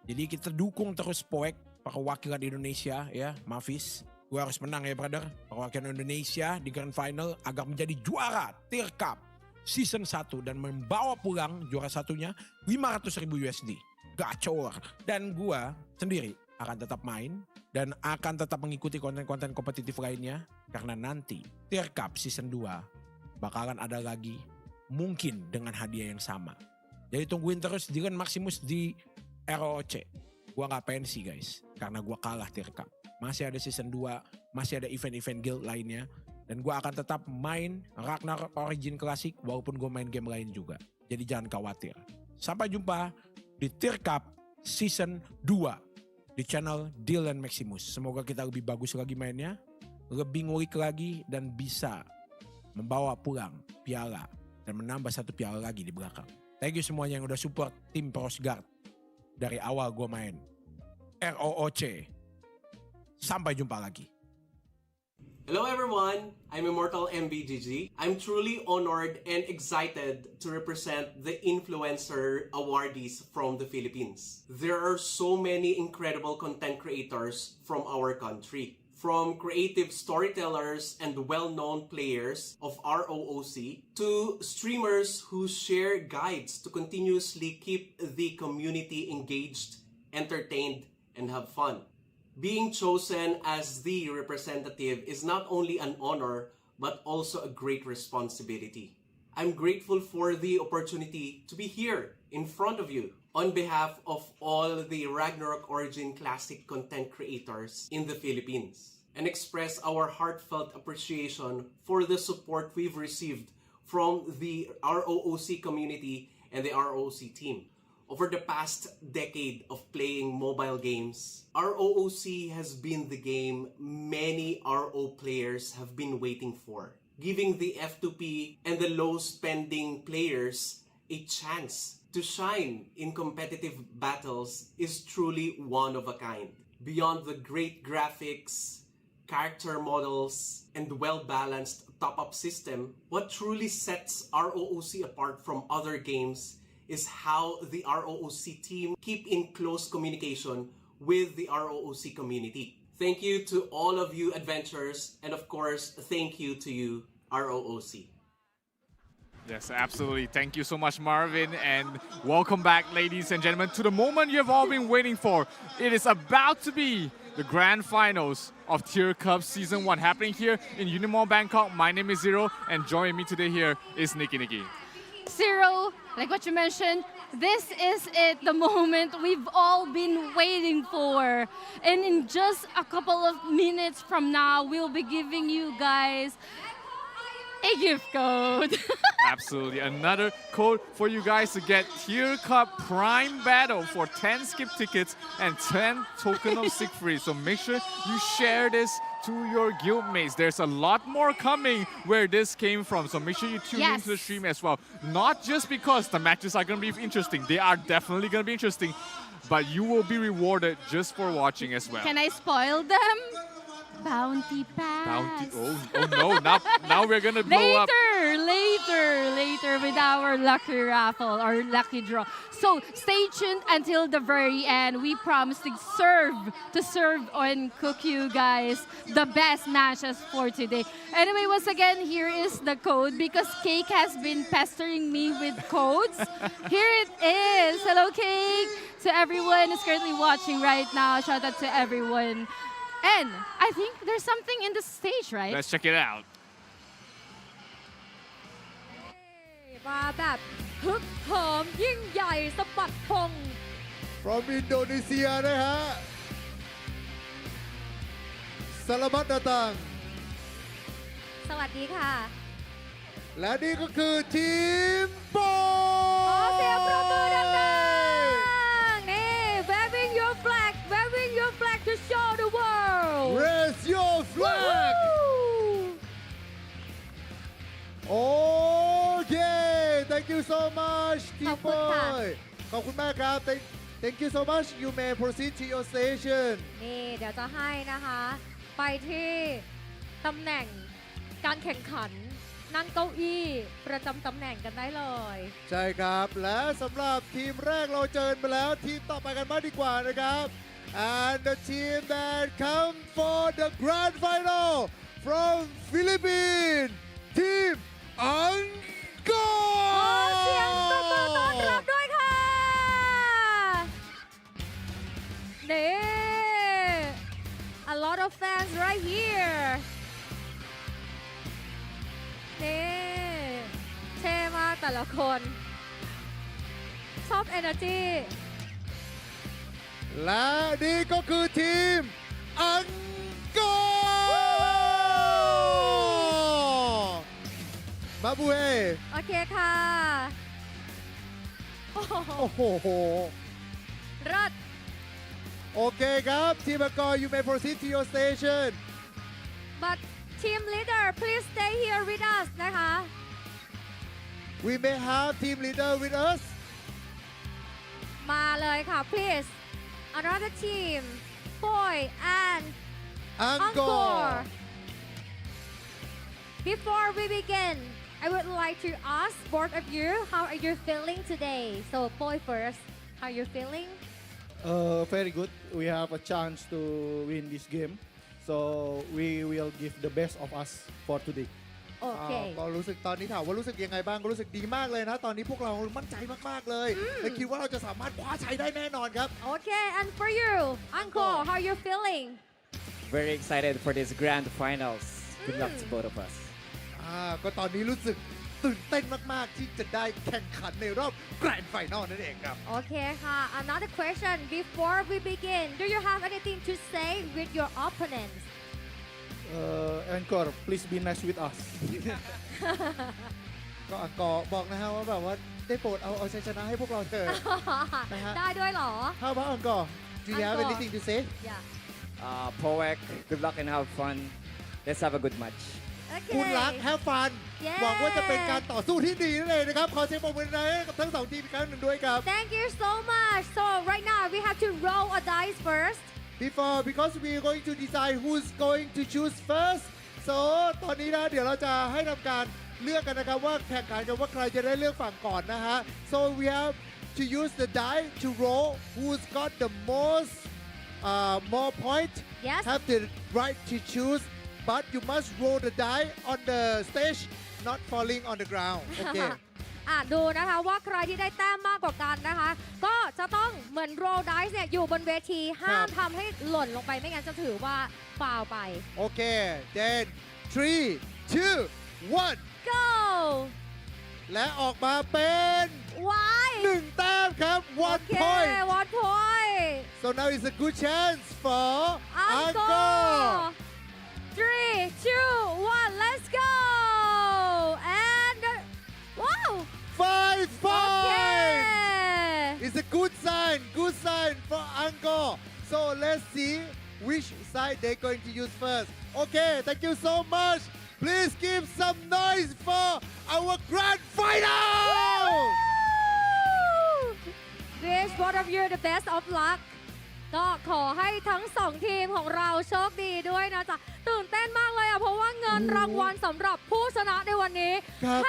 Jadi kita dukung terus poek perwakilan Indonesia ya, Mafis. Gue harus menang ya brother. Perwakilan Indonesia di Grand Final agar menjadi juara Tyr Cup Season 1 dan membawa pulang juara satunya 500.000 USD. Gacor. Dan gue sendiri akan tetap main dan akan tetap mengikuti konten-konten kompetitif lainnya, karena nanti Tyr Cup Season 2 bakalan ada lagi, mungkin dengan hadiah yang sama. Jadi tungguin terus Dylan Maximus di ROC. Gua gak pensi guys, karena gua kalah Tyr Cup. Masih ada season 2, masih ada event-event guild lainnya. Dan gua akan tetap main Ragnarok Origin Classic walaupun gua main game lain juga. Jadi jangan khawatir. Sampai jumpa di Tyr Cup Season 2 di channel Dylan Maximus. Semoga kita lebih bagus lagi mainnya, lebih ngulik lagi, dan bisa membawa pulang piala dan menambah 1 piala lagi di belakang. Thank you semuanya yang udah support tim Cross Guard dari awal gue main ROOC. Sampai jumpa lagi. Hello everyone, I'm Immortal MBGG. I'm truly honored and excited to represent the influencer awardees from the Philippines. There are so many incredible content creators from our country. From creative storytellers and well-known players of ROOC to streamers who share guides to continuously keep the community engaged, entertained, and have fun. Being chosen as the representative is not only an honor, but also a great responsibility. I'm grateful for the opportunity to be here in front of you on behalf of all the Ragnarok Origin Classic content creators in the Philippines, and express our heartfelt appreciation for the support we've received from the ROOC community and the ROOC team. Over the past decade of playing mobile games, ROOC has been the game many RO players have been waiting for, giving the F2P and the low-spending players a chance to shine in competitive battles is truly one of a kind. Beyond the great graphics, character models, and well-balanced top-up system, what truly sets ROOC apart from other games is how the ROOC team keep in close communication with the ROOC community. Thank you to all of you adventurers, and of course, thank you to you, ROOC. Yes, absolutely. Thank you so much, Marvin, and welcome back, ladies and gentlemen, to the moment you have all been waiting for. It is about to be the grand finals of Tyr Cup Season 1 happening here in Unimall, Bangkok. My name is Zero, and joining me today here is Nikki. Zero, like what you mentioned, this is it, the moment we've all been waiting for. And in just a couple of minutes from now, we'll be giving you guys a gift code. Absolutely. Another code for you guys to get Tyr Cup Prime Battle for 10 skip tickets and 10 token of Siegfried. So make sure you share this to your guildmates. There's a lot more coming where this came from. So make sure you tune into the stream as well. Not just because the matches are going to be interesting. They are definitely going to be interesting. But you will be rewarded just for watching as well. Can I spoil them? Bounty pass. Bounty. Oh no! Now we're gonna blow up. Later with our lucky raffle or lucky draw. So stay tuned until the very end. We promise to serve and cook you guys the best matches for today. Anyway, once again, here is the code because Cake has been pestering me with codes. Here it is. Hello, Cake. To everyone who's currently watching right now, shout out to everyone. And I think there's something in the stage, right? Let's check it out. มาแบบฮึกเหิมยิ่งใหญ่สะบัดพง from Indonesia นะฮะสลามัดดาตัง สวัสดีค่ะ และนี่ก็คือทีมบอ ขอเสียงปรบมือดังๆนี่ waving your flag to show the world raise your flag โอเค thank you so much ทีมบอยขอบคุณมากครับ thank you so much you may proceed to your station นี่เดี๋ยวจะให้นะคะ ไปที่ตำแหน่งการแข่งขัน นั่งเก้าอี้ประจำตำแหน่งกันได้เลย ใช่ครับ และสำหรับทีมแรกเราเจอไปแล้วทีมต่อไปกันมากดีกว่านะครับ and the team that come for the grand final from Philippines ทีมอังกอร์ ขอเสียงปรบมือต้อนรับด้วยค่ะนี่ a lot of fans right here นี่เท่มากแต่ละคนชอบ energy และนี่ก็คือทีมอังกอร์มาบูเอ โอเคค่ะ โอ้โห รัด โอเคครับทีมอังกอร์ you may proceed to your station but team leader please stay here with us นะคะ we may have team leader with us มาเลยค่ะ please another team boy and Encore before we begin I would like to ask both of you how are you feeling today so boy first how are you feeling Very good. We have a chance to win this game, so we will give the best of us for today. โอเค ก็รู้สึกตอนนี้ถามว่ารู้สึกยังไงบ้างก็รู้สึกดีมากเลยนะตอนนี้พวกเรามั่นใจมากๆเลยและคิดว่าเราจะสามารถคว้าชัยได้แน่นอนครับ โอเค and for you Uncle how are you feeling Very excited for this grand finals. Good luck to both of us. ก็ตอนนี้รู้สึกตื่นเต้นมากๆที่จะได้แข่งขันในรอบ Grand Final นั่นเองครับ โอเคค่ะ another question before we begin do you have anything to say with your opponents Encore, please be nice with us. ก็อังกอร์บอกนะฮะว่าแบบว่าได้โปรดเอาชัยชนะให้พวกเราเถอะนะฮะ ได้ด้วยเหรอ How about Angkor? Do you have Angkor. anything to say? Yeah. Poek, good luck and have fun. Let's have a good match. คุณรัก have fun Yeah. หวังว่าจะเป็นการต่อสู้ที่ดีนั่นเองนะครับ ขอเสียงปรบมือให้กับทั้งสองทีมอีกครั้งหนึ่งด้วยครับ Thank you so much. So right now we have to roll a dice first. because we are going to decide who's going to choose first so ตอนนี้นะเดี๋ยวเราจะให้ทำการเลือกกันนะครับว่าแข่งขันกันว่าใครจะได้เลือกฝั่งก่อนนะฮะ so we have to use the die to roll who's got the most more point Yes. have the right to choose but you must roll the die on the stage not falling on the ground โอเค ดูนะคะว่าใครที่ได้แต้มมากกว่ากันนะคะ ก็จะต้องเหมือน roll dice เนี่ยอยู่บนเวทีห้ามทำให้หล่นลงไปไม่งั้นจะถือว่าฟาวไป โอเค then 3 2 1 go และออกมาเป็น Why 1 แต้มครับ one Okay, point 1 point so now is a good chance for Encore 3 2 1 let's go and wow 5 points Okay it's a good sign for Angkor so let's see which side they're going to use first okay thank you so much please give some noise for our grand final Wish both of you the best of luck ก็ขอให้ทั้งสองทีมของเราโชคดีด้วยนะจ๊ะ ตื่นเต้นมากเลยเพราะว่าเงินรางวัลสำหรับผู้ชนะในวันนี้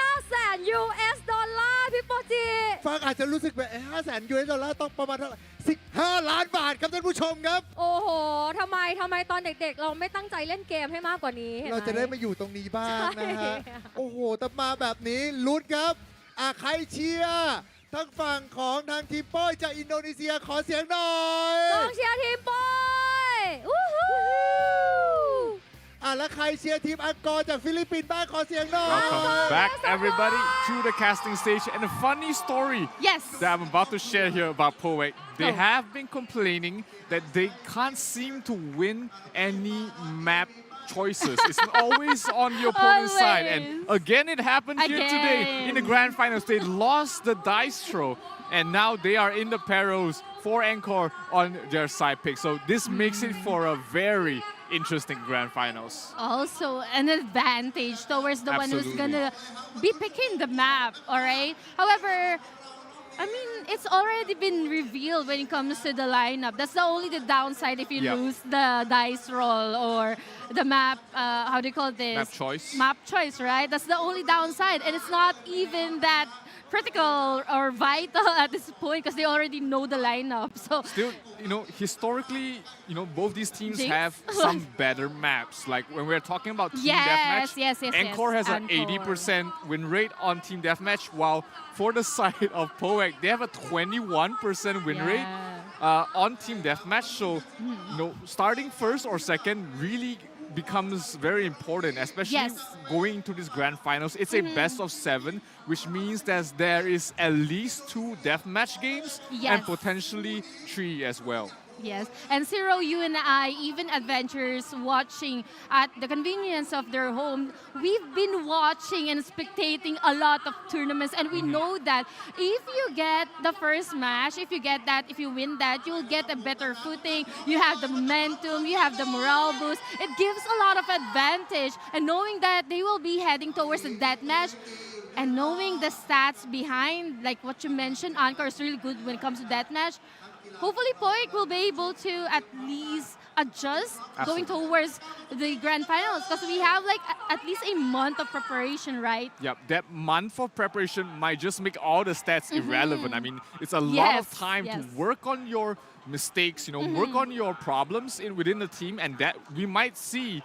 500,000 US ดอลลาร์พี่โปจิฟังอาจจะรู้สึกแบบ500,000 US ดอลลาร์ต้องประมาณเท่าไหร่15 ล้านบาทครับท่านผู้ชมครับ โอ้โหทำไมตอนเด็กๆ เราไม่ตั้งใจเล่นเกมให้มากกว่านี้เห็นไหมเราจะได้มาอยู่ตรงนี้บ้างนะฮะ โอ้โหแต่มาแบบนี้ลุ้นครับใครเชียร์ทั้งฝั่งของทางทีมโป้ยจากอินโดนีเซียขอเสียงหน่อยกองเชียร์ทีมโป้ยอู้หูแล้วใครเชียร์ทีมอังกอร์จากฟิลิปปินส์บ้างขอเสียงหน่อย Welcome back everybody to the casting stage and a funny story that I'm about to share here about poek they have been complaining that they can't seem to win any map choices. It's always on the opponent's side. And again, it happened here today in the grand finals. They lost the dice throw, and now they are in the perils for ENCORE on their side pick. So this makes it for a very interesting grand finals. Also an advantage towards the one who's gonna be picking the map, all right? However, I mean, it's already been revealed when it comes to the lineup. That's the downside if you lose the dice roll or the map, how do you call this? Map choice. Map choice, right? That's the only downside. And it's not even that critical or vital at this point because they already know the lineup. So still, historically, both these teams have some better maps. Like when we're talking about team deathmatch, ENCORE has an 80% win rate on team deathmatch, while for the side of poek, they have a 21% win rate on team deathmatch. So, starting first or second really becomes very important, especially going into these grand finals. It's a best of 7, which means that there is at least 2 deathmatch games and potentially 3 as well. Yes, and Ciro, you and I, even adventurers watching at the convenience of their home, we've been watching and spectating a lot of tournaments, and we know that if you get the first match, if you win that, you'll get a better footing, you have the momentum, you have the morale boost. It gives a lot of advantage, and knowing that they will be heading towards the deathmatch, and knowing the stats behind, like what you mentioned, ENCORE is really good when it comes to deathmatch. Hopefully, poek will be able to at least adjust going towards the grand finals because we have at least a month of preparation, right? Yep, that month of preparation might just make all the stats irrelevant. I mean, it's a lot of time to work on your mistakes, work on your problems within the team, and that we might see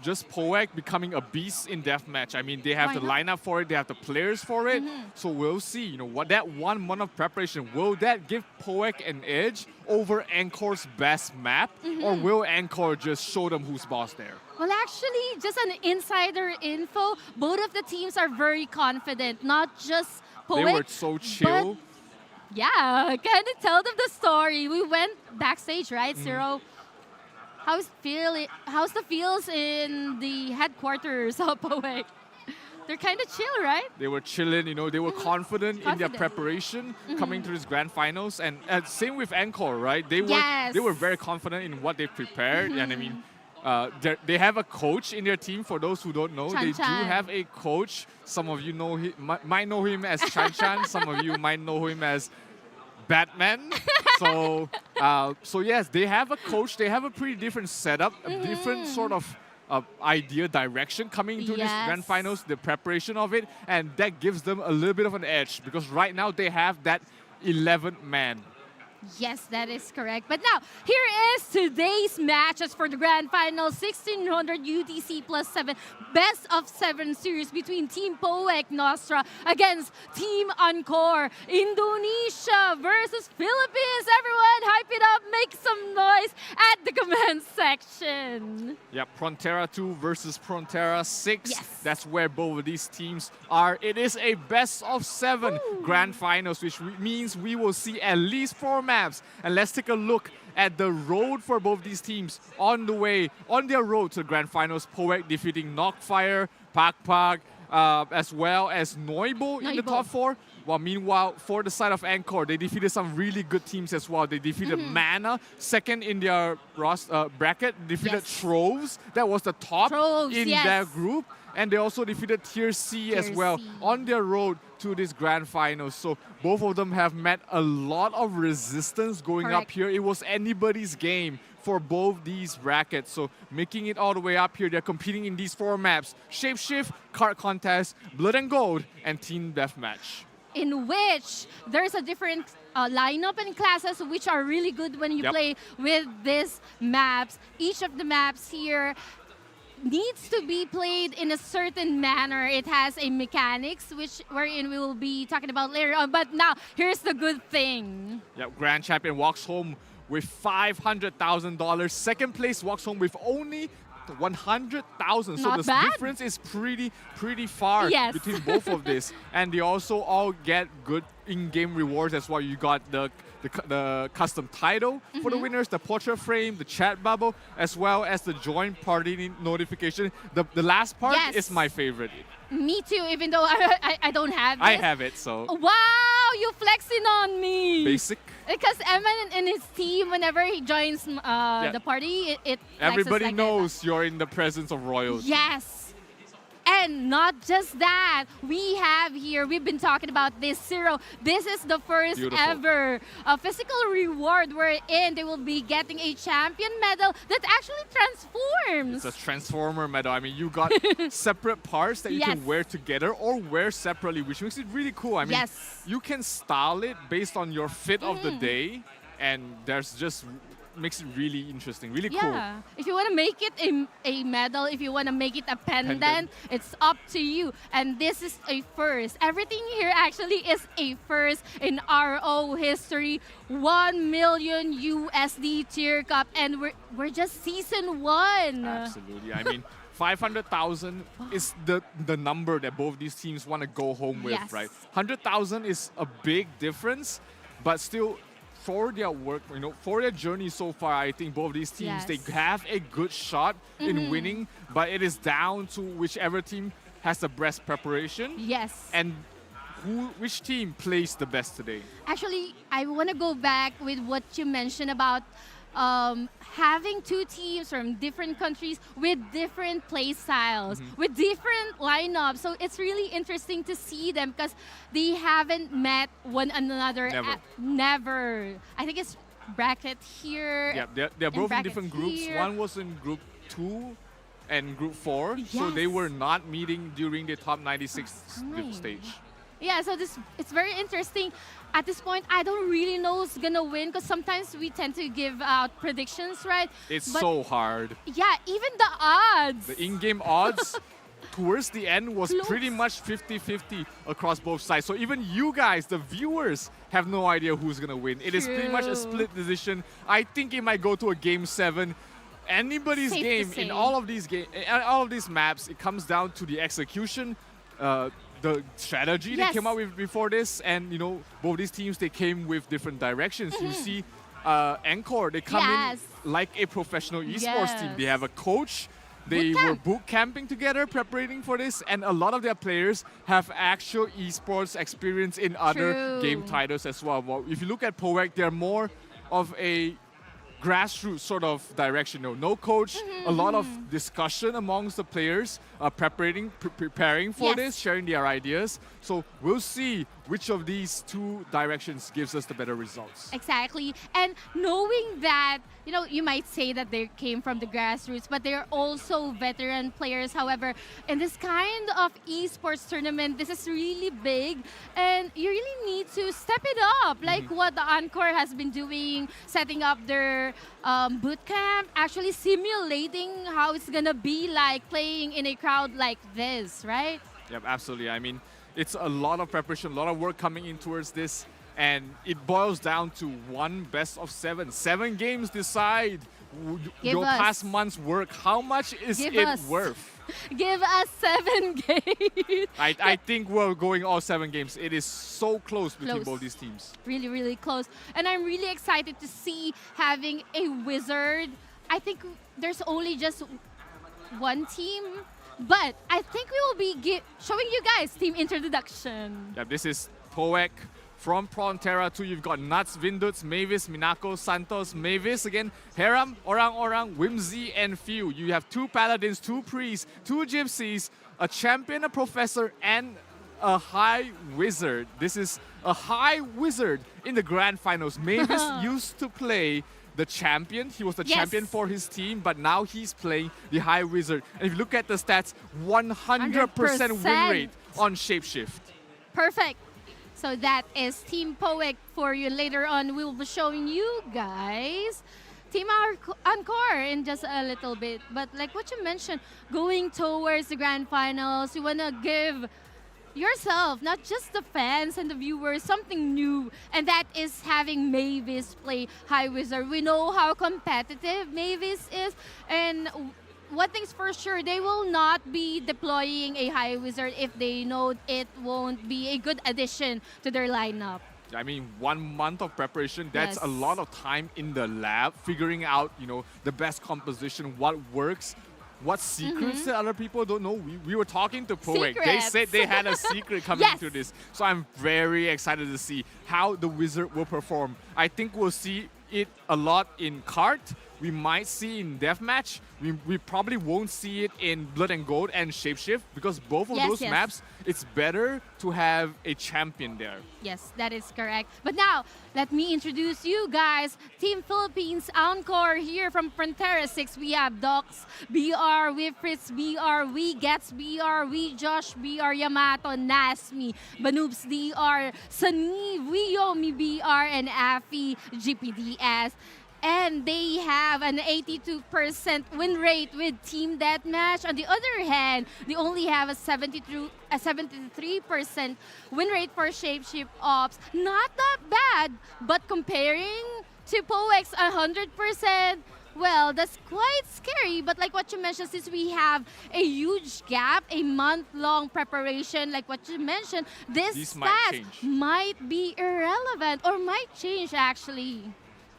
just poek becoming a beast in deathmatch. I mean, they have the lineup for it, they have the players for it. So we'll see, what that 1 month of preparation, will that give poek an edge over ENCORE's best map? Or will ENCORE just show them who's boss there? Well, actually, just an insider info, both of the teams are very confident, not just poek. They were so chill. Yeah, kind of tell them the story. We went backstage, right, Ciro? How's the feels in the headquarters of poek? They're kind of chill, right? They were chilling, they were confident in their preparation coming to this grand finals. And same with ENCORE, right? They were very confident in what they prepared. And I mean, they have a coach in their team. For those who don't know, they do have a coach. Some of you might know him as Chan Chan. Some of you might know him as Batman. So yes, they have a coach. They have a pretty different setup, a different sort of idea, direction coming into this grand finals, the preparation of it, and that gives them a little bit of an edge because right now they have that 11th man. Yes, that is correct. But now, here is today's matches for the Grand Final 1600 UTC plus 7 best of 7 series between Team Poek Nostra against Team ENCORE. Indonesia versus Philippines. Everyone, hype it up, make some noise at the comment section. Yeah, Frontera 2 versus Frontera 6. Yes. That's where both of these teams are. It is a best of 7 grand finals, which means we will see at least 4 maps. And let's take a look at the road for both these teams on their road to the grand finals. Poek defeating Knockfire, Pak, as well as Noibo in the top 4. While meanwhile, for the side of ENCORE, they defeated some really good teams as well. They defeated Mana, second in their bracket, defeated Troves. That was the top in their group. And they also defeated Tyr C as well on their road to this grand final. So both of them have met a lot of resistance going up here. It was anybody's game for both these brackets. So making it all the way up here, they're competing in these 4 maps: Shapeshift, Card Contest, Blood and Gold, and Team Deathmatch. In which there's a different lineup and classes which are really good when you play with these maps. Each of the maps here needs to be played in a certain manner. It has a mechanics wherein we will be talking about later on. But now, here's the good thing. Yeah, Grand Champion walks home with $500,000. Second place walks home with only 100,000. So the difference is pretty far between both of this. And they also all get good in-game rewards as well. You got the custom title for the winners, the portrait frame, the chat bubble, as well as the join party notification. The last part is my favorite. Me too, even though I don't have it. I have it, so. Wow, you flexing on me. Basic. Because Eman and his team, whenever he joins the party, it everybody like knows you're in the presence of royalty. Yes. And not just that, we've been talking about this Zero. This is the first ever physical reward wherein they will be getting a champion medal that actually transforms. It's a transformer medal. I mean, you got separate parts that you can wear together or wear separately, which makes it really cool. I mean, you can style it based on your fit of the day, and there's just makes it really interesting, really cool. Yeah, if you want to make it a medal, if you want to make it a pendant, it's up to you. And this is a first. Everything here actually is a first in RO history. 1 million USD Tyr Cup, and we're just season 1. Absolutely. I mean, 500,000 is the number that both these teams want to go home with, right? 100,000 is a big difference, but still, for their work, for their journey so far, I think both these teams, they have a good shot in winning, but it is down to whichever team has the best preparation. Yes. And which team plays the best today. Actually, I want to go back with what you mentioned about having 2 teams from different countries with different play styles, with different lineups. So it's really interesting to see them because they haven't met one another. Never. I think it's bracket here. Yeah, they're both in different groups. Here. One was in group 2 and group 4. So they were not meeting during the top 96 stage. Yeah, so it's very interesting. At this point, I don't really know who's gonna win because sometimes we tend to give out predictions, right? It's so hard. Yeah, even the odds. The in-game odds towards the end was pretty much 50-50 across both sides. So even you guys, the viewers, have no idea who's gonna win. It is pretty much a split decision. I think it might go to a game 7. Anybody's game in all of these maps, it comes down to the execution, the strategy they came up with before this, and both these teams, they came with different directions. You see ENCORE, they come in like a professional esports team. They have a coach, They were boot camping together, preparing for this, and a lot of their players have actual esports experience in other game titles as well. Well, if you look at poek, they're more of a grassroots sort of direction. No coach, a lot of discussion amongst the players, preparing for this, sharing their ideas. So we'll see which of these two directions gives us the better results. Exactly. And knowing that, you know, you might say that they came from the grassroots, but they're also veteran players. However, in this kind of esports tournament, this is really big, and you really need to step it up, like what the ENCORE has been doing, setting up their boot camp, actually simulating how it's gonna be like playing in a crowd like this, right? Yep, absolutely. I mean, it's a lot of preparation, a lot of work coming in towards this, and it boils down to one best of 7. 7 games decide your past month's work. How much is it worth? Give us 7 games. I think we're going all 7 games. It is so close between both these teams. Really, really close. And I'm really excited to see having a wizard. I think there's only just one team, but I think we will be showing you guys team introduction. Yeah, this is poek. From Frontera 2, you've got Nuts, Vinduts, Mavis, Minako, Santos, Mavis again, Heram, Orang, Whimsy, and Few. You have 2 Paladins, 2 Priests, 2 Gypsies, a Champion, a Professor, and a High Wizard. This is a High Wizard in the Grand Finals. Mavis used to play the Champion. He was the champion for his team, but now he's playing the High Wizard. And if you look at the stats, 100% win rate on Shapeshift. Perfect. So that is Team Poek for you. Later on, we will be showing you guys Team ENCORE in just a little bit. But like what you mentioned, going towards the Grand Finals, you want to give yourself, not just the fans and the viewers, something new. And that is having Mavis play High Wizard. We know how competitive Mavis is, and one thing's for sure, they will not be deploying a High Wizard if they know it won't be a good addition to their lineup. I mean, 1 month of preparation, that's a lot of time in the lab, figuring out, you know, the best composition, what works, what secrets that other people don't know. We were talking to poek. They said they had a secret coming into this. So I'm very excited to see how the Wizard will perform. I think we'll see it a lot in Kart. We might see in Deathmatch. We probably won't see it in Blood and Gold and Shapeshift, because both of those maps, it's better to have a champion there. Yes, that is correct. But now, let me introduce you guys. Team Philippines ENCORE here from Frontera 6. We have Docs BR, Wifritz BR, We Gets BR, We Josh BR, Yamato, Nasmi, Banoobs DR, Sani, Yomi BR, and Afi GPDS. And they have an 82% win rate with Team Deathmatch. On the other hand, they only have a 73% win rate for Shapeshift Ops. Not that bad, but comparing to poek's 100%, well, that's quite scary. But like what you mentioned, since we have a huge gap, a month-long preparation, like what you mentioned, these stats might be irrelevant or might change actually.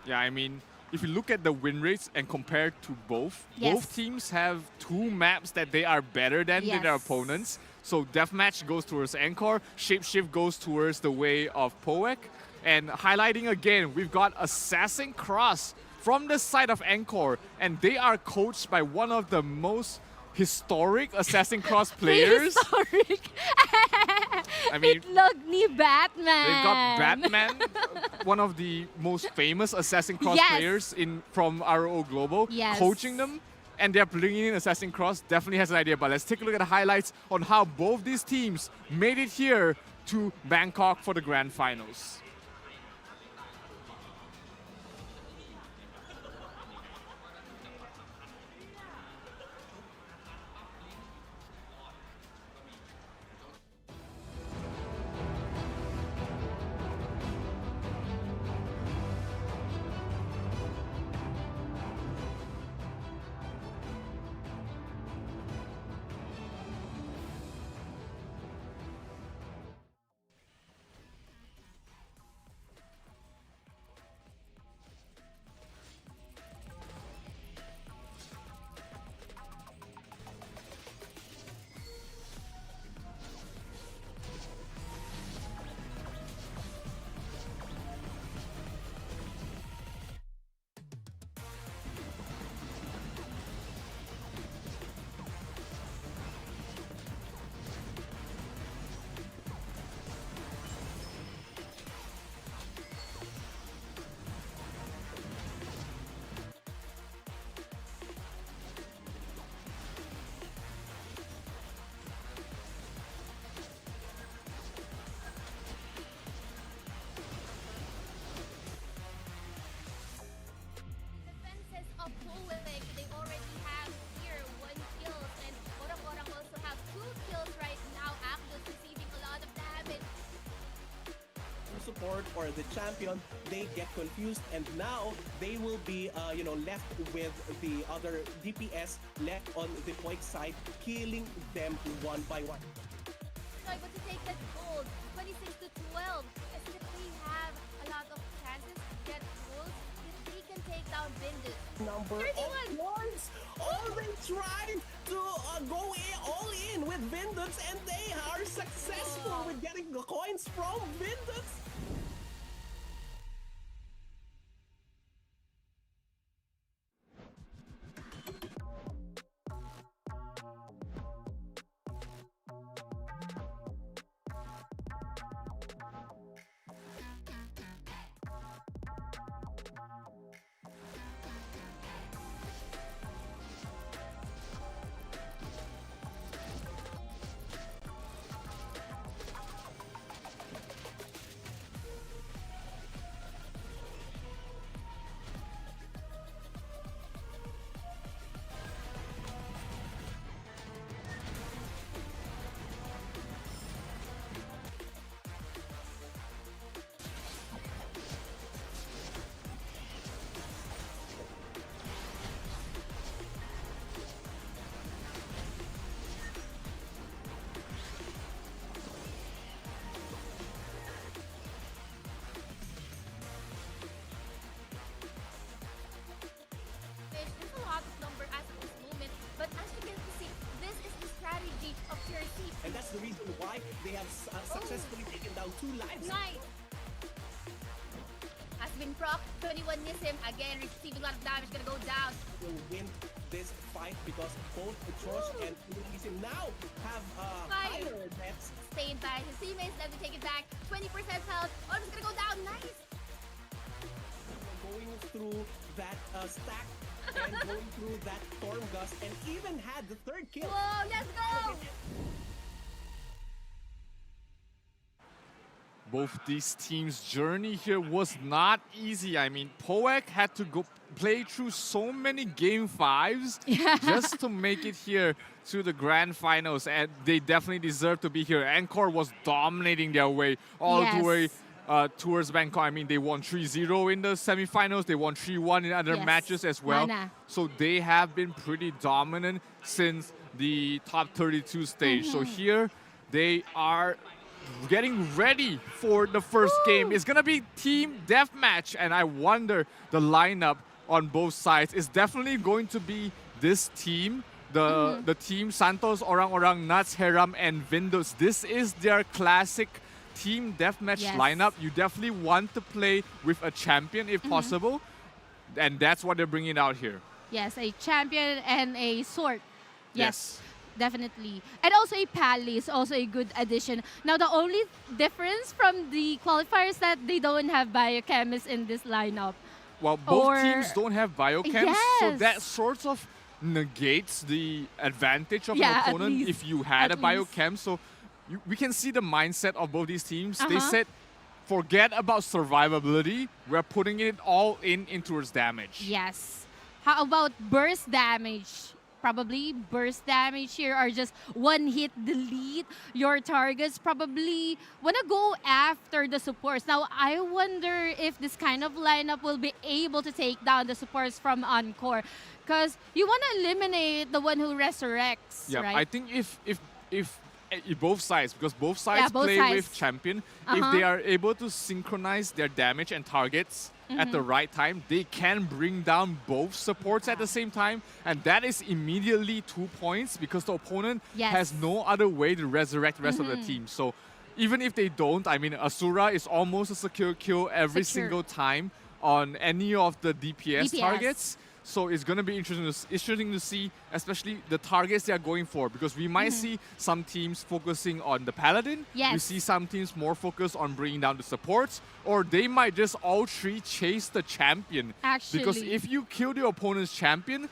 Yeah, I mean, if you look at the win rates and compare to both teams have 2 maps that they are better than their opponents. So Deathmatch goes towards ENCORE, Shapeshift goes towards the way of poek. And highlighting again, we've got Assassin Cross from the side of ENCORE, and they are coached by one of the most historic Assassin Cross players. Historic. I mean, Batman. They've got Batman, one of the most famous Assassin Cross players from RO Global, coaching them, and they're bringing in Assassin Cross. Definitely has an idea, but let's take a look at the highlights on how both these teams made it here to Bangkok for the Grand Finals. support or the champion, they get confused, and now they will be, left with the other DPS left on the poek side, killing them one by one. Able to take that gold, 26 to 12. As if we have a lot of chances to get gold, if they can take down Bindus. Number 31. of points. Oh, they tried to go all in with Vinduts, and they are successful with getting the coins from Vinduts. There's a lot of number at this moment, but as you can see, this is the strategy of Tyr Cup. And that's the reason why they have successfully taken down 2 lives. Nice. Has been proc, 21 miss him, again receiving a lot of damage, gonna go down. Will win this fight because both Trosh and Ulysses now have higher deaths. Stayed by his teammates, let me take it back. 20% health, almost gonna go down, nice. Going through that stack and going through that storm gust, and even had the 3rd kill. Whoa, let's go! Both these teams' journey here was not easy. I mean, poek had to go play through so many game 5s just to make it here to the grand finals, and they definitely deserve to be here. ENCORE was dominating their way all the way towards Bangkok. I mean, they won 3-0 in the semifinals. They won 3-1 in other matches as well. So they have been pretty dominant since the top 32 stage. So here they are getting ready for the first game. It's gonna be team deathmatch, and I wonder the lineup on both sides is definitely going to be this team. The team Santos, Orang-Orang, Nuts, Heram, and Vindus. This is their classic team deathmatch lineup. You definitely want to play with a champion if possible, and that's what they're bringing out here. Yes, a champion and a sword. Yes. Definitely. And also a Pally is also a good addition. Now, the only difference from the qualifiers is that they don't have biochemists in this lineup. Well, both teams don't have biochems, so that sort of negates the advantage of an opponent if you had a biochem. So we can see the mindset of both these teams. They said, forget about survivability. We're putting it all in towards damage. Yes. How about burst damage? Probably burst damage here are just one hit delete. Your targets probably want to go after the supports. Now, I wonder if this kind of lineup will be able to take down the supports from ENCORE, because you want to eliminate the one who resurrects, right? I think if both sides, because both sides play with champion, if they are able to synchronize their damage and targets at the right time, they can bring down both supports at the same time, and that is immediately 2 points because the opponent has no other way to resurrect the rest of the team. So even if they don't, I mean, Asura is almost a secure kill every single time on any of the DPS targets. So it's going to be interesting to see, especially the targets they are going for, because we might see some teams focusing on the Paladin. We see some teams more focused on bringing down the supports, or they might just all three chase the champion. Because if you kill the opponent's champion,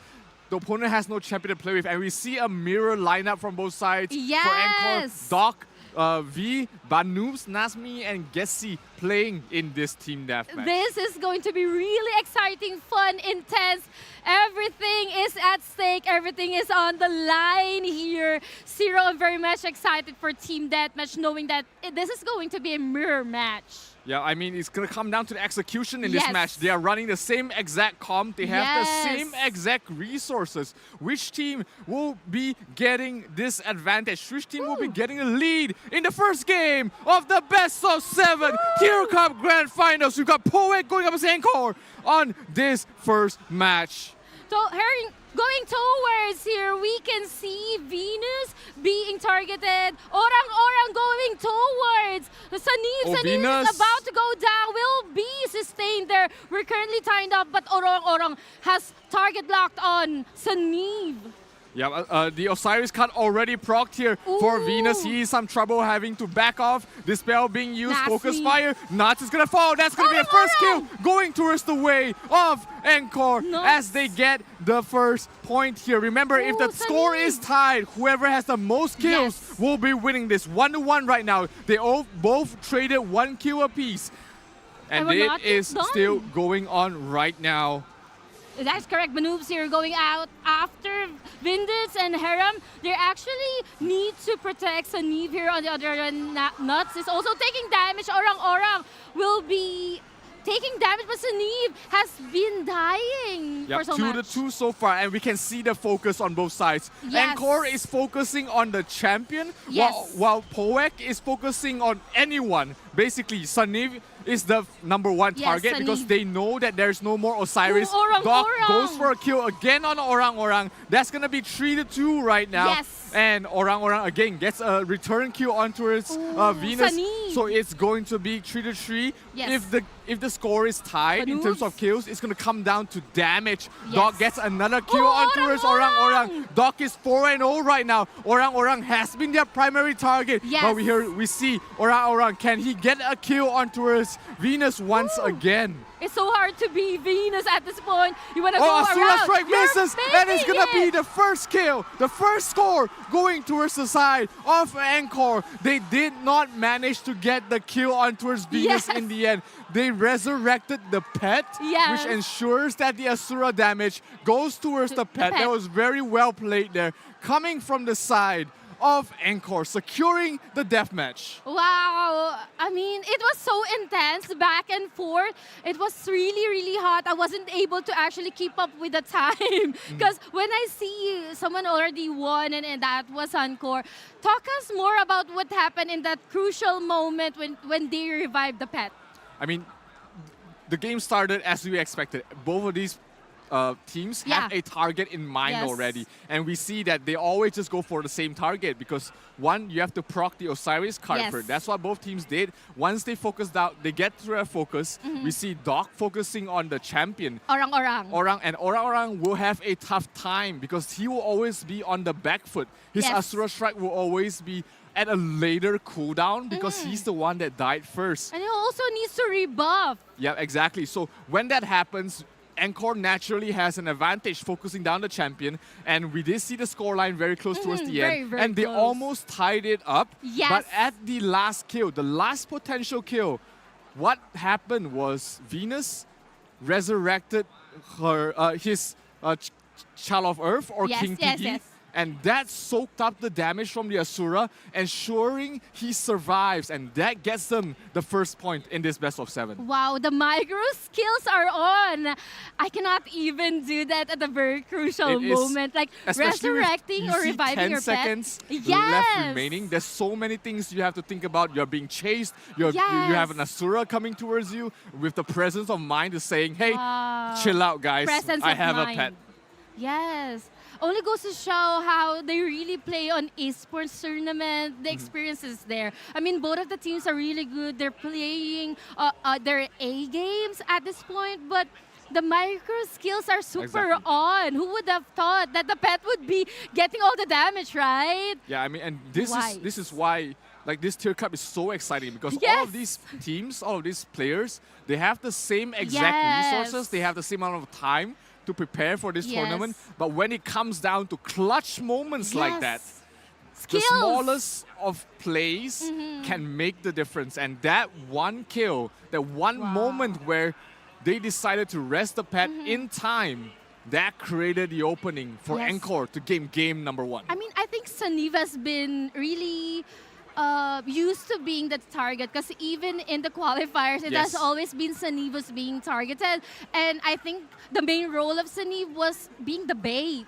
the opponent has no champion to play with, and we see a mirror lineup from both sides. For ENCORE, Doc, V, Banubs, Nasmi, and Gessi playing in this team deathmatch. This is going to be really exciting, fun, intense. Everything is at stake. Everything is on the line here. Zero, I'm very much excited for team deathmatch, knowing that this is going to be a mirror match. Yeah, I mean, it's going to come down to the execution in this Yes. match. They are running the same exact comp. They have the Yes. same exact resources. Which team will be getting this advantage? Which team will be getting a lead in the first game of the best of 7 Tyr Cup Grand Finals? We've got poek going up against ENCORE on this first match. So going towards here, we can see Venus being targeted. Orang going towards Sanif. Sanif Venus. is about to go down. Will be sustained there. We're currently tied up, but Orang has target locked on Sanif. Yeah, the Osiris cut already procced here for Venus. He is some trouble having to back off. The spell being used, Nasty. Focus Fire. Nuts is gonna fall. That's gonna be a first kill going towards the way of ENCORE as they get the first point here. Remember, if the score is tied, whoever has the most kills will be winning this 1-1 right now. They both traded 1 kill apiece. And we're it not is done. still going on right now. That's correct. Maneuvers here going out after Vindus and Harem. They actually need to protect Sanif here on the other end. Nuts is also taking damage. Orang will be taking damage, but Sanif has been dying for so much. 2-2 so far, and we can see the focus on both sides. Yes. ENCORE is focusing on the champion, Yes. while poek is focusing on anyone. Basically, Sanif is the #1 Yes, target because Sanif. they know that there's no more Osiris. Orang. Doc goes for a kill again on Orang. That's gonna be 3-2 right now. Yes. And Orang again gets a return kill onto its Venus. Sanif. So it's going to be 3-3. Yes. If the score is tied in terms of kills, it's going to come down to damage. Yes. Doc gets another kill onto his Orang. Doc is 4-0 right now. Orang has been their primary target. Yes. But we see Orang. Can he get a kill onto his Venus once again? It's so hard to be Venus at this point. You want to go Asura around. Strike You're misses, and it's making gonna be it. the first kill, the first score going towards the side of ENCORE. They did not manage to get the kill on towards Venus in the end. They resurrected the pet, Yes. which ensures that the Asura damage goes towards the pet. That was very well played there. Coming from the side of ENCORE, securing the deathmatch. Wow. I mean, it was so intense, back and forth. It was really, really hot. I wasn't able to actually keep up with the time. Because when I see someone already won and that was ENCORE, talk us more about what happened in that crucial moment when they revived the pet. I mean, the game started as we expected. Both of these teams have a target in mind already. And we see that they always just go for the same target because one, you have to proc the Osiris card first. That's what both teams did. Once they focused out, they get through their focus. We see Doc focusing on the champion. Orang will have a tough time because he will always be on the back foot. His Asura Strike will always be at a later cooldown because he's the one that died first. And he also needs to rebuff. Yeah, exactly. So when that happens, ENCORE naturally has an advantage focusing down the champion, and we did see the scoreline very close towards the end, very and they close. almost tied it up. Yes. But at the last kill, the last potential kill, what happened was Venus resurrected his Child of Earth or King Tiki. And that soaked up the damage from the Asura, ensuring he survives. And that gets them the first point in this best of 7. Wow, the micro skills are on. I cannot even do that at a very crucial moment. Like resurrecting or reviving your pet. 10 seconds left remaining. There's so many things you have to think about. You're being chased. You have an Asura coming towards you with the presence of mind to saying, hey, chill out, guys. I have a pet. Yes. Only goes to show how they really play on esports tournament. The experiences there. I mean, both of the teams are really good. They're playing their A games at this point, but the micro skills are super on. Who would have thought that the pet would be getting all the damage, right? Yeah, I mean, and this is why like this Tyr Cup is so exciting because all of these teams, all of these players, they have the same exact resources. They have the same amount of time to prepare for this tournament, but when it comes down to clutch moments like that, the smallest of plays can make the difference. And that one kill, that one moment where they decided to rest the pet in time, that created the opening for ENCORE to game number 1. I mean, I think Sanif has been really used to being the target, because even in the qualifiers, it has always been Saniv was being targeted. And I think the main role of Saniv was being the bait.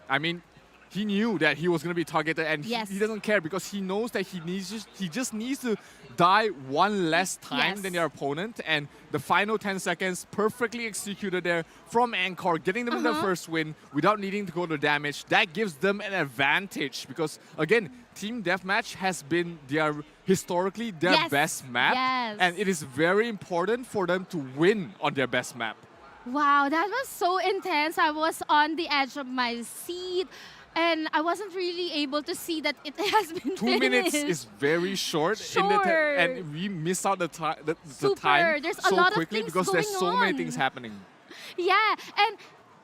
I mean, he knew that he was going to be targeted, and he doesn't care because he knows that he just needs to die one less time than their opponent. And the final 10 seconds perfectly executed there from ENCORE, getting them the first win without needing to go to damage. That gives them an advantage because, again, Team Deathmatch has been historically their best map, and it is very important for them to win on their best map. Wow, that was so intense. I was on the edge of my seat. And I wasn't really able to see that it has been 2 minutes is very short. And we miss out the time There's so a lot quickly of things because there's so going many on. things happening. Yeah, and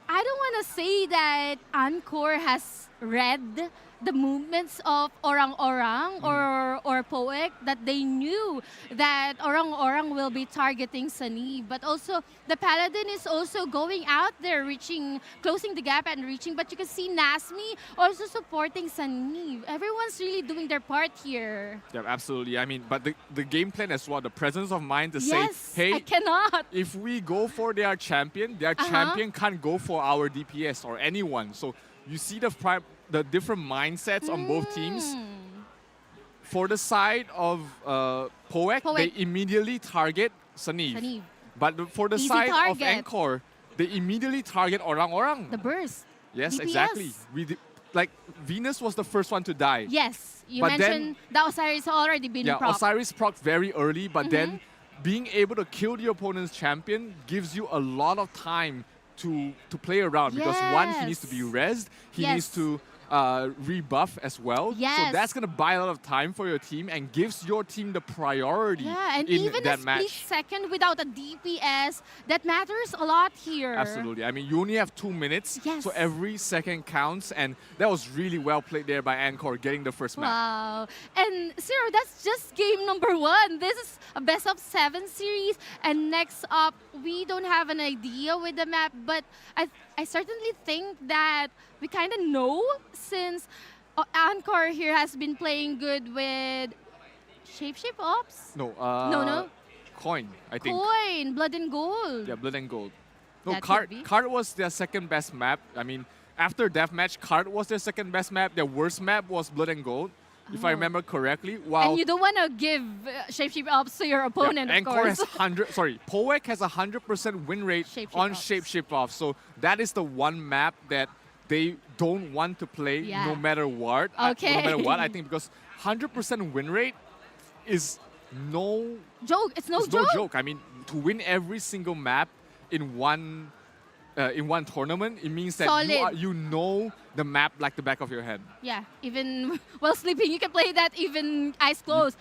I don't want to say that ENCORE has read the movements of Orang Orang or Poek, that they knew that Orang Orang will be targeting Saniv, but also the Paladin is also going out there, closing the gap and reaching. But you can see Nasmi also supporting Saniv. Everyone's really doing their part here. Yeah, absolutely. I mean, but the game plan as well, the presence of mind to Yes, say, hey, I cannot. if we go for their champion can't go for our DPS or anyone. So you see the different mindsets on both teams. For the side of Poek, they immediately target Saniv. But for the Easy side of target. ENCORE, they immediately target Orang Orang. The burst. Yes, DPS. exactly. Like Venus was the first one to die. Yes, you But mentioned that Osiris already been proc. Osiris proc very early, but then being able to kill the opponent's champion gives you a lot of time to play around because one, he needs to be rezzed, he needs to rebuff as well. So that's going to buy a lot of time for your team and gives your team the priority and in even that a match. split second without a DPS, that matters a lot here. Absolutely. I mean, you only have 2 minutes, so every second counts, and that was really well played there by ENCORE, getting the first map. Wow. And Zero, that's just game number 1. This is a best of 7 series, and next up, we don't have an idea with the map, but I certainly think that we kind of know, since ENCORE here has been playing good with Shape Ops? No, Coin, I think. Coin, Blood and Gold. Yeah, Blood and Gold. No, That could be. Card was their second best map. I mean, after Deathmatch, Card was their second best map. Their worst map was Blood and Gold, if I remember correctly. While And you don't want to give Shape Ops to your opponent, of ENCORE course. has Poek has 100% win rate on Shape Off. So that is the one map that they don't want to play no matter what. Okay. No matter what, I think, because 100% win rate is no joke. It's no joke. I mean, to win every single map in one tournament, it means that you know the map like the back of your head. Yeah, even while sleeping, you can play that even eyes closed.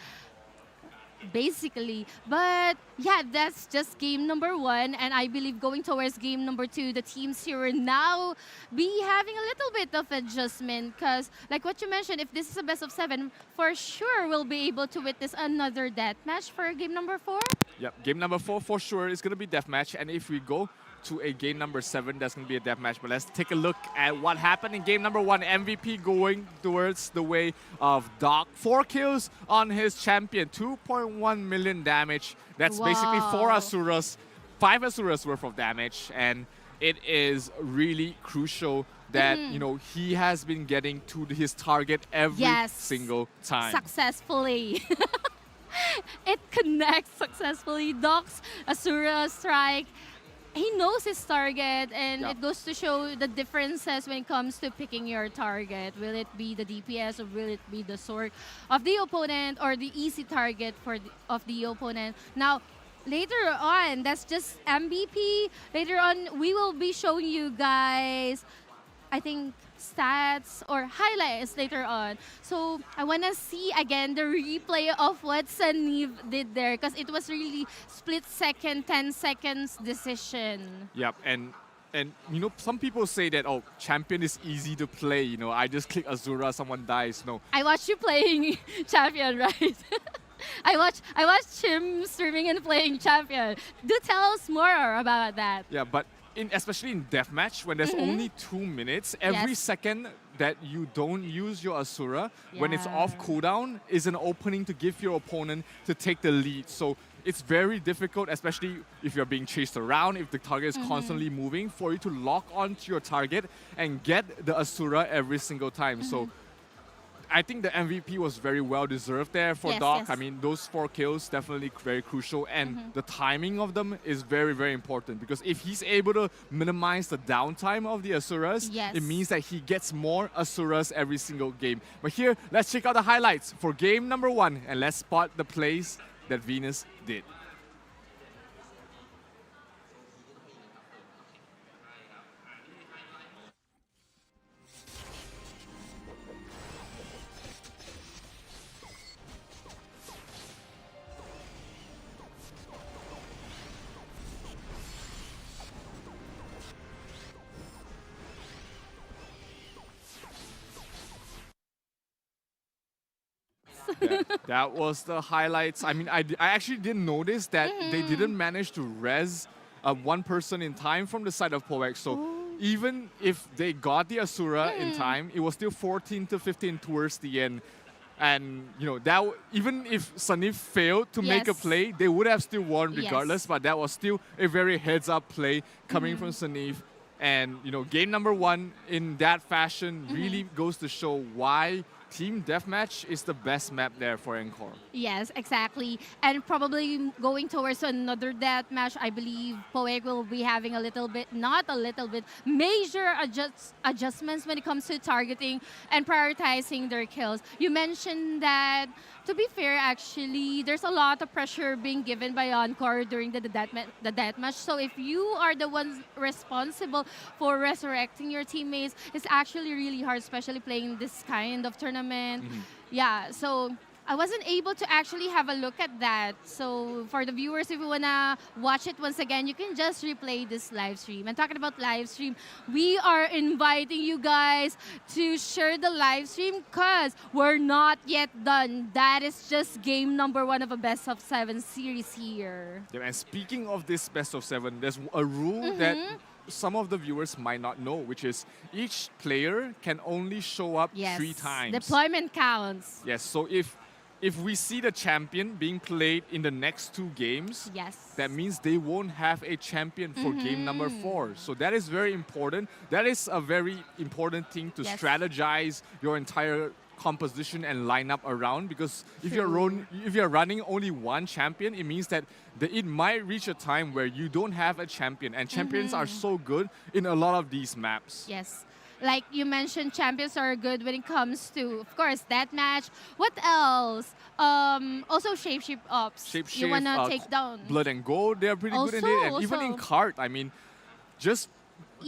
Basically. But yeah, that's just game number 1, and I believe going towards game number 2, the teams here will now be having a little bit of adjustment, because like what you mentioned, if this is a best of 7, for sure we'll be able to witness another deathmatch for game number 4. Yep, game number 4 for sure is going to be deathmatch, and if we go to a game number 7, that's going to be a deathmatch. But let's take a look at what happened in game number 1. MVP going towards the way of Doc. 4 kills on his champion, 2.1 million damage. That's basically 4 Asuras, 5 Asuras worth of damage, and it is really crucial that he has been getting to his target every single time. Successfully. It connects successfully. Doc's Asura strike. He knows his target, and it goes to show the differences when it comes to picking your target. Will it be the DPS, or will it be the sword of the opponent, or the easy target of the opponent? Now, later on, that's just MVP. Later on, we will be showing you guys, I think, stats or highlights later on. So I want to see again the replay of what Saniv did there, because it was really split second, 10 seconds decision. Yep, and some people say that, oh, champion is easy to play, I just click Azura, someone dies. No. I watched you playing champion, right? I watched him streaming and playing champion. Do tell us more about that. Yeah, but especially in deathmatch, when there's only 2 minutes, every second that you don't use your Asura when it's off cooldown is an opening to give your opponent to take the lead. So it's very difficult, especially if you're being chased around, if the target is constantly moving, for you to lock onto your target and get the Asura every single time. So I think the MVP was very well deserved there for Doc. I mean, those 4 kills definitely very crucial, and the timing of them is very, very important, because if he's able to minimize the downtime of the Asuras, it means that he gets more Asuras every single game. But here, let's check out the highlights for game number 1, and let's spot the plays that Venus did. That was the highlights. I mean, I actually didn't notice that they didn't manage to res one person in time from the side of poek. So even if they got the Asura in time, it was still 14 to 15 towards the end. And, you know, that even if Sanif failed to make a play, they would have still won regardless. But that was still a very heads-up play coming from Sanif. And, you know, game number 1 in that fashion really goes to show why Team Deathmatch is the best map there for ENCORE. Yes, exactly. And probably going towards another deathmatch, I believe poek will be having a little bit, not a little bit, major adjustments when it comes to targeting and prioritizing their kills. You mentioned that, to be fair, actually, there's a lot of pressure being given by ENCORE during the deathmatch. So if you are the ones responsible for resurrecting your teammates, it's actually really hard, especially playing this kind of tournament. Yeah, so I wasn't able to actually have a look at that. So for the viewers, if you wanna watch it once again, you can just replay this live stream. And talking about live stream, we are inviting you guys to share the live stream because we're not yet done. That is just game number 1 of a best of 7 series here. Yeah, and speaking of this best of 7, there's a rule that some of the viewers might not know, which is each player can only show up 3 times. Deployment counts. Yes, so if we see the champion being played in the next 2 games, that means they won't have a champion for game number 4. So that is very important. That is a very important thing to strategize your entire composition and lineup around, because if you're running only 1 champion, it means that it might reach a time where you don't have a champion, and champions are so good in a lot of these maps. Yes. Like you mentioned, champions are good when it comes to, of course, that match. What else? Also, shapeshift ops. Shapeshift, you wanna take down Blood and Gold, they're pretty good in it. And even in cart, I mean, just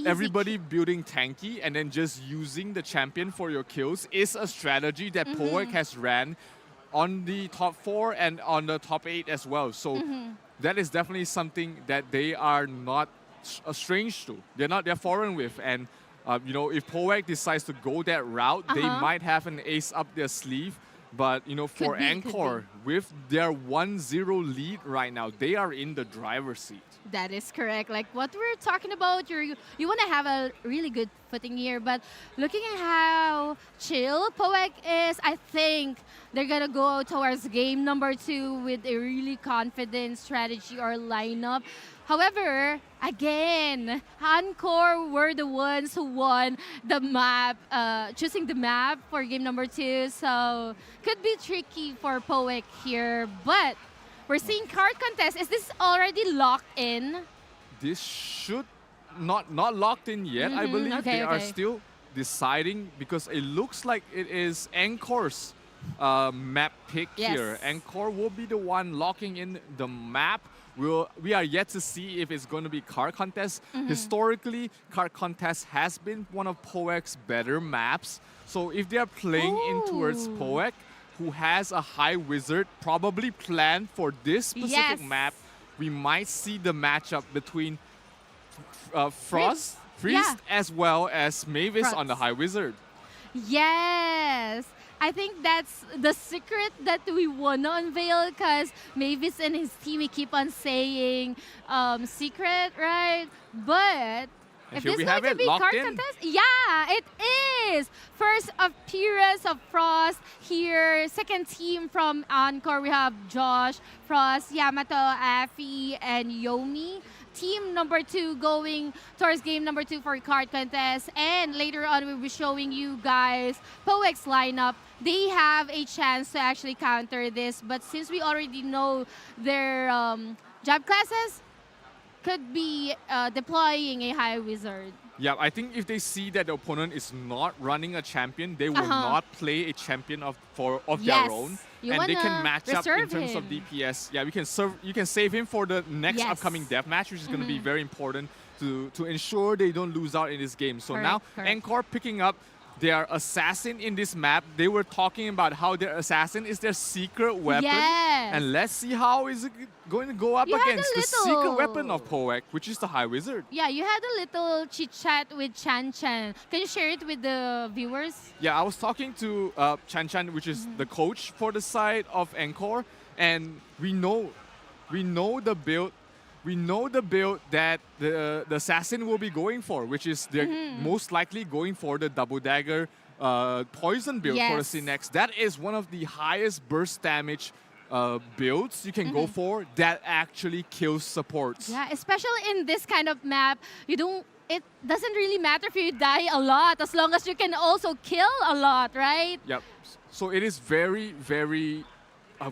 everybody building tanky and then just using the champion for your kills is a strategy that poek has ran on the top 4 and on the top 8 as well. So that is definitely something that they are not strange to. They're foreign with. And you know, if poek decides to go that route, they might have an ace up their sleeve. But, you know, for ENCORE, with their 1-0 lead right now, they are in the driver's seat. That is correct. Like what we're talking about, you want to have a really good footing here. But looking at how chill poek is, I think they're going to go towards game number 2 with a really confident strategy or lineup. However, again, ENCORE were the ones who won the map, choosing the map for game number 2. So could be tricky for poek here. But we're seeing card contest. Is this already locked in? This should not locked in yet, I believe. They are still deciding, because it looks like it is ENCORE's map pick here. ENCORE will be the one locking in the map. We are yet to see if it's going to be card contest. Historically, card contest has been one of poek's better maps. So if they are playing in towards poek, who has a high wizard probably planned for this specific map, we might see the matchup between Frost, Priest, as well as Mavis on the high wizard. Yes. I think that's the secret that we want to unveil, because Mavis and his team keep on saying secret, right? But And If here this we is have going to it be locked card in. contest, yeah, it is. First appearance of Frost here. Second team from ENCORE, we have Josh, Frost, Yamato, Afi, and Yomi. Team number 2 going towards game number 2 for card contest. And later on, we'll be showing you guys poek's lineup. They have a chance to actually counter this. But since we already know their job classes, could be deploying a high wizard. Yeah, I think if they see that the opponent is not running a champion, they will not play a champion of their own, and they can match up in terms of DPS. Yeah, we can serve. You can save him for the next upcoming death match, which is going to be very important to ensure they don't lose out in this game. So now ENCORE picking up their assassin in this map. They were talking about how their assassin is their secret weapon. And let's see how is it going to go up against the secret weapon of poek, which is the High Wizard. Yeah, you had a little chit-chat with Chan Chan. Can you share it with the viewers? Yeah, I was talking to Chan Chan, which is the coach for the side of ENCORE, and we know the build. We know the build that the assassin will be going for, which is they're most likely going for the double dagger poison build for the Synex. That is one of the highest burst damage builds you can go for that actually kills supports. Yeah, especially in this kind of map, it doesn't really matter if you die a lot as long as you can also kill a lot, right? Yep. So it is very, very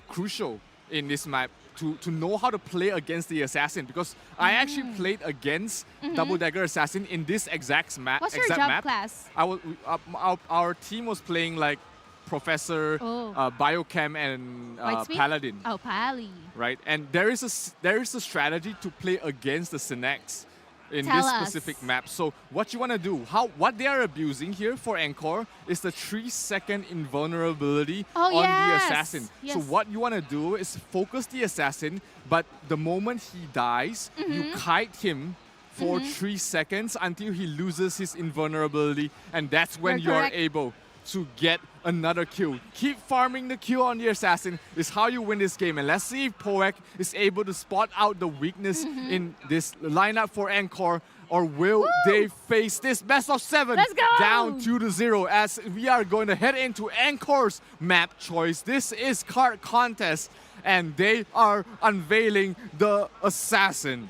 crucial in this map to know how to play against the assassin, because I actually played against double dagger assassin in this exact map. What's your job class? Our team was playing like Professor, Biochem, and Paladin. Oh, Pally. Right, and there is a strategy to play against the Synex in Tell this us. specific map. So what you want to do, what they are abusing here for ENCORE is the 3-second invulnerability on the assassin. So what you want to do is focus the assassin, but the moment he dies, you kite him for 3 seconds until he loses his invulnerability, and that's when you are able to get another kill. Keep farming the kill on the assassin is how you win this game. And let's see if poek is able to spot out the weakness in this lineup for ENCORE, or will they face this best of 7 down 2-0 as we are going to head into ENCORE's map choice. This is card contest, and they are unveiling the assassin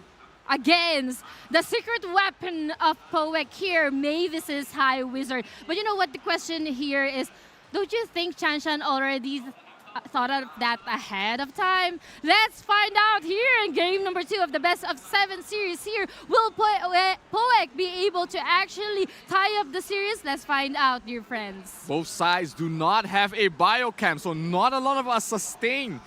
against the secret weapon of poek here, Mavis's High Wizard. But you know what the question here is, don't you think Chan Chan already thought of that ahead of time? Let's find out here in game number 2 of the best of 7 series here. Will poek be able to actually tie up the series? Let's find out, dear friends. Both sides do not have a biocam, so not a lot of us sustain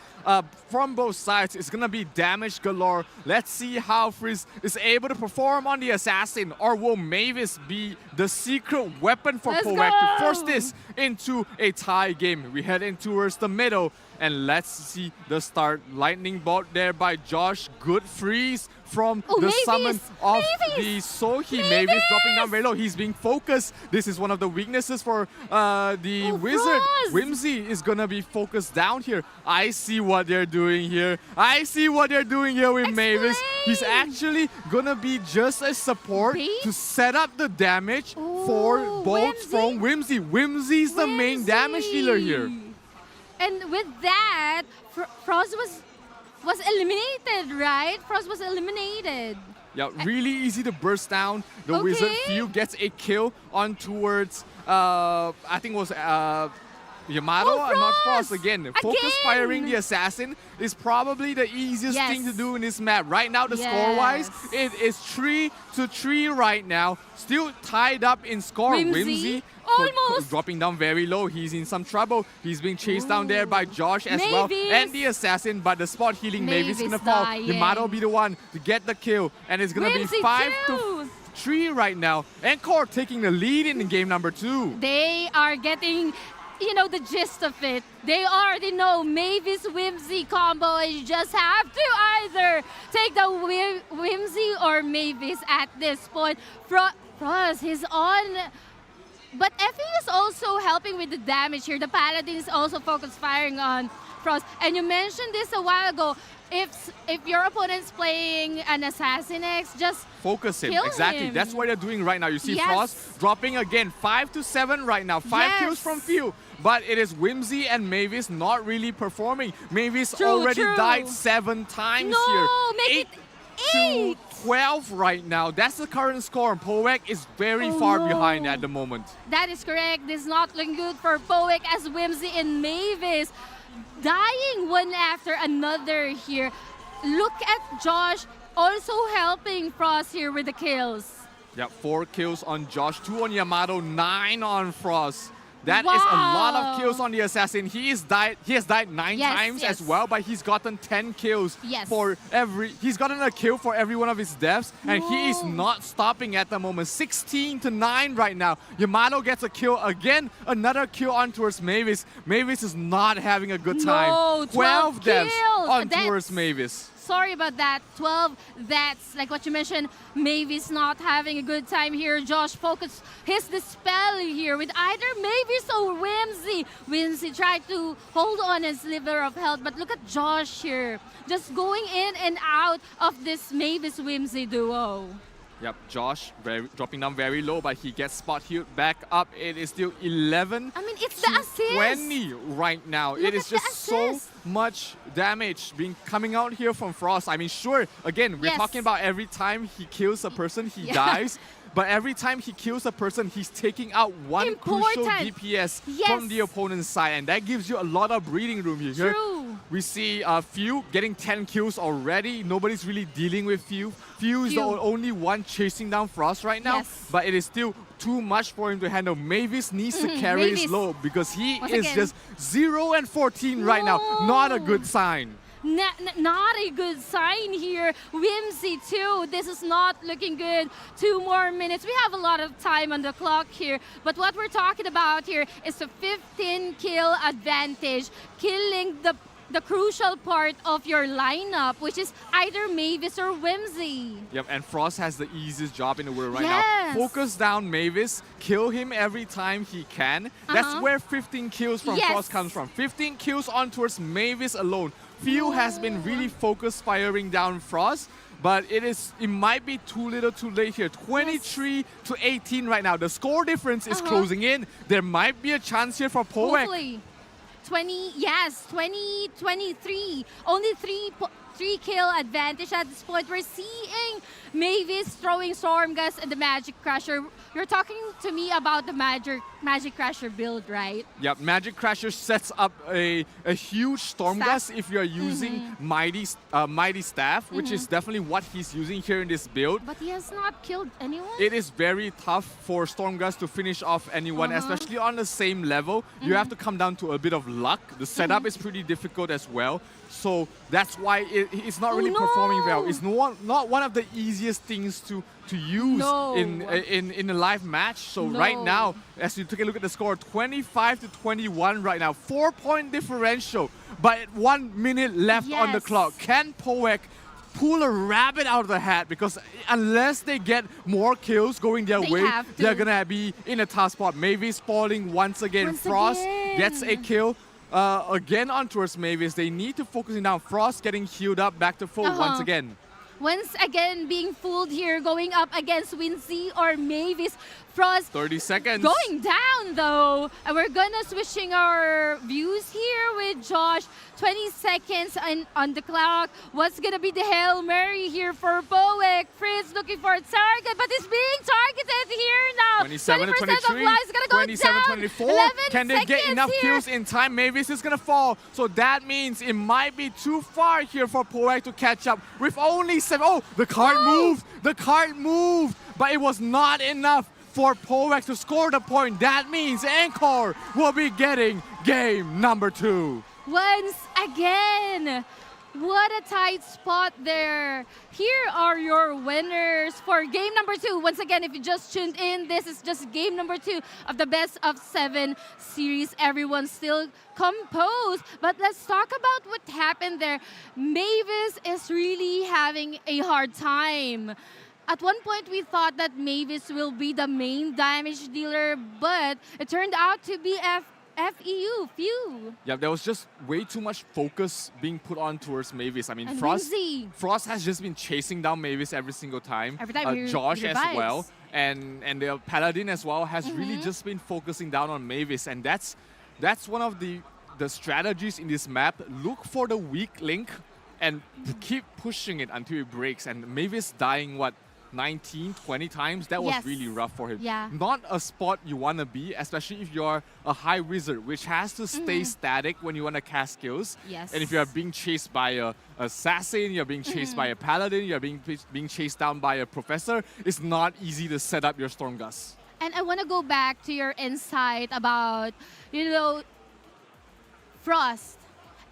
from both sides. It's gonna be damage galore. Let's see how Frizz is able to perform on the assassin, or will Mavis be the secret weapon for poek to force this into a tie game? We head in towards the middle, and let's see the start. Lightning bolt there by Josh. Good freeze from the summon of the Sohi. Mavis dropping down very low. He's being focused. This is one of the weaknesses for the Wizard. Whimsy is gonna be focused down here. I see what they're doing here. I see what they're doing here with Mavis. He's actually gonna be just a support to set up the damage for bolts from Whimsy. Whimsy's the main damage dealer here. And with that, Frost was eliminated, right? Frost was eliminated. Yeah, really easy to burst down. The Wizard Few gets a kill on towards, I think it was Yamato, not Frost again. Focus firing the assassin is probably the easiest thing to do in this map. Right now, the score-wise, it is 3-3 right now. Still tied up in score. Whimsy almost dropping down very low. He's in some trouble. He's being chased down there by Josh as well. And the assassin, but the spot healing Mavis is gonna fall. Yamato will be the one to get the kill. And it's gonna be 5-3 right now. ENCORE taking the lead in game number 2. They are getting, you know, the gist of it. They already know Mavis Whimsy combo, and you just have to either take the Whimsy or Mavis at this point. Frost, he's on, but Effie is also helping with the damage here. The Paladin is also focus firing on Frost. And you mentioned this a while ago. If your opponent's playing an Assassin X, just focus him. kill Exactly. him. That's what they're doing right now. You see Yes. Frost dropping again, 5 to 7 right now. 5 kills from few. But it is Whimsy and Mavis not really performing. Mavis already died 7 times here. Make it 8 to 12 right now. That's the current score. Poek is very far behind at the moment. That is correct. This is not looking good for Poek as Whimsy and Mavis dying one after another here. Look at Josh also helping Frost here with the kills. Yeah, 4 kills on Josh, 2 on Yamato, 9 on Frost. That is a lot of kills on the assassin. He has died 9 times as well, but he's gotten 10 kills for he's gotten a kill for every one of his deaths, and he is not stopping at the moment. 16 to 9 right now. Yamato gets a kill again, another kill on towards Mavis. Mavis is not having a good time. No, 12 deaths kills. on towards Mavis. Sorry about that. 12, that's like what you mentioned. Mavis not having a good time here. Josh focused his dispel here with either Mavis or Whimsy. Whimsy tried to hold on his sliver of health, but look at Josh here. Just going in and out of this Mavis-Whimsy duo. Yep, Josh dropping down very low, but he gets spot healed back up. It is still 11 I mean, it's the assist. 20 right now. Look it is at the just so assist. much damage coming out here from Frost. I mean, sure, again, we're talking about every time he kills a person, he dies. But every time he kills a person, he's taking out one crucial DPS from the opponent's side. And that gives you a lot of breathing room here. True. We see Few getting 10 kills already. Nobody's really dealing with Few. Few is the only one chasing down Frost right now. But it is still too much for him to handle. Mavis needs to carry his load because he is just 0 and 14 right now. Not a good sign. Not a good sign here. Whimsy too. This is not looking good. 2 more minutes. We have a lot of time on the clock here. But what we're talking about here is a 15 kill advantage. Killing the crucial part of your lineup, which is either Mavis or Whimsy. Yep, and Frost has the easiest job in the world right now. Focus down Mavis, kill him every time he can. That's where 15 kills from Frost comes from. 15 kills on towards Mavis alone. Few has been really focused firing down Frost, but it might be too little too late here. 23 to 18 right now. The score difference is closing in. There might be a chance here for Poek. Hopefully. 23. Only 3 kill advantage at this point. We're seeing Mavis throwing Storm Gust and the Magic Crusher. You're talking to me about the Magic Crusher build, right? Yep, Magic Crusher sets up a huge Storm Gust if you're using Mighty Staff, which is definitely what he's using here in this build. But he has not killed anyone? It is very tough for Storm Gust to finish off anyone, especially on the same level. You have to come down to a bit of luck. The setup is pretty difficult as well. So that's why it's not really performing well. It's not one of the easiest things to use in a live match. So right now, as you take a look at the score, 25 to 21 right now. 4-point differential, but 1 minute left on the clock. Can Poek pull a rabbit out of the hat? Because unless they get more kills going their way, they're gonna be in a tough spot. Mavis falling once again. Frost gets a kill. Again on towards Mavis. They need to focus down. Frost getting healed up back to full once again. Once again being fooled here, going up against Whimsy or Mavis. Frost 30 seconds. Going down though. And we're gonna switching our views here with Josh. 20 seconds on the clock. What's gonna be the Hail Mary here for Poek? Fritz looking for a target, but he's being targeted here now. 27 to 20% 23, of lives gonna go 27 down. 24. 11 Can they get enough kills in time? Mavis is gonna fall. So that means it might be too far here for Poek to catch up with only 7. Oh, the card moved. The card moved, but it was not enough for Poek to score the point. That means ENCORE will be getting game number 2. Once again, what a tight spot there. Here are your winners for game number 2. Once again, if you just tuned in, this is just game number 2 of the best of 7 series. Everyone's still composed, but let's talk about what happened there. Mavis is really having a hard time. At one point, we thought that Mavis will be the main damage dealer, but it turned out to be FEU, few. Yeah, there was just way too much focus being put on towards Mavis. I mean, And Frost Whimsy. has just been chasing down Mavis every single time. Every time he Josh as revives. well, and the Paladin as well has Mm-hmm. really just been focusing down on Mavis, and that's one of the strategies in this map. Look for the weak link and keep pushing it until it breaks. And Mavis dying 19, 20 times, that was Yes. really rough for him. Yeah. Not a spot you want to be, especially if you're a high wizard, which has to stay static when you want to cast skills. Yes. And if you are being chased by a assassin, you're being chased by a paladin, you're being chased down by a professor, it's not easy to set up your storm gust. And I want to go back to your insight about, Frost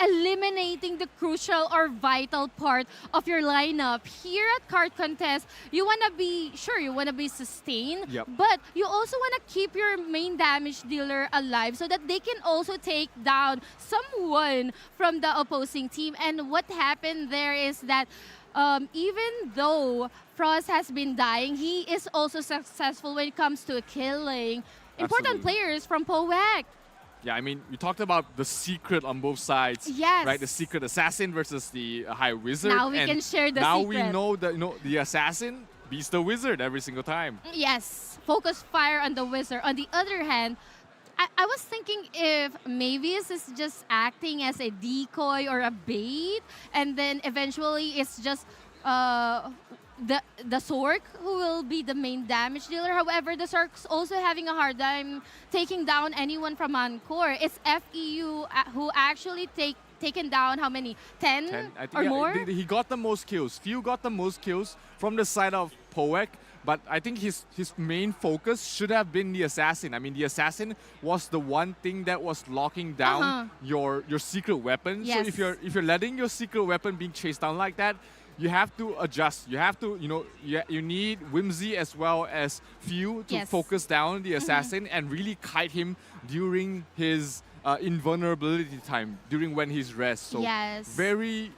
eliminating the crucial or vital part of your lineup. Here at Card Contest, you want to be sustained, Yep. but you also want to keep your main damage dealer alive so that they can also take down someone from the opposing team. And what happened there is that even though Frost has been dying, he is also successful when it comes to killing important Absolutely. players from poek. Yeah, I mean, we talked about the secret on both sides. Yes. Right, the secret assassin versus the high wizard. Now we and can share the now secret. we know that the assassin beats the wizard every single time. Yes, focus fire on the wizard. On the other hand, I was thinking if Mavis is just acting as a decoy or a bait, and then eventually it's just the Sork who will be the main damage dealer. However, the Sork's also having a hard time taking down anyone from ENCORE. It's FEU who actually taken down how many? 10 I think, or yeah, more? he got the most kills. Few got the most kills from the side of poek, but I think his main focus should have been the assassin. I mean, the assassin was the one thing that was locking down your secret weapon. Yes. So if you're letting your secret weapon being chased down like that, you have to adjust. You have to, you need Whimsy as well as Few to Yes. focus down the assassin and really kite him during his invulnerability time, during when he's rest. So Yes. very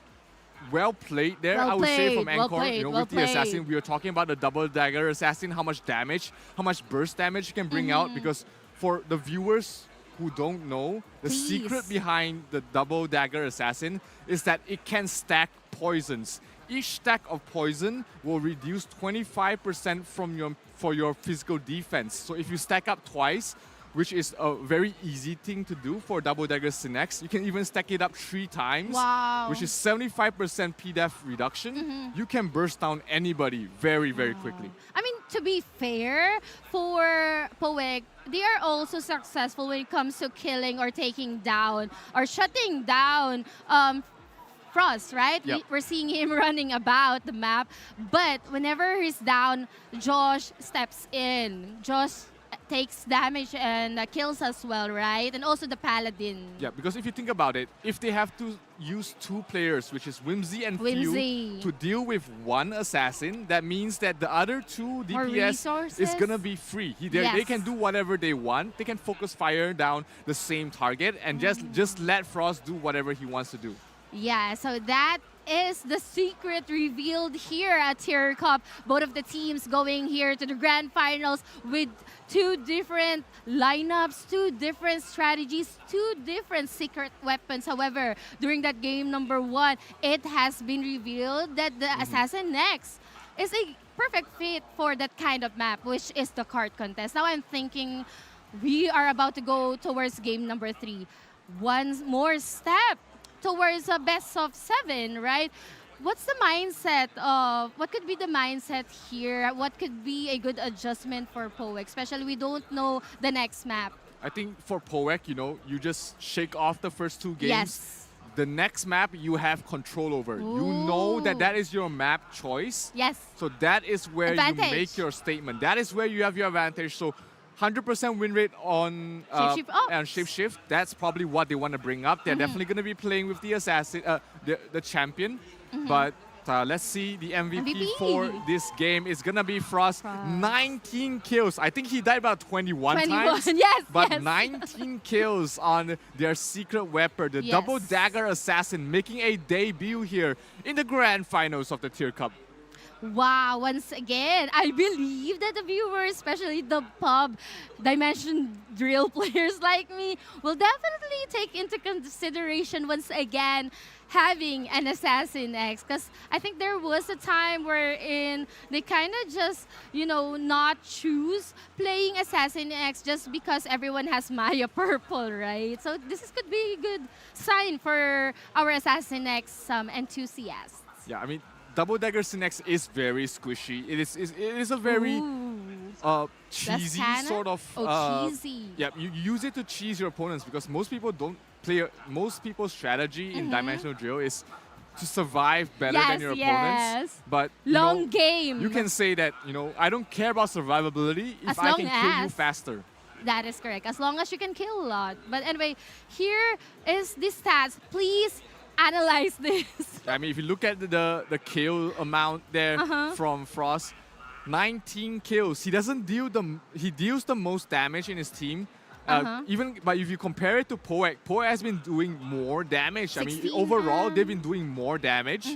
well played there, Well I would say, played, from well ENCORE. played, well With the assassin, played. we were talking about the double dagger assassin, how much burst damage you can bring out, because for the viewers who don't know, the Please. secret behind the double dagger assassin is that it can stack poisons. Each stack of poison will reduce 25% for your physical defense. So if you stack up twice, which is a very easy thing to do for double dagger Synex, you can even stack it up 3 times, Wow. which is 75% PDEF reduction. You can burst down anybody very, very quickly. I mean, to be fair, for poek, they are also successful when it comes to killing or taking down or shutting down Frost, right? Yep. We're seeing him running about the map. But whenever he's down, Josh steps in. Josh takes damage and kills as well, right? And also the Paladin. Yeah, because if you think about it, if they have to use 2 players, which is Whimsy and Whimsy. Few, to deal with 1 assassin, that means that the other 2 More DPS is resources? gonna be free. They Yes. can do whatever they want. They can focus fire down the same target and just let Frost do whatever he wants to do. Yeah, so that is the secret revealed here at Tyr Cup. Both of the teams going here to the grand finals with 2 different lineups, 2 different strategies, 2 different secret weapons. However, during that game number 1, it has been revealed that the Assassin next is a perfect fit for that kind of map, which is the card contest. Now I'm thinking we are about to go towards game number 3. One more step towards a best of 7, right? What's the mindset of, what could be the mindset here? What could be a good adjustment for poek? Especially we don't know the next map. I think for poek, you just shake off the first 2 games. Yes. The next map you have control over. You know that is your map choice. Yes. So that is where Advantage. you make your statement. That is where you have your advantage. So 100% win rate on Shapeshift Ops. and Shapeshift. That's probably what they want to bring up. They're definitely going to be playing with the assassin, the champion. But let's see the MVP for this game is going to be Frost. 19 kills. I think he died about 21 times. Yes, But yes. 19 kills on their secret weapon, the Yes. double dagger assassin, making a debut here in the grand finals of the Tyr Cup. Wow, once again, I believe that the viewers, especially the pub dimension drill players like me, will definitely take into consideration once again having an Assassin X, because I think there was a time wherein they kind of just, not choose playing Assassin X just because everyone has Maya Purple, right? So could be a good sign for our Assassin X enthusiasts. Yeah, I mean, Double Dagger Synex is very squishy. It is a very cheesy sort of. Cheesy. Yeah, you use it to cheese your opponents because most people don't play. Most people's strategy in Dimensional Drill is to survive better than your opponents. But long game. You can say that I don't care about survivability if I can kill you faster. That is correct. As long as you can kill a lot. But anyway, here is the stats. Please analyze this. I mean, if you look at the kill amount there from Frost, 19 kills. He deals the most damage in his team. But if you compare it to poek has been doing more damage. 16, I mean, overall they've been doing more damage.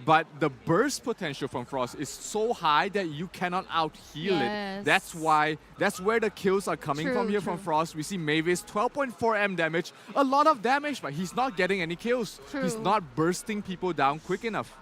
But the burst potential from Frost is so high that you cannot out-heal it. That's where the kills are coming from here from Frost. We see Mavis, 12.4 M damage, a lot of damage, but he's not getting any kills. He's not bursting people down quick enough.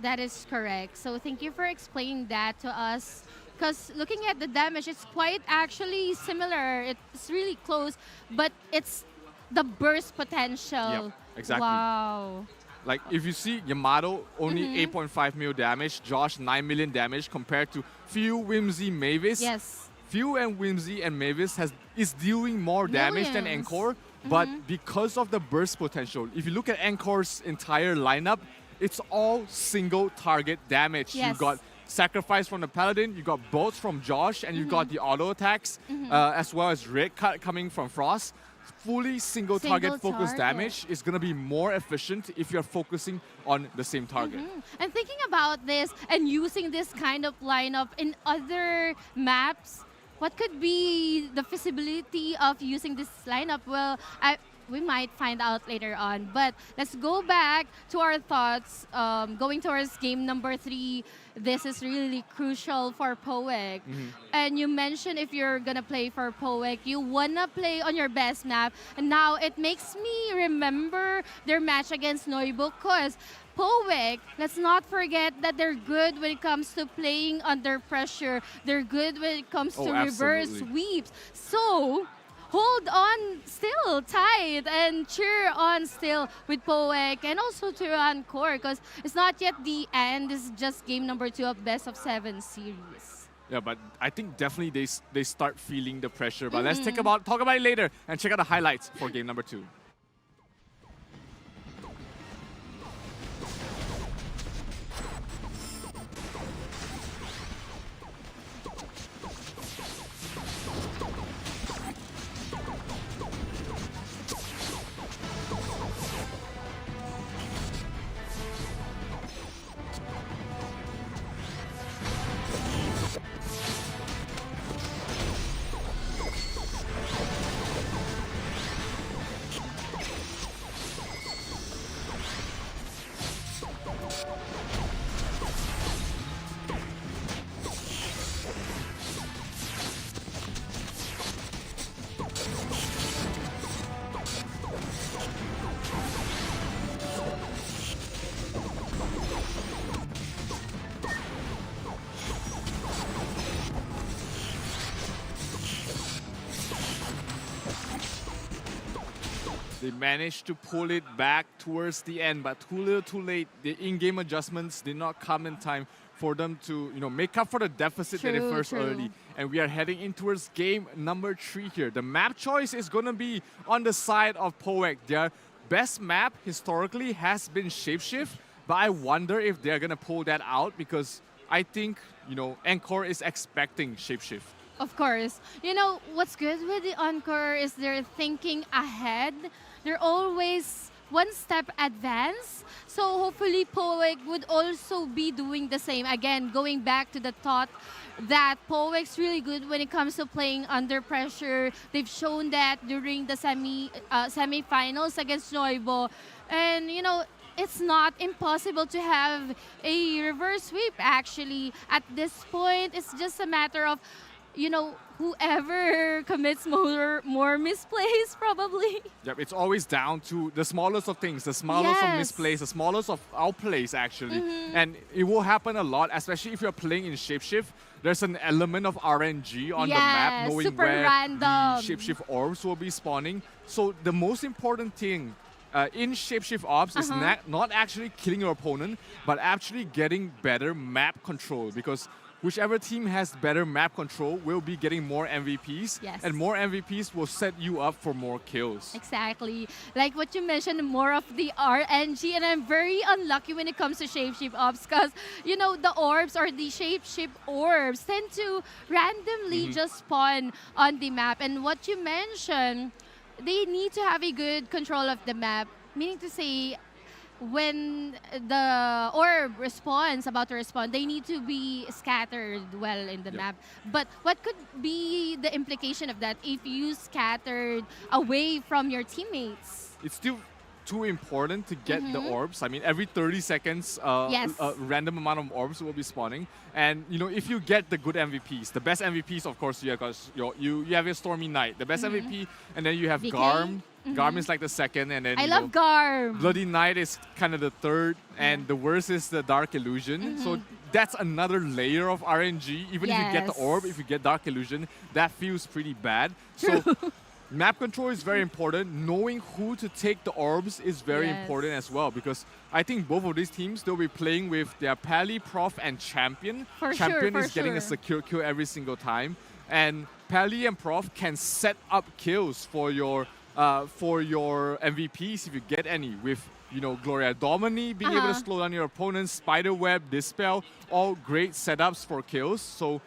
That is correct. So thank you for explaining that to us. Because looking at the damage, it's quite actually similar. It's really close, but it's the burst potential. Yep, exactly. Wow. Like, if you see Yamato, only 8.5 mil damage, Josh, 9 million damage, compared to Few, Whimsy, Mavis. Yes. Few and Whimsy and Mavis is dealing more damage than ENCORE, but because of the burst potential, if you look at ENCORE's entire lineup, it's all single target damage. Yes. You got Sacrifice from the Paladin, you got bolts from Josh, and you got the auto attacks, as well as Red Cut coming from Frost. Fully single target focus damage is going to be more efficient if you're focusing on the same target. And thinking about this and using this kind of lineup in other maps, what could be the feasibility of using this lineup? Well, we might find out later on. But let's go back to our thoughts going towards game number 3. This is really crucial for poek. And you mentioned if you're going to play for poek, you want to play on your best map. And now it makes me remember their match against Noibo because poek, let's not forget that they're good when it comes to playing under pressure. They're good when it comes to reverse sweeps. So hold on still tight and cheer on still with poek and also to ENCORE because it's not yet the end. This is just game number 2 of best of 7 series. Yeah, but I think definitely they start feeling the pressure. But let's talk about it later and check out the highlights for game number 2. They managed to pull it back towards the end, but too little too late. The in-game adjustments did not come in time for them to make up for the deficit that they first early. And we are heading in towards game number 3 here. The map choice is going to be on the side of poek. Their best map historically has been Shapeshift, but I wonder if they're going to pull that out because I think, ENCORE is expecting Shapeshift. Of course. What's good with the ENCORE is they're thinking ahead. They're always one step advance. So hopefully poek would also be doing the same. Again, going back to the thought that poek's really good when it comes to playing under pressure. They've shown that during the semi-finals against Noibo. And, it's not impossible to have a reverse sweep. Actually, at this point, it's just a matter of, whoever commits more misplays, probably. Yep, it's always down to the smallest of things, the smallest of Yes. misplays, the smallest of outplays, actually. Mhm. And it will happen a lot, especially if you're playing in Shapeshift. There's an element of RNG on the map, Yes, knowing super where random. the Shapeshift orbs will be spawning. So the most important thing in Shapeshift Ops is not actually killing your opponent, but actually getting better map control, because whichever team has better map control will be getting more MVPs, Yes. and more MVPs will set you up for more kills. Exactly. Like what you mentioned, more of the RNG, and I'm very unlucky when it comes to Shapeshift Ops because, the orbs or the Shapeshift orbs tend to randomly just spawn on the map. And what you mentioned, they need to have a good control of the map, meaning to say, when the orb about to respond, they need to be scattered well in the map. But what could be the implication of that if you scattered away from your teammates? It's still too important to get the orbs. I mean, every 30 seconds, a random amount of orbs will be spawning. And, if you get the good MVPs, the best MVPs, of course, you have your Stormy Knight, the best MVP, and then you have VK. Garm. Garm is like the second, and then I love Garm. Bloody Knight is kind of the third, and the worst is the Dark Illusion. So that's another layer of RNG. Even if you get the orb, if you get Dark Illusion, that feels pretty bad. So map control is very important. Knowing who to take the orbs is very important as well, because I think both of these teams, they'll be playing with their Pally, Prof, and Champion. Champion is getting a secure kill every single time. And Pally and Prof can set up kills for your MVPs if you get any, with Gloria Domini being able to slow down your opponents, Spiderweb, Dispel, all great setups for kills. So,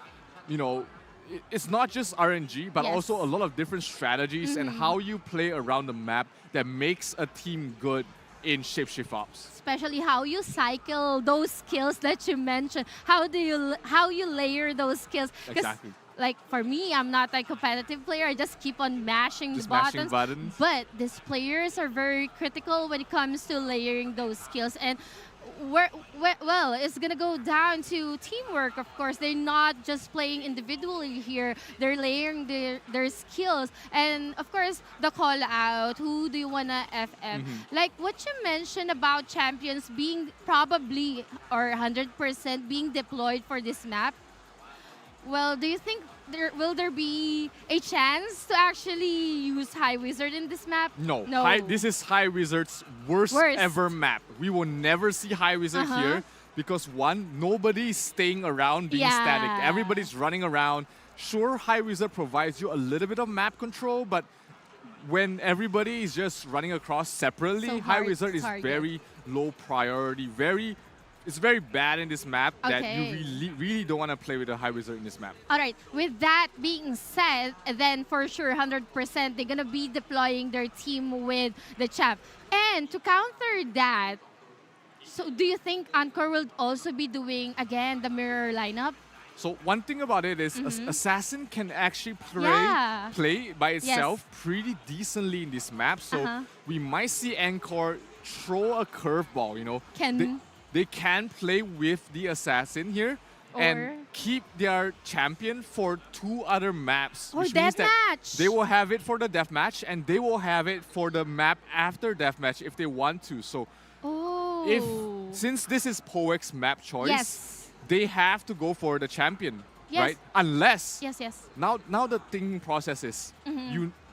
it's not just RNG, but also a lot of different strategies and how you play around the map that makes a team good in Shapeshift Ops. Especially how you cycle those skills that you mentioned. How you layer those skills? Exactly. Like for me, I'm not a competitive player. I just keep on mashing the buttons. But these players are very critical when it comes to layering those skills. And well, it's gonna go down to teamwork. Of course, they're not just playing individually here. They're layering their skills, and of course, the call out. Who do you wanna FM? Like what you mentioned about champions being probably or 100% being deployed for this map. Well, do you think will there be a chance to actually use High Wizard in this map? No. This is High Wizard's worst ever map. We will never see High Wizard here because, one, nobody is staying around being static. Everybody's running around. Sure, High Wizard provides you a little bit of map control, but when everybody is just running across separately, High Wizard is very low priority, it's very bad in this map that you really don't want to play with a High Wizard in this map. All right. With that being said, then for sure, 100%, they're going to be deploying their team with the champ. And to counter that, so do you think ENCORE will also be doing, again, the mirror lineup? So one thing about it is Assassin can actually play by itself pretty decently in this map. So we might see ENCORE throw a curveball, They can play with the Assassin here and keep their champion for 2 other maps. Or which means that deathmatch. they will have it for the deathmatch and they will have it for the map after deathmatch if they want to. So since this is poek's map choice, they have to go for the champion, right? Unless now the thinking process is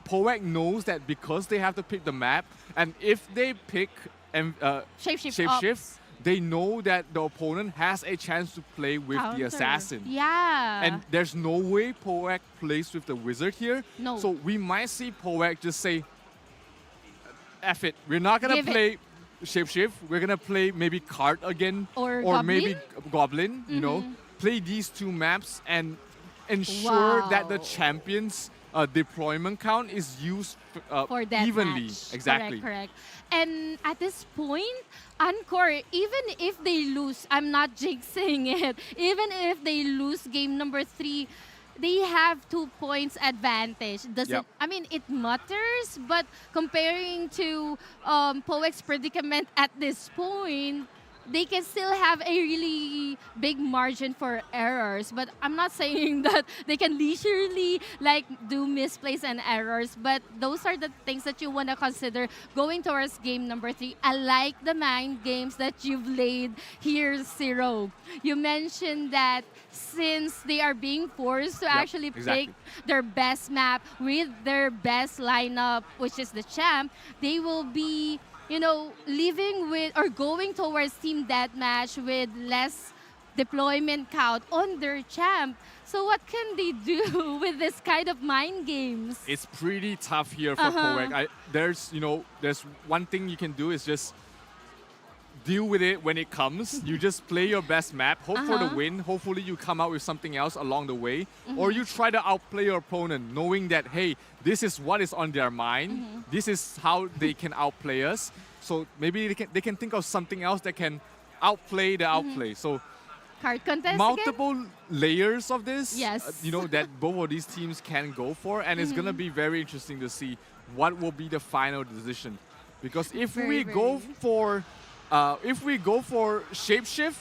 poek knows that because they have to pick the map, and if they pick Shapeshift, they know that the opponent has a chance to play with the Assassin. And there's no way poek plays with the Wizard here. No. So we might see poek just say, F it, we're not going to play Shapeshift. We're going to play maybe Cart again. Or maybe Goblin, Play these 2 maps and ensure that the champion's deployment count is used for that evenly. Match. Exactly. Correct. And at this point, ENCORE, even if they lose, I'm not jinxing it, even if they lose game number 3, they have 2 points advantage. Does Yep. it? I mean, it matters, but comparing to Poek's predicament at this point, they can still have a really big margin for errors. But I'm not saying that they can leisurely like do misplays and errors, but those are the things that you want to consider going towards game number 3. I like the mind games that you've laid here, Zero. You mentioned that since they are being forced to actually exactly. pick their best map with their best lineup, which is the champ, they will be, you know, living with or going towards team deathmatch with less deployment count on their champ. So what can they do with this kind of mind games? It's pretty tough here for Poek. There's one thing you can do is just deal with it when it comes. You just play your best map, hope for the win. Hopefully you come out with something else along the way. Or you try to outplay your opponent, knowing that, hey, this is what is on their mind. This is how they can outplay us. So maybe they can think of something else that can outplay the outplay. So card contest multiple again? layers of this, Yes. that both of these teams can go for. And it's going to be very interesting to see what will be the final decision. Because if we go for shapeshift,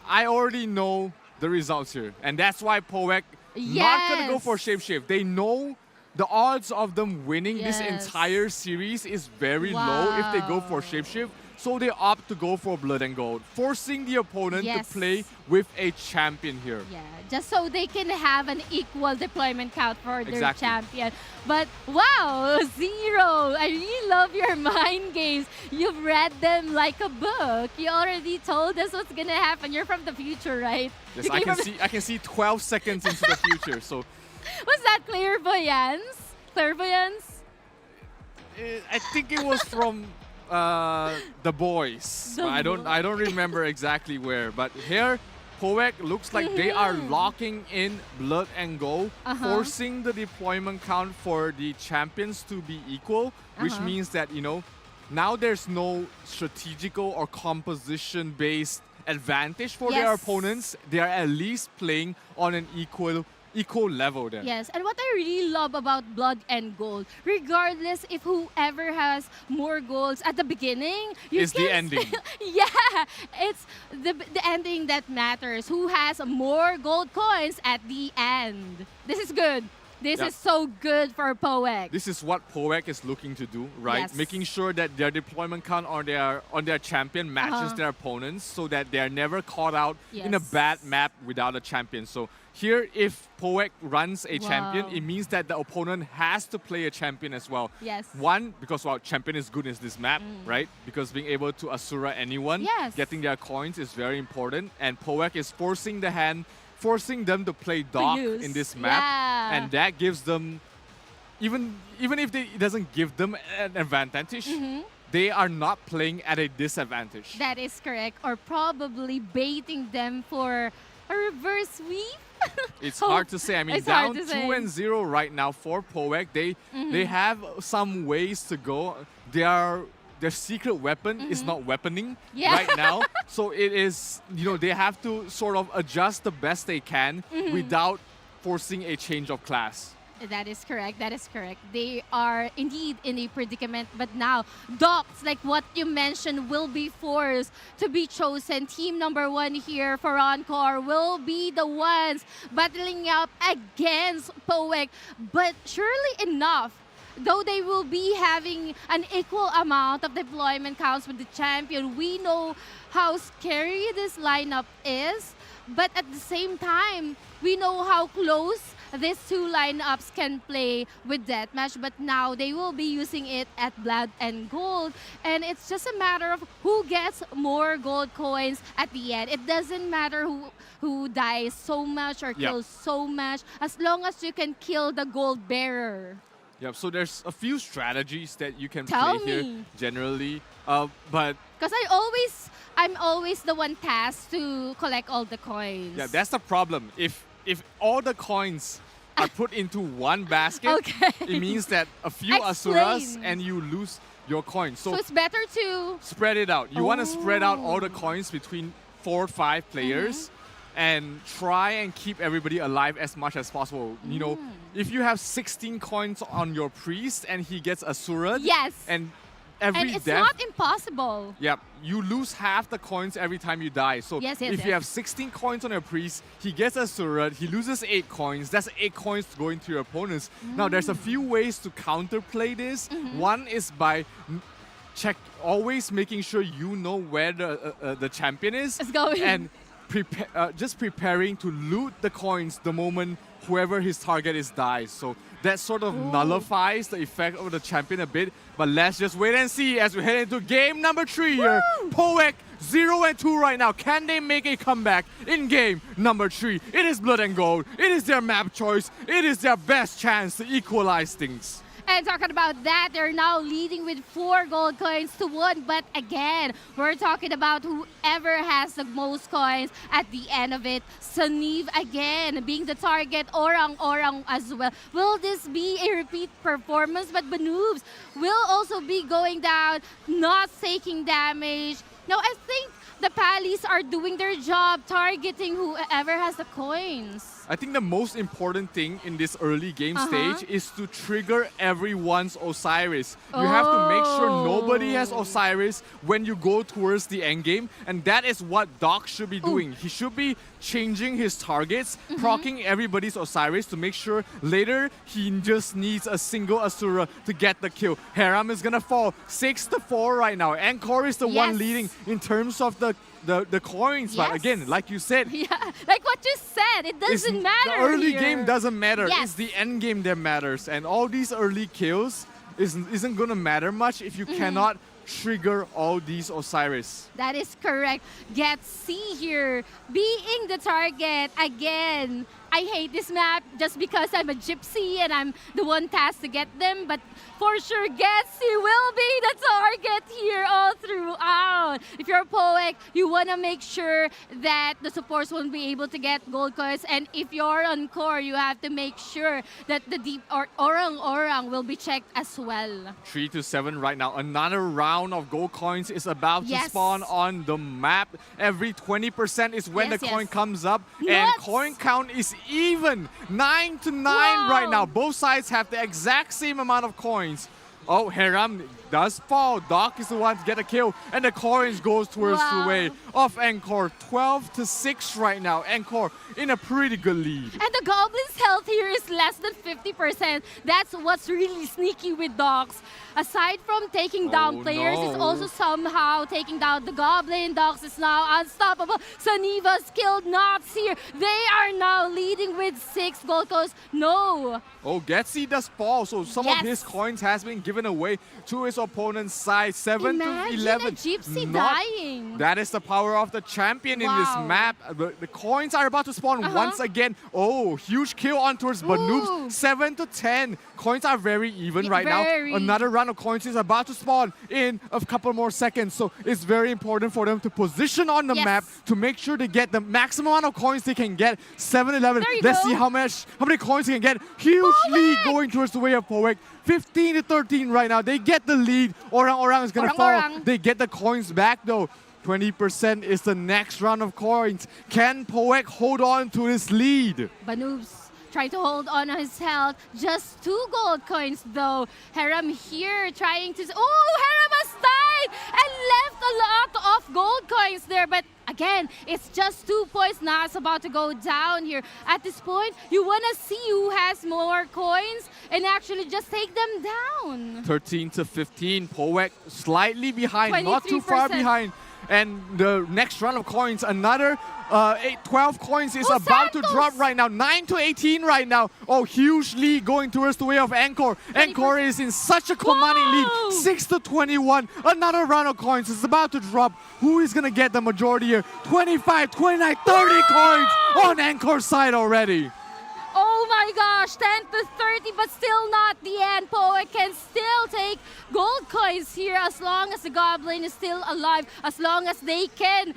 I already know the results here. And that's why Poek not going to go for shapeshift. They know the odds of them winning this entire series is very low if they go for shapeshift. So they opt to go for blood and gold, forcing the opponent to play with a champion here. Yeah, just so they can have an equal deployment count for their champion. But wow, Zero, I really love your mind games. You've read them like a book. You already told us what's gonna happen. You're from the future, right? Yes, I can see 12 seconds into the future. So was that clairvoyance? Clairvoyance? I think it was from The Boys. I don't remember exactly where, but here Poek looks like they are locking in blood and gold, forcing the deployment count for the champions to be equal, which means that, now there's no strategical or composition based advantage for their opponents. They are at least playing on an equal level there. Yes, and what I really love about Blood and Gold, regardless if whoever has more golds at the beginning, is the ending. Yeah, it's the ending that matters. Who has more gold coins at the end? This is good. This is so good for Poek. This is what Poek is looking to do, right? Yes. Making sure that their deployment count on their champion matches their opponents, so that they are never caught out in a bad map without a champion. So here, if Poek runs a champion, it means that the opponent has to play a champion as well. Yes. One, because champion is good in this map, right? Because being able to Asura anyone, getting their coins is very important. And Poek is forcing them to play Doc in this map, and that gives them, even if it doesn't give them an advantage, they are not playing at a disadvantage. That is correct, or probably baiting them for a reverse sweep. It's hard to say. I mean, down 2-0 right now for Poek. They have some ways to go. Their secret weapon is not weaponing right now. So it is, they have to sort of adjust the best they can without forcing a change of class. That is correct. That is correct. They are indeed in a predicament, but now Docs, like what you mentioned, will be forced to be chosen. Team number 1 here for ENCORE will be the ones battling up against Poek. But surely enough, though they will be having an equal amount of deployment counts with the champion, we know how scary this lineup is. But at the same time, we know how close these two lineups can play with Deathmatch. But now they will be using it at Blood and Gold. And it's just a matter of who gets more gold coins at the end. It doesn't matter who dies so much or kills so much, as long as you can kill the gold bearer. Yep, so there's a few strategies that you can Tell play me. here generally, but because I'm always the one tasked to collect all the coins. yeah, that's the problem. If all the coins are put into one basket, it means that a few Asuras and you lose your coins. So it's better to spread it out. You want to spread out all the coins between 4 or 5 players. and try and keep everybody alive as much as possible. You know, if you have 16 coins on your priest and he gets a Surad, Yes. and every And it's death, not impossible. yep, you lose half the coins every time you die. So Yes, yes, if you yes. have 16 coins on your priest, he gets a Surad, he loses 8 coins. That's 8 coins going to your opponents. Now there's a few ways to counterplay this. One is by always making sure you know where the champion is. It's going. And just preparing to loot the coins the moment whoever his target is dies. So that sort of nullifies the effect of the champion a bit. But let's just wait and see as we head into game number 3 here. poek 0-2 right now. Can they make a comeback in game number 3? It is blood and gold. It is their map choice. It is their best chance to equalize things. And talking about that, they're now leading with 4 gold coins to 1. But again, we're talking about whoever has the most coins at the end of it. Saniv again being the target, Orang as well. Will this be a repeat performance? But Banoobs will also be going down, not taking damage. Now, I think the Pallies are doing their job, targeting whoever has the coins. I think the most important thing in this early game stage is to trigger everyone's Osiris. You have to make sure nobody has Osiris when you go towards the end game, and that is what Doc should be doing. He should be changing his targets, proccing everybody's Osiris to make sure later he just needs a single Asura to get the kill. Haram is gonna fall 6-4 right now. ENCORE is the one leading in terms of the coins, but again, like you said, like what you said, it doesn't matter. The early here. game doesn't matter. Yes. It's the end game that matters, and all these early kills isn't gonna matter much if you cannot trigger all these Osiris. That is correct. Get C here, being the target again. I hate this map just because I'm a gypsy and I'm the one tasked to get them, but for sure Getsy will be the target here all throughout. If you're a poek, you want to make sure that the supports won't be able to get gold coins, and if you're on core, you have to make sure that the deep or orang will be checked as well. 3-7 right now. Another round of gold coins is about to spawn on the map. Every 20% is when the coin comes up, and coin count is even 9-9 right now. Both sides have the exact same amount of coins. Oh, Haram does fall. Doc is the one to get a kill, and the coins goes towards the way of ENCORE. 12-6 right now. ENCORE in a pretty good lead. And the Goblin's health here is less than 50%. That's what's really sneaky with Dogs. Aside from taking down players, it's also somehow taking down the Goblin. Dogs is now unstoppable. Saniva's killed Knots here. They are now leading with 6 gold coins. No. Oh, Getsy does fall, so some of his coins has been given away to his opponent's side. 7-11. Imagine a gypsy dying. That is the power of the champion in this map. The coins are about to spawn once again. Oh, huge kill on towards Banoobs. 7-10. Coins are very even right now. Another round of coins is about to spawn in a couple more seconds. So it's very important for them to position on the map to make sure they get the maximum amount of coins they can get. 7-11. Let's see how many coins they can get. Huge lead going towards the way of poek. 15-13 right now. They get the lead. Orang is going to fall. They get the coins back though. 20% is the next round of coins. Can poek hold on to this lead? Banoobs trying to hold on his health. Just 2 gold coins though. Haram here trying to... Oh, Haram has died and left a lot of gold coins there. But again, it's just 2 points now. It's about to go down here. At this point, you want to see who has more coins and actually just take them down. 13-15. poek slightly behind, not too far behind. And the next round of coins, another 12 coins is about to drop right now. 9-18 right now. Oh, huge lead going towards the way of ENCORE. ENCORE is in such a commanding lead. 6-21. Another round of coins is about to drop. Who is going to get the majority here? 25, 29, 30 coins on ENCORE's side already. Oh my gosh, 10-30, but still not the end. poek can still take gold coins here as long as the Goblin is still alive, as long as they can,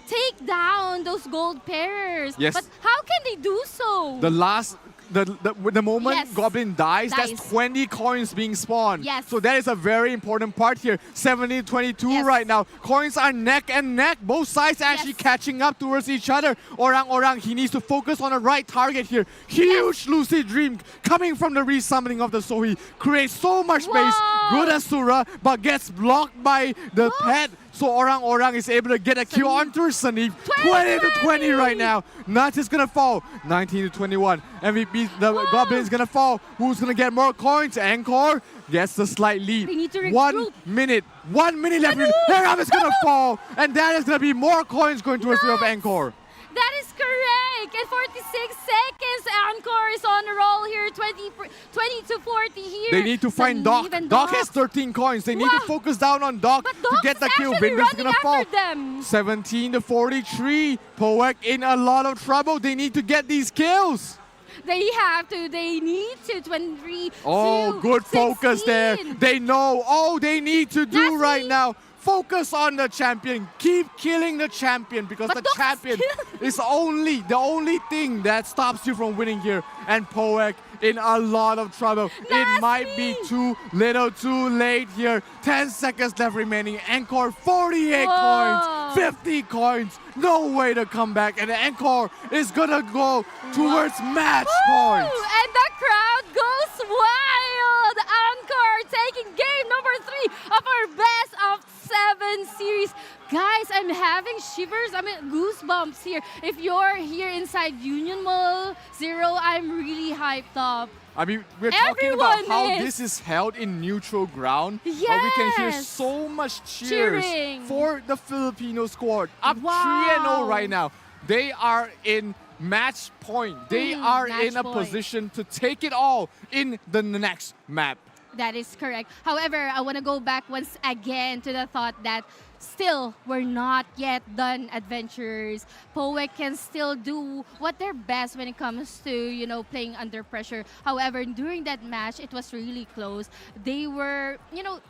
take down those gold pairs. Yes. But how can they do so? The last the moment Yes. Goblin dies, Dies. that's 20 coins being spawned. Yes. So that is a very important part here. 70-22 Yes. right now. Coins are neck and neck. Both sides actually catching up towards each other. Orang, he needs to focus on the right target here. Huge Lucid Dream coming from the resummoning of the Sohi. Creates so much space. Good Asura, but gets blocked by the pet. So Orang is able to get a kill onto Sanif. 20-20 right now. Nut is gonna fall. 19-21. MVP, the Goblin is gonna fall. Who's gonna get more coins? ENCORE gets the slight lead. They need to 1 minute. 1 minute left. Haram is gonna fall. And that is gonna be more coins going towards the way of ENCORE. That is correct. In 46 seconds, ENCORE is on the roll here. 20-40 here. They need to find Doc. Doc has 13 coins. They need to focus down on Doc to get the kill. Vinder's gonna fall. 17-43. Poek in a lot of trouble. They need to get these kills. They have to. They need to. 23. Oh, good focus there. They know all they need to do right now. Focus on the champion. Keep killing the champion because the champion is the only thing that stops you from winning here. And Poek in a lot of trouble. It might be too little, too late here. 10 seconds left remaining. ENCORE 48 coins, 50 coins. No way to come back. And ENCORE is gonna go towards match points. And the crowd goes wild. ENCORE taking game number 3 of our best of 7 series. Guys, I'm having shivers. I mean, goosebumps here. If you're here inside Union Mall Zero, I'm really hyped up. I mean, we're talking about how this is held in neutral ground. But we can hear so much cheers for the Filipino squad. Up 3-0 right now. They are in match point. They are in a position to take it all in the next map. That is correct. However, I want to go back once again to the thought that still, we're not yet done, adventurers. Poek can still do what they're best when it comes to, you know, playing under pressure. However, during that match, it was really close. They were, you know,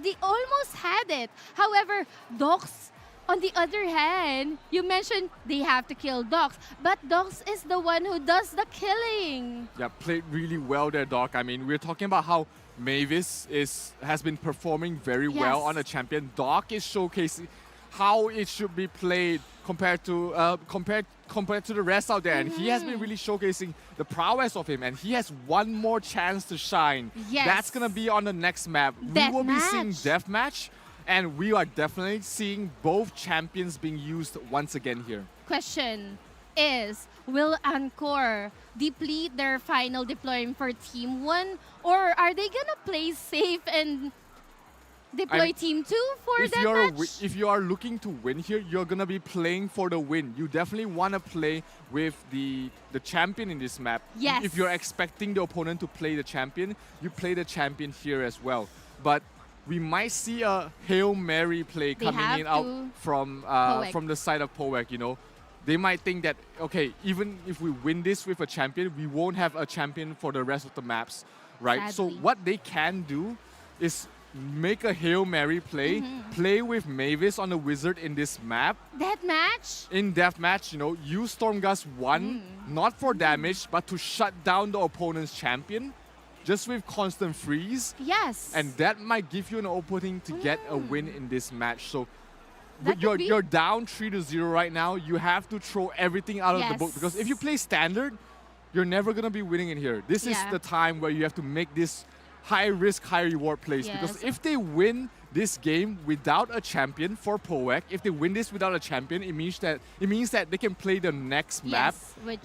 they almost had it. However, Docs, on the other hand, you mentioned they have to kill Docs, but Docs is the one who does the killing. Yeah, played really well there, Doc. I mean, we're talking about how Mavis has been performing very well on the champion. Doc is showcasing how it should be played compared to the rest out there, and he has been really showcasing the prowess of him. And he has one more chance to shine. That's gonna be on the next map. We will be seeing Deathmatch, and we are definitely seeing both champions being used once again here. Question is, will ENCORE deplete their final deployment for Team 1, or are they gonna play safe and deploy Team 2 for that match? If you are looking to win here, you're gonna be playing for the win. You definitely want to play with the champion in this map. Yes. If you're expecting the opponent to play the champion, you play the champion here as well. But we might see a Hail Mary play coming in out from the side of Poek, you know. They might think that, okay, even if we win this with a champion, we won't have a champion for the rest of the maps, right? So what they can do is make a Hail Mary play, play with Mavis on the Wizard in this map. Deathmatch? In Deathmatch, you know, use Stormgust 1, not for damage, but to shut down the opponent's champion, just with constant freeze. Yes. And that might give you an opening to get a win in this match. So you're down 3-0 right now. You have to throw everything out of the book, because if you play standard, you're never gonna be winning in here. This is the time where you have to make this high risk, high reward plays. Because if they win this game without a champion for Poek, if they win this without a champion, it means that they can play the next map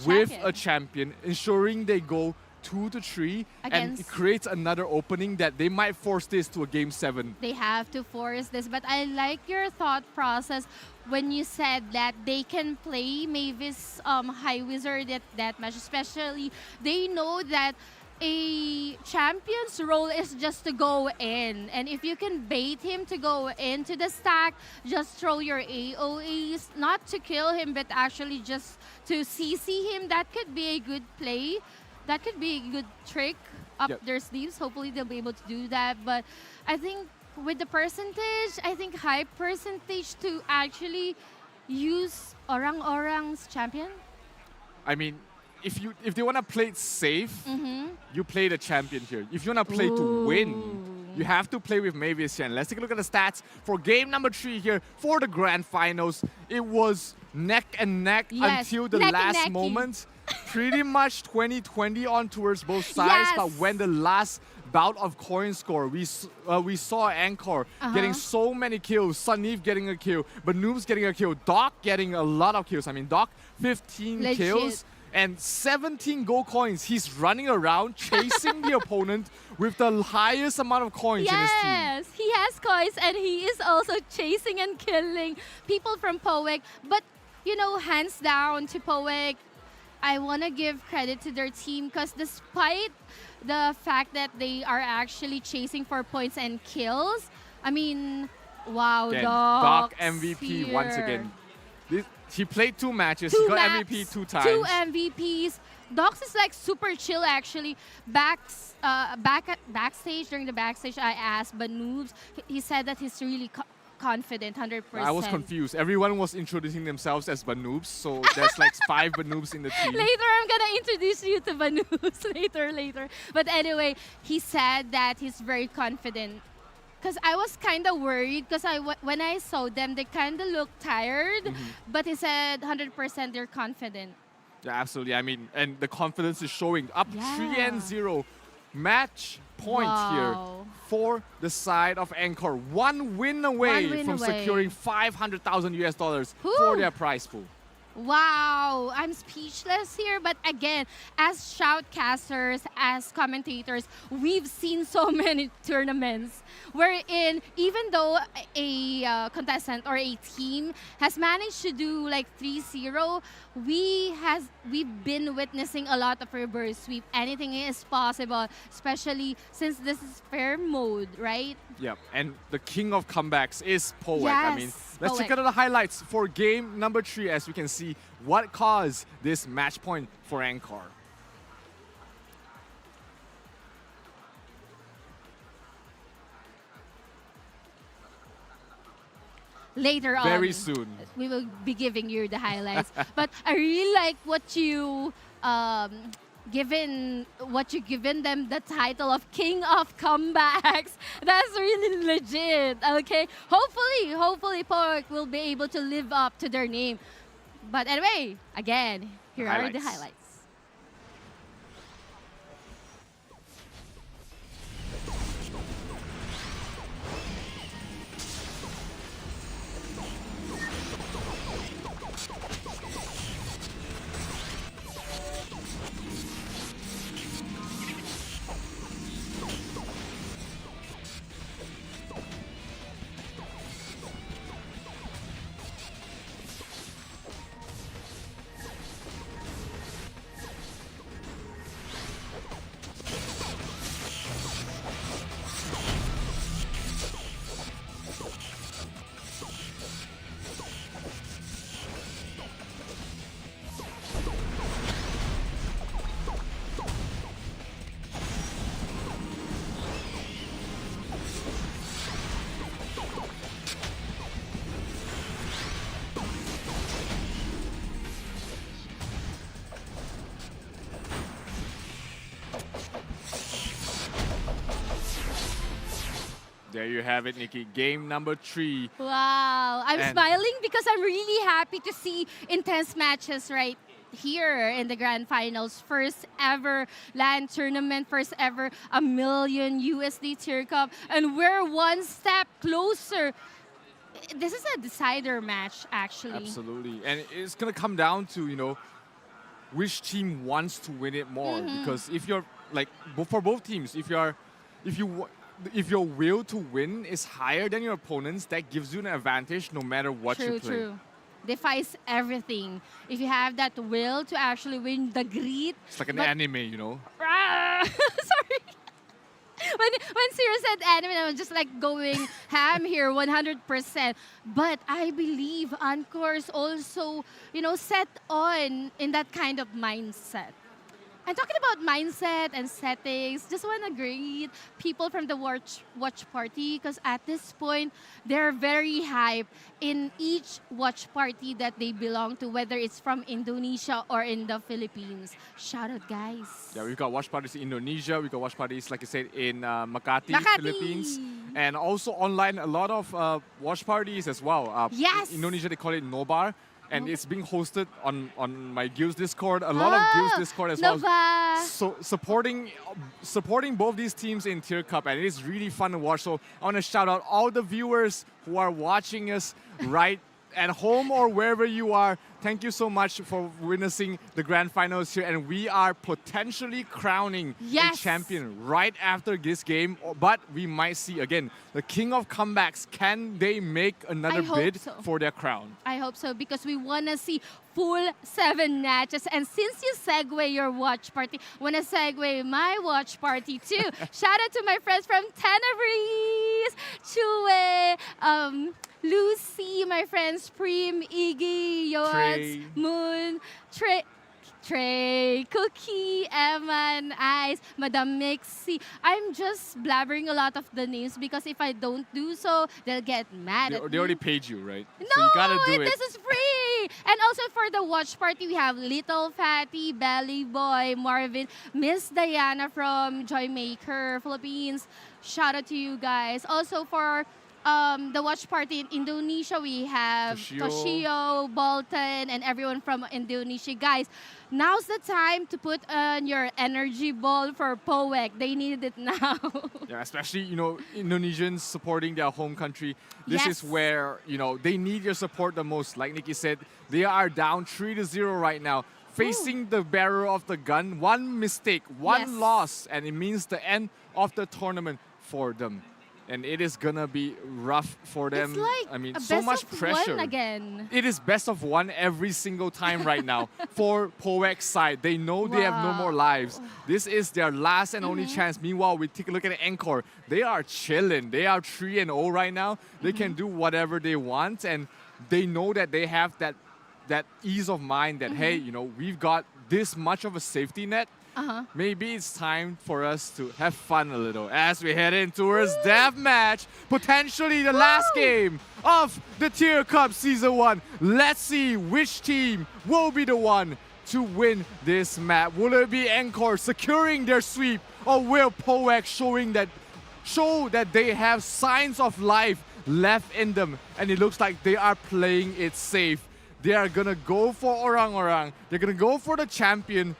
with a champion, ensuring they go 2-3, and it creates another opening that they might force this to a game 7. They have to force this, but I like your thought process when you said that they can play Mavis High Wizard at that match, especially they know that a champion's role is just to go in, and if you can bait him to go into the stack, just throw your AoEs, not to kill him, but actually just to CC him, that could be a good play. That could be a good trick up their sleeves. Hopefully they'll be able to do that. But I think with the percentage, I think high percentage to actually use Orang's champion. I mean, if they want to play it safe, you play the champion here. If you want to play to win, you have to play with Mavis here. And let's take a look at the stats for game number 3 here for the grand finals. It was neck and neck until the last moment. Pretty much 20-20 on towards both sides, but when the last bout of coin score, we saw ENCORE getting so many kills, Sunniv getting a kill, Banoobs getting a kill, Doc getting a lot of kills. I mean, Doc 15 kills and 17 gold coins. He's running around chasing the opponent with the highest amount of coins in his team. Yes, he has coins and he is also chasing and killing people from poek. But, you know, hands down to poek, I want to give credit to their team because despite the fact that they are actually chasing for points and kills, I mean, wow, Doc MVP here. once again. He played 2 matches, he got MVP 2 times. 2 MVPs. Docs is like super chill actually. Backstage, during the backstage, I asked Banoobs. He said that he's really confident, 100%. I was confused. Everyone was introducing themselves as Banoobs, so there's like 5 Banoobs in the team. Later, I'm gonna introduce you to Banoobs later. But anyway, he said that he's very confident. Because I was kind of worried because when I saw them, they kind of looked tired. But he said 100% they're confident. Yeah, absolutely. I mean, and the confidence is showing. Up 3-0. Match point here for the side of ENCORE. 1 win away from securing $500,000 for their prize pool. Wow, I'm speechless here. But again, as shoutcasters, as commentators, we've seen so many tournaments wherein even though a contestant or a team has managed to do like 3-0, we've been witnessing a lot of reverse sweep. Anything is possible, especially since this is fair mode, right? Yep, and the king of comebacks is poek. Yes, I mean, let's check out the highlights for game number 3 as we can see what caused this match point for ENCORE. Later on, very soon, we will be giving you the highlights. But I really like what you given them the title of King of Comebacks. That's really legit. Okay, hopefully poek will be able to live up to their name. But anyway, again, here are the highlights. There you have it, Nikki. Game number 3. Wow, I'm smiling because I'm really happy to see intense matches right here in the grand finals. First ever LAN tournament, first ever $1 million USD Tyr Cup, and we're one step closer. This is a decider match, actually. Absolutely, and it's gonna come down to, you know, which team wants to win it more. Because if you're like, for both teams, if your will to win is higher than your opponent's, that gives you an advantage no matter what you play. True. Defies everything. If you have that will to actually win the greed. It's like an anime, you know? Sorry. When Sierra said anime, I was just like going ham here, 100%. But I believe ENCORE is also, you know, set on in that kind of mindset. And talking about mindset and settings, just want to greet people from the watch party because at this point, they're very hyped in each watch party that they belong to, whether it's from Indonesia or in the Philippines. Shout out, guys. Yeah, we've got watch parties in Indonesia. We've got watch parties, like I said, in Makati, Philippines. And also online, a lot of watch parties as well. Yes! In Indonesia, they call it Nobar. And it's being hosted on my Guild's Discord, a lot of Guild's Discord as well. So supporting both these teams in Tyr Cup, and it is really fun to watch. So I want to shout out all the viewers who are watching us right at home or wherever you are. Thank you so much for witnessing the grand finals here, and we are potentially crowning a champion right after this game. But we might see again the king of comebacks. Can they make another bid for their crown? I hope so, because we want to see full 7 matches. And since you segue your watch party, I want to segue my watch party too. Shout out to my friends from Tenebris, Chue, Lucy, my friends Prim, Iggy, Yoads, Moon, Trey, Cookie, Eman, Ice, Madam Mixie. I'm just blabbering a lot of the names because if I don't do so, they'll get mad at me. They already paid you, right? No, so you gotta do this is free. And also for the watch party, we have Little Fatty, Belly Boy, Marvin, Miss Diana from Joymaker, Philippines. Shout out to you guys. Also for the watch party in Indonesia, we have Toshio, Bolton, and everyone from Indonesia. Guys, now's the time to put on your energy ball for poek. They need it now. Yeah, especially, Indonesians supporting their home country. This is where, they need your support the most. Like Nikki said, they are down 3-0 right now. Facing the bearer of the gun, one mistake, one loss, and it means the end of the tournament for them. And it is gonna be rough for them. It's like so much pressure. One again. It is best of one every single time right now for poek's side. They know they have no more lives. This is their last and only chance. Meanwhile, we take a look at ENCORE. They are chilling. They are 3-0 right now. They can do whatever they want, and they know that they have that ease of mind that hey, we've got this much of a safety net. Maybe it's time for us to have fun a little as we head in towards Deathmatch, potentially the last game of the Tyr Cup Season 1. Let's see which team will be the one to win this map. Will it be ENCORE securing their sweep, or will poek show that they have signs of life left in them, and it looks like they are playing it safe. They are gonna go for Orang-Orang. They're gonna go for the champion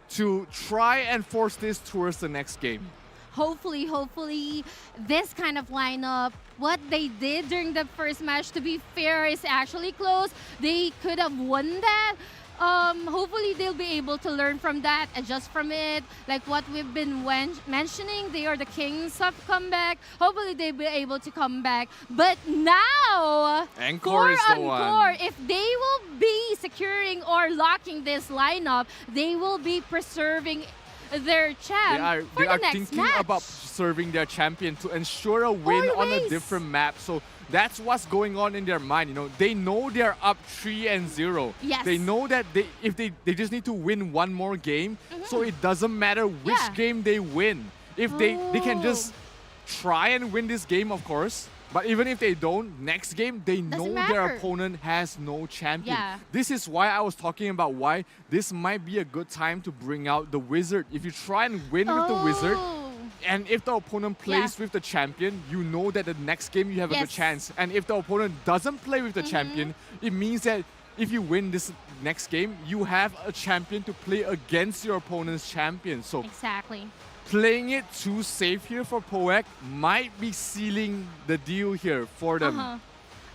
to try and force this towards the next game. Hopefully, this kind of lineup, what they did during the first match, to be fair, is actually close. They could have won that. Hopefully, they'll be able to learn from that, adjust from it. Like what we've been mentioning, they are the kings of comeback. Hopefully, they'll be able to come back. But now, ENCORE is the one. if they will be securing or locking this lineup, they will be preserving their champ They are the next thinking match. about serving their champion to ensure a win on a different map. So that's what's going on in their mind. They know they're up 3-0. Yes. They know that they just need to win one more game. So it doesn't matter which game they win. If they can just try and win this game, of course. But even if they don't, next game, they know their opponent has no champion. Yeah. This is why I was talking about why this might be a good time to bring out the wizard. If you try and win with the wizard, and if the opponent plays with the champion, you know that the next game you have a good chance. And if the opponent doesn't play with the champion, it means that if you win this next game, you have a champion to play against your opponent's champion. So exactly. Playing it too safe here for poek might be sealing the deal here for them.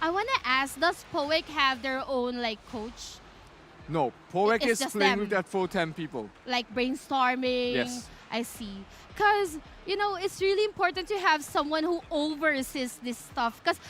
I want to ask, does poek have their own coach? No, poek is just playing them. with that full 10 people. Like brainstorming? Yes. I see. Because, it's really important to have someone who oversees this stuff. Because,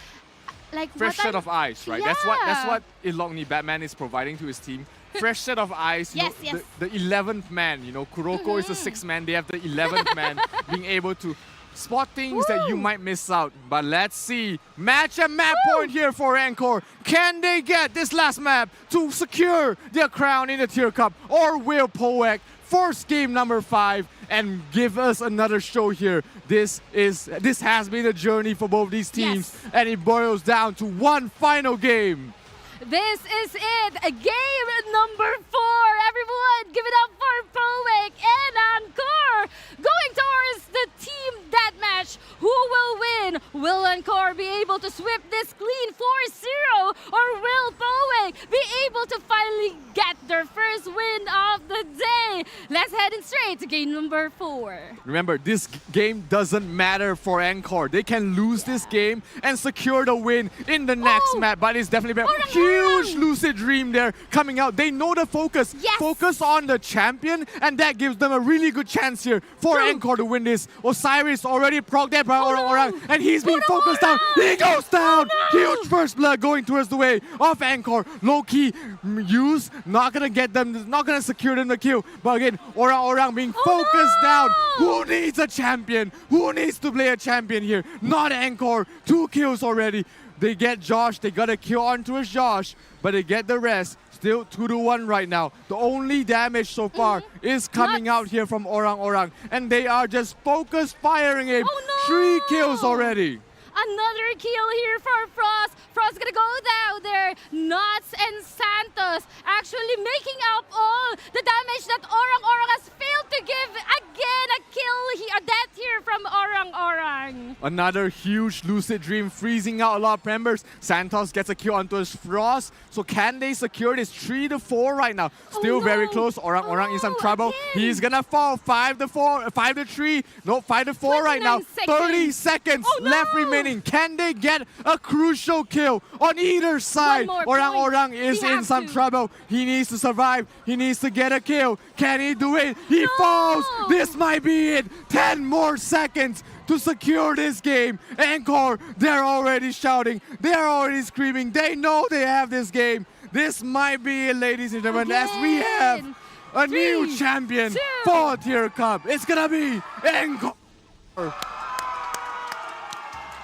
fresh set of eyes, right? Yeah. That's what Ilogni Batman is providing to his team. Fresh set of eyes. The 11th man. Kuroko is the 6th man. They have the 11th man being able to spot things that you might miss out. But let's see. Match and map point here for ENCORE. Can they get this last map to secure their crown in the Tyr Cup? Or will poek force game number 5 and give us another show here. This has been a journey for both these teams, and it boils down to one final game. This is it, game number 4. Everyone, give it up for poek and ENCORE. Going towards the team deathmatch. Who will win? Will ENCORE be able to sweep this clean 4-0? Or will poek be able to finally get their first win of the day? Let's head in straight to game number 4. Remember, this game doesn't matter for ENCORE. They can lose this game and secure the win in the next map, but it's definitely better. Huge lucid dream there coming out. They know the focus. Focus on the champion, and that gives them a really good chance here for ENCORE to win this. Osiris already proc there by Orang, and he's being focused down. He goes down. Huge first blood going towards the way of ENCORE. Low key use, not gonna get them, not gonna secure them the kill. But again, Orang being focused down. Who needs a champion? Who needs to play a champion here? Not ENCORE. 2 kills already. They get Josh, they got a kill onto his Josh, but they get the rest. Still 2-1 right now. The only damage so far is coming out here from Orang, and they are just focused firing him. 3 kills already. Another kill here for Frost. Frost gonna go down there. Nuts and Santos actually making up all the damage that Orang has failed to give. Again, a kill, a death here from Orang. Another huge lucid dream freezing out a lot of members. Santos gets a kill onto his Frost. So can they secure this 3-4 right now? Still very close. Orang in some trouble. He's gonna fall 5-4, 5-3. No, 5-4 right now. 30 seconds left remaining. Can they get a crucial kill on either side? Orang is in some trouble. He needs to survive. He needs to get a kill. Can he do it? He falls. This might be it. 10 more seconds to secure this game. ENCORE, they're already shouting. They're already screaming. They know they have this game. This might be it, ladies and gentlemen, as we have a new champion for Tyr Cup. It's gonna be ENCORE.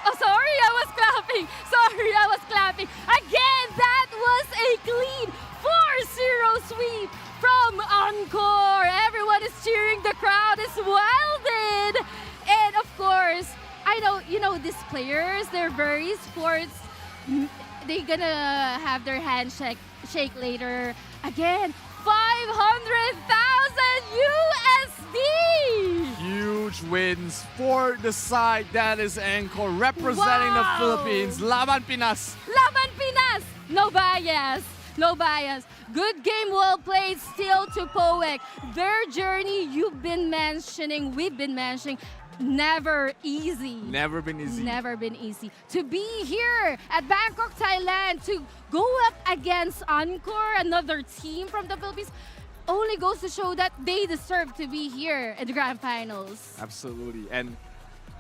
Oh, sorry, I was clapping. Again, that was a clean 4-0 sweep from ENCORE. Everyone is cheering. The crowd is wilded. And of course, I know, these players, they're very sports. They're gonna have their handshake later. Again, 500,000 USD! Huge wins for the side that is ENCORE representing the Philippines. Laban Pinas! Laban Pinas! No bias. Good game, well played still to poek. Their journey we've been mentioning, never easy. Never been easy. To be here at Bangkok, Thailand, to go up against ENCORE, another team from the Philippines, only goes to show that they deserve to be here in the Grand Finals. Absolutely. And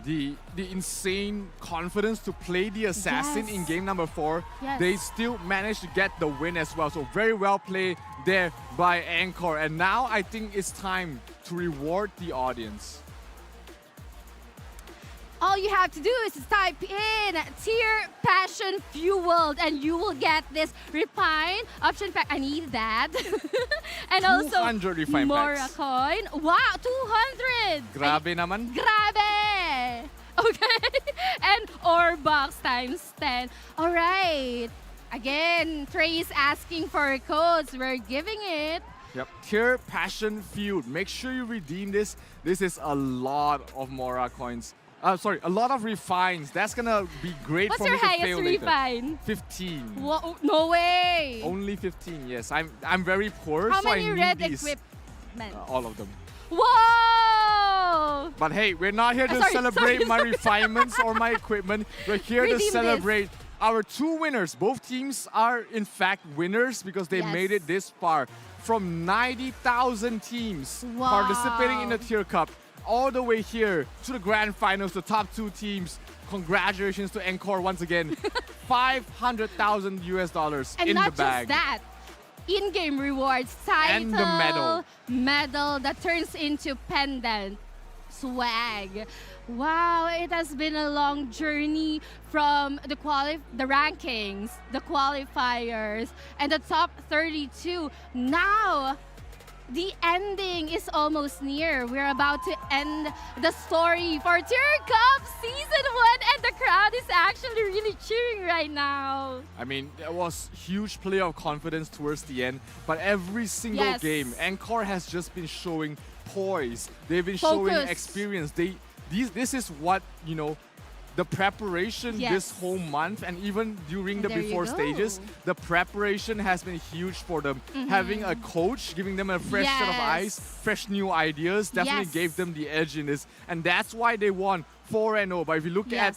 the insane confidence to play the assassin in game number 4, they still managed to get the win as well. So very well played there by ENCORE. And now I think it's time to reward the audience. All you have to do is type in Tyr Passion Fueled and you will get this refine option pack. I need that. And also 200 refine more packs. coin. Wow, 200. Grabe naman. Grabe. Okay. And or box times 10. All right. Again, Trey is asking for codes. We're giving it. Yep, Tyr Passion Fueled. Make sure you redeem this. This is a lot of Mora coins. Sorry, a lot of refines. That's gonna be great for me to fail later. What's your highest refine? 15. Whoa, no way. Only 15, yes. I'm very poor, How so I many need red these. equipment? All of them. Whoa! But hey, we're not here to celebrate my refinements or my equipment. We're here to celebrate our 2 winners. Both teams are in fact winners because they made it this far. From 90,000 teams participating in the Tyr Cup, all the way here to the Grand Finals, the top 2 teams. Congratulations to ENCORE once again. $500,000 US and in not the bag. just that, in-game rewards, title, and the medal that turns into pendant, swag. Wow, it has been a long journey from the rankings, the qualifiers, and the top 32. Now, the ending is almost near. We're about to end the story for Tyr Cup Season 1, and the crowd is actually really cheering right now. I mean, there was huge play of confidence towards the end, but every single Yes. game, ENCORE has just been showing poise. They've been showing Focus. experience. This is what, you know, the preparation Yes. this whole month and even during the There you before go. stages, the preparation has been huge for them. Having a coach, giving them a fresh set of eyes, fresh new ideas, definitely Yes. gave them the edge in this, and that's why they won 4-0. But if you look at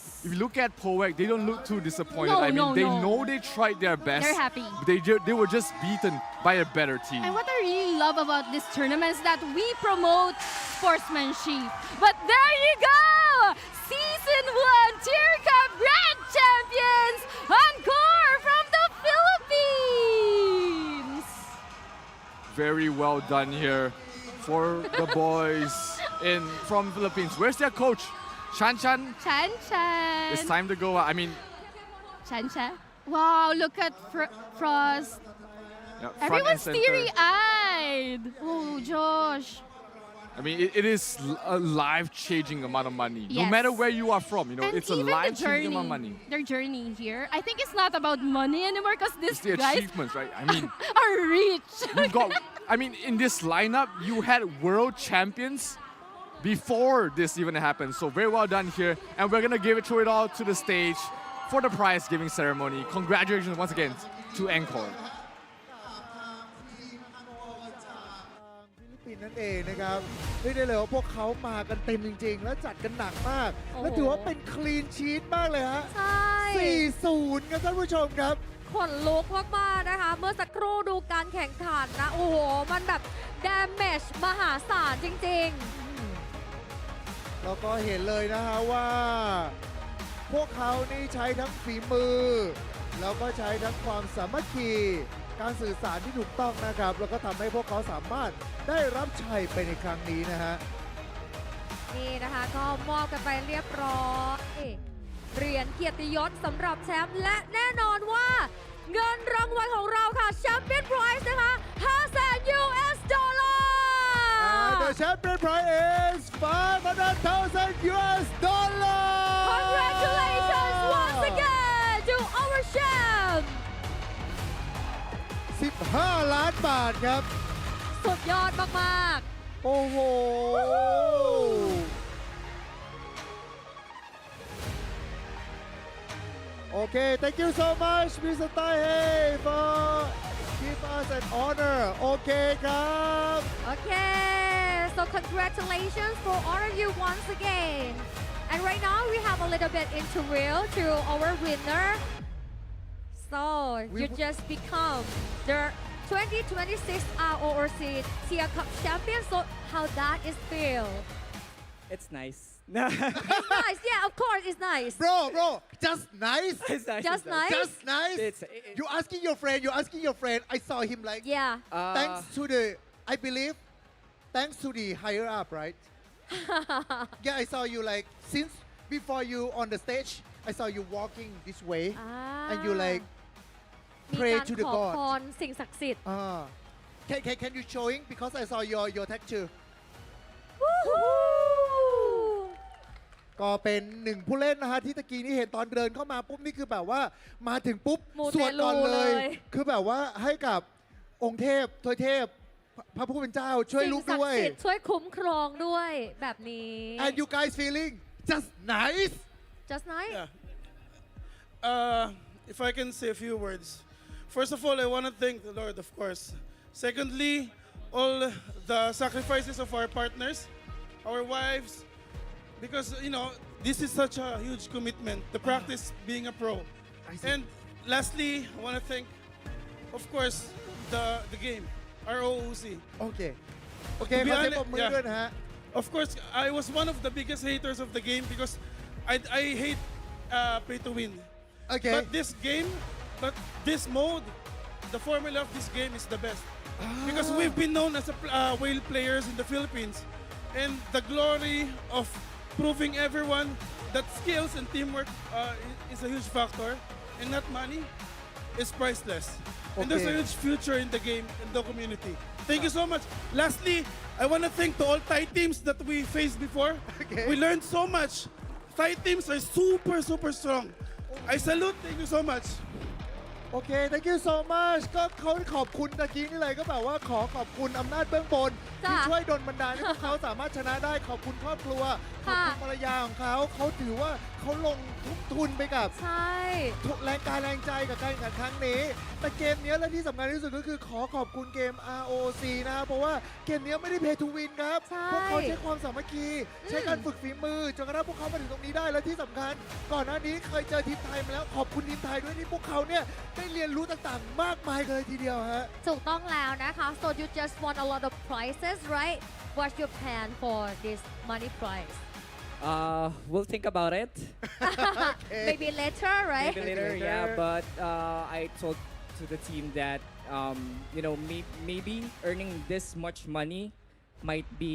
poek, they don't look too disappointed. No, I mean, no, they no. know they tried their best. They're happy. They were just beaten by a better team. And what I really love about this tournament is that we promote sportsmanship. But there you go! Season 1 Tyr Cup Grand Champions, ENCORE from the Philippines! Very well done here for the boys from Philippines. Where's their coach? Chan Chan? Chan Chan. It's time to go. I mean, Chan Chan. Wow, look at Frost. yeah, front and Everyone's center. teary-eyed. Oh, Josh. I mean, it is a life-changing amount of money. No Yes. matter where you are from, you know, And it's a even the life-changing amount of money. Their journey here, I think it's not about money anymore because It's these the guys achievements, right? I mean, are rich. you've got. I mean, in this lineup, you had world champions before this even happened. So very well done here, and we're gonna give it all to the stage for the prize-giving ceremony. Congratulations once again to ENCORE. ฟิลิปปินส์นั่นเองนะครับเรียกได้เลยว่าพวกเขามากันเต็มจริงๆ และจัดกันหนักมาก โอ้โห และถือว่าเป็นคลีนชีทมากเลยฮะ ใช่ 4-0 ครับท่านผู้ชมครับ ขนลุกมากๆนะคะ เมื่อสักครู่ดูการแข่งขันนะ โอ้โห มันแบบ damage มหาศาลจริง แล้วก็เห็นเลยนะฮะว่า พวกเขานี่ใช้ทั้งฝีมือ แล้วก็ใช้ทั้งความสามัคคี การสื่อสารที่ถูกต้องนะครับ แล้วก็ทำให้พวกเขาสามารถได้รับชัยไปในครั้งนี้นะฮะ ๆ นี่นะคะก็มอบกันไปเรียบร้อยเหรียญเกียรติยศสำหรับแชมป์และแน่นอนว่าเงินรางวัลของเราค่ะแชมเปี้ยนไพรส์นะคะ 500,000 US ดอลลาร์ And the champion prize is 500,000 US dollars. Congratulations once again to our champ 15 ล้านบาทครับ สุดยอดมาก โอ้โห Okay, thank you so much, Mr. Taihei, for give us an honor. Okay, ครับ ๆ Okay so congratulations for all of you once again and right now we have a little bit interview to our winner so you just become the 2026 RORC Tyr Cup champion so how that is feel It's nice. it's nice yeah of course it's nice Bro, just nice. It's nice. Just it's nice? Just nice. You asking your friend. I saw him like. yeah Thanks to the, I believe, thanks to the higher up, right? Yeah, I saw you like since before you on the stage. I saw you walking this way, and you like มี pray การ to the ขอพ God. รสิ่งศักดิ์สิทธิ์ Can you showing because I saw your tattoo. ก็เป็นหนึ่งผู้เล่นนะฮะที่ตะกี้นี้เห็นตอนเดินเข้ามาปุ๊บนี่คือแบบว่ามาถึงปุ๊บ มูเต สวดก่อน ลู เล เลย ย คือแบบว่าให้กับองค์เทพทวยเทพ พระผู้เป็นเจ้าช่วยลูก สิ่งศัก ด้วย ดิ์สิทธิ์ช่วยคุ้มครองด้วยแบบนี้ And you guys feeling just nice just nice If I can say a few words. First of all, I want to thank the Lord, of course. Secondly, all the sacrifices of our partners, our wives, because, you know, this is such a huge commitment, the practice being a pro. And lastly, I want to thank, of course, the game, ROOC. Okay. To Okay, be ขอเสียง honest- ปรบมือด้วยนะฮะ Of course, I was one of the biggest haters of the game because I hate pay to win. Okay. But this mode, the formula of this game is the best. Because we've been known as whale players in the Philippines. And the glory of proving everyone that skills and teamwork is a huge factor and not money is priceless. And there's a huge future in the game and the community. Thank you so much. Lastly, I want to thank to all Thai teams that we faced before. We learned so much. Thai teams are super, super strong. I salute. Thank you so much. โอเค thank you so much ก็เขาขอบคุณตะกี้นี่เลยก็แบบว่าขอบคุณอำนาจเบื้องบนที่ช่วยดลบันดาลให้พวกเขาสามารถชนะได้ขอบคุณครอบครัวขอบคุณภรรยาของเขาถือว่าเขาลงทุกทุนไปกับทุกแรงกายแรงใจกับการแข่งขันครั้งนี้แต่เกมนี้และที่สำคัญที่สุดก็คือขอบคุณเกม ROC นะครับเพราะว่าเกมนี้ไม่ได้ pay to win ครับพวกเขาใช้ความสามัคคีใช้การฝึกฝีมือจนกระทั่งพวกเขามาถึงตรงนี้ได้และที่สำคัญก่อนหน้านี้เคยเจอทีมไทยมาแล้วขอบคุณทีมไทยด้วยที่พวกเขาเนี่ยได้เรียนรู้ต่างๆมากมายเลยทีเดียวฮะถูกต้องแล้วนะคะ so you just won a lot of prizes right what's your plan for this money prize We'll think about it. maybe later right Maybe later, yeah. But I told to the team that maybe earning this much money might be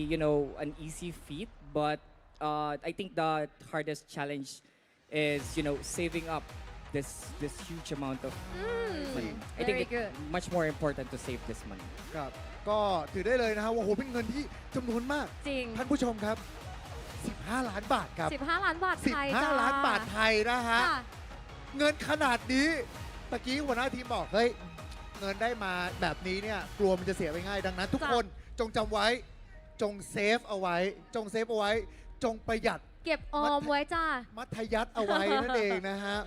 an easy feat, but I think the hardest challenge is saving up this huge amount of money. I think it's much more important to save this money. ครับก็ถือได้เลยนะครับว่าโหเป็นเงินที่จำนวนมากจริงท่านผู้ชมครับ15 ล้านบาทครับ15 ล้านบาทไทย15 ล้านบาทไทยนะฮะเงินขนาดนี้ตะกี้หัวหน้าทีมบอกเฮ้ยเงินได้มาแบบนี้เนี่ยกลัวมันจะเสียไปง่ายดังนั้นทุกคนจงจำไว้จงเซฟเอาไว้จงประหยัดเก็บออมไว้จ้ามัธยัสถ์เอาไว้นั่นเองนะฮะ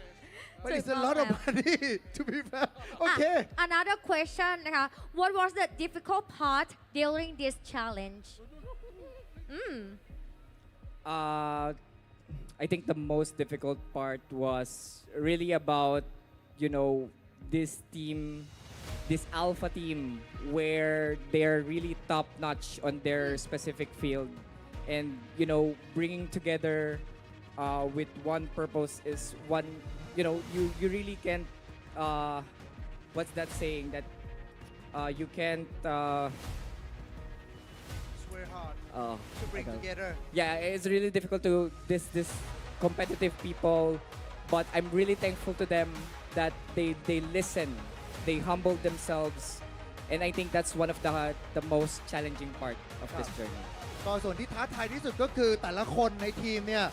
But it's a lot of money to be fair. Okay. Another question นะคะ What was the difficult part during this challenge? I think the most difficult part was really about this team, this alpha team, where they're really top notch on their specific field, and bringing together with one purpose is one. You really can't. What's that saying that you can't. Swear hard. To bring together. Yeah, it's really difficult to this competitive people, but I'm really thankful to them that they listen, they humble themselves, and I think that's one of the most challenging part of this journey. ก็ส่วนที่ท้าทายที่สุดก็คือแต่ละคนในทีมเนี่ย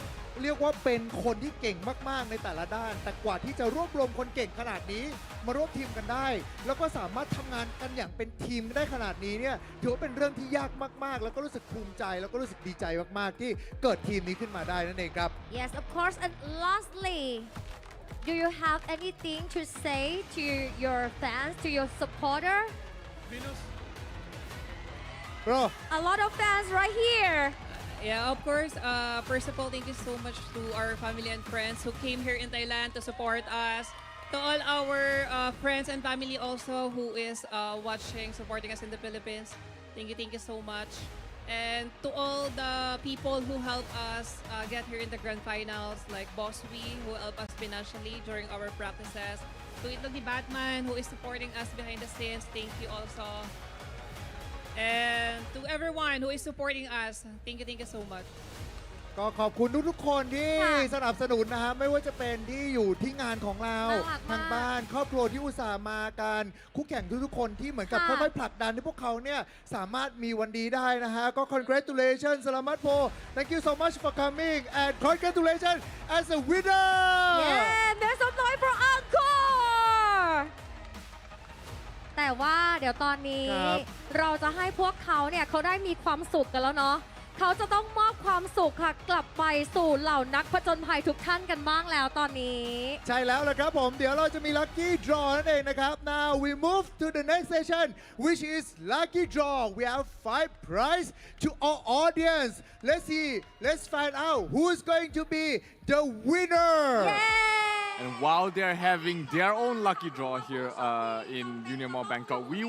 เรียกว่าเป็นคนที่เก่งมากๆในแต่ละด้านแต่กว่าที่จะรวบรวมคนเก่งขนาดนี้มาร่วมทีมกันได้แล้วก็สามารถทำงานกันอย่างเป็นทีมได้ขนาดนี้เนี่ยถือว่าเป็นเรื่องที่ยากมากๆแล้วก็รู้สึกภูมิใจแล้วก็รู้สึกดีใจมากๆที่เกิดทีมนี้ขึ้นมาได้นั่นเองครับ Yes of course and lastly do you have anything to say to your fans to your supporter Bro a lot of fans right here Yeah, of course. First of all, thank you so much to our family and friends who came here in Thailand to support us. To all our friends and family also who is watching, supporting us in the Philippines. Thank you so much. And to all the people who help us get here in the Grand Finals, like Boss Wee, who helped us financially during our practices. To Italy Batman, who is supporting us behind the scenes. Thank you also. And to everyone who is supporting us, thank you so much. ก็ขอบคุณทุกๆคนที่สนับสนุนนะฮะไม่ว่าจะเป็นที่อยู่ที่งานของเราทางบ้านครอบครัวที่อุตส่าห์มาการคู่แข่งทุกๆคนที่เหมือนกับค่อยๆผลักดันให้พวกเขาเนี่ยสามารถมีวันดีได้นะฮะก็ congratulations Selamat Po thank you so much for coming and congratulations as a winner Yeah there's some noise for ENCOREแต่ว่าเดี๋ยวตอนนี้เราจะให้พวกเขาเนี่ยเขาได้มีความสุขกันแล้วเนาะเขาจะต้องมอบความสุขค่ะกลับไปสู่เหล่านักผจญภัยทุกท่านกันบ้างแล้วตอนนี้ใช่แล้วละครับผมเดี๋ยวเราจะมี lucky draw นั่นเองนะครับ Now we move to the next session which is lucky draw we have 5 prize to our audience let's find out who's going to be the winner And while they're having their own lucky draw here in Union Mall Bangkok, we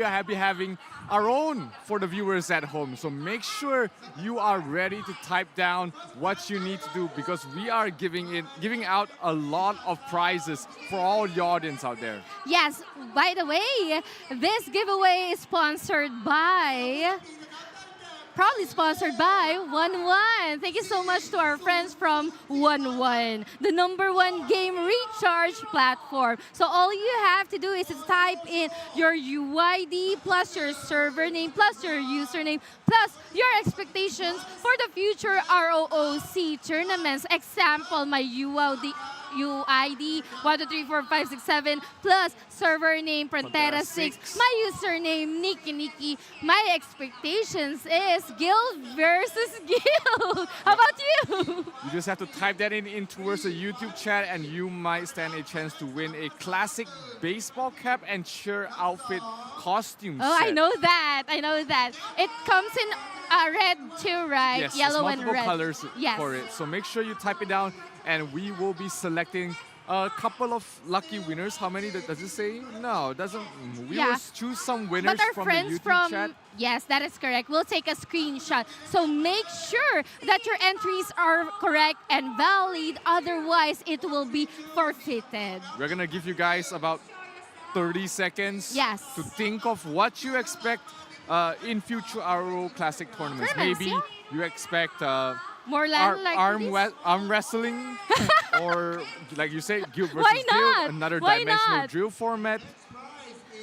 are happy having our own for the viewers at home. So make sure you are ready to type down what you need to do because we are giving out a lot of prizes for all the audience out there. Yes, by the way, this giveaway is sponsored by proudly sponsored by 1-1. Thank you so much to our friends from 1-1, the #1 game recharge platform. So all you have to do is to type in your UID plus your server name plus your username plus your expectations for the future ROOC tournaments. Example, my UID 1, 2, 3, 4, 5, 6, 7 plus server name Pantera6, my username Nikki. My expectations is Guild versus Guild. How about you? You just have to type that in towards the YouTube chat and you might stand a chance to win a classic baseball cap and cheer outfit costume Oh, set. I know that. It comes in red too, right? Yes, Yellow there's and multiple red. colors Yes. for it. So make sure you type it down and we will be selecting a couple of lucky winners. How many does it say? No, it doesn't. We will choose some winners But our from friends the YouTube from chat. yes, that is correct. We'll take a screenshot. So make sure that your entries are correct and valid. Otherwise, it will be forfeited. We're gonna give you guys about 30 seconds to think of what you expect in future RO Classic tournaments. Maybe you expect more arm wrestling, or like you say, Guild versus Why not? Guild, another Why dimensional not? drill format.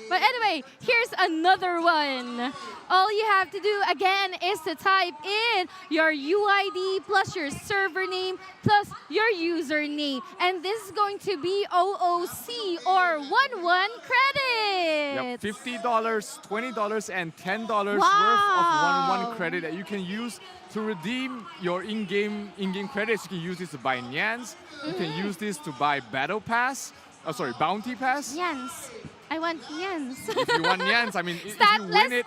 But anyway, here's another one. All you have to do again is to type in your UID plus your server name plus your username. And this is going to be OOC or 1-1 credit. Yep, $50, $20, and $10 worth of 1-1 credit that you can use to redeem your in-game credits. You can use this to buy Nyans. You can use this to buy Battle Pass. Oh, sorry, Bounty Pass. Nyans. I want Nyans. If you want Nyans, I mean, if you win it,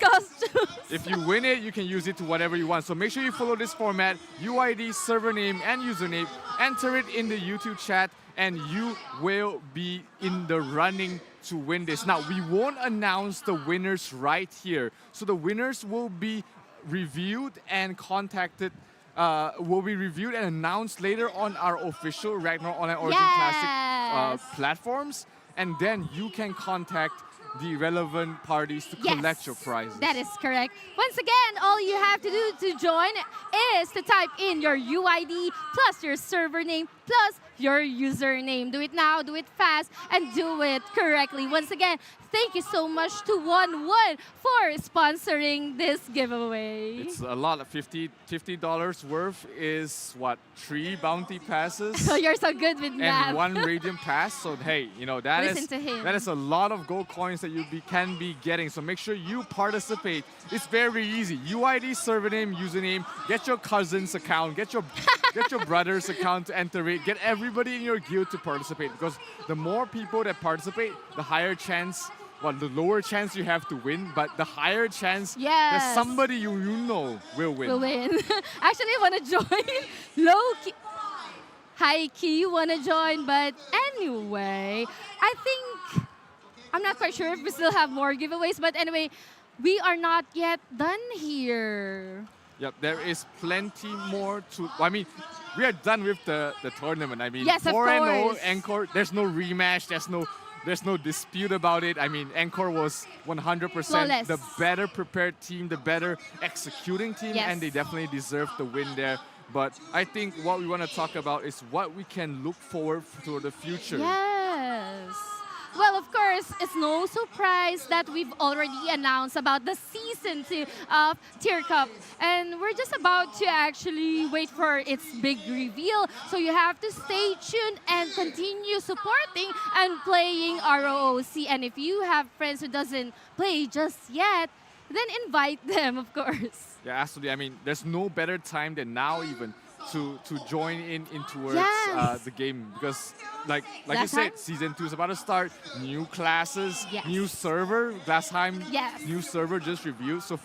if you win it, you can use it to whatever you want. So make sure you follow this format: UID, server name, and username. Enter it in the YouTube chat, and you will be in the running to win this. Now, we won't announce the winners right here. So the winners will be reviewed and contacted. Will be reviewed and announced later on our official Ragnarok Online Origin Classic platforms. And then you can contact the relevant parties to collect your prizes. That is correct. Once again, all you have to do to join is to type in your UID plus your server name plus your username. Do it now, do it fast, and do it correctly. Once again, thank you so much to 1-1 for sponsoring this giveaway. It's a lot of $50 worth is what, 3 bounty passes? So you're so good with math. And 1 radiant pass. So hey, you know that Listen to him. that is a lot of gold coins that you can be getting. So make sure you participate. It's very easy. UID, server name, username. Get your cousin's account. Get your brother's account to enter it. Get everybody in your guild to participate, because the more people that participate, the higher chance. Well, the lower chance you have to win, but the higher chance that somebody you know will win. Actually, I want to join. Low-key, high-key want to join, but anyway, I think, I'm not quite sure if we still have more giveaways, but anyway, we are not yet done here. Yep, there is plenty more to. I mean, we are done with the tournament. I mean, yes, 4-0 ENCORE. There's no rematch. There's no dispute about it. I mean, ENCORE was 100% the better prepared team, the better executing team, and they definitely deserve the win there. But I think what we want to talk about is what we can look forward to the future. Yes. Well, of course, it's no surprise that we've already announced about the Season 2 of Tyr Cup. And we're just about to actually wait for its big reveal. So you have to stay tuned and continue supporting and playing ROOC. And if you have friends who doesn't play just yet, then invite them, of course. Yeah, absolutely. I mean, there's no better time than now even to join in towards the game, because like you said, Season 2 is about to start. New classes, new server. Last time, new server just reviewed. So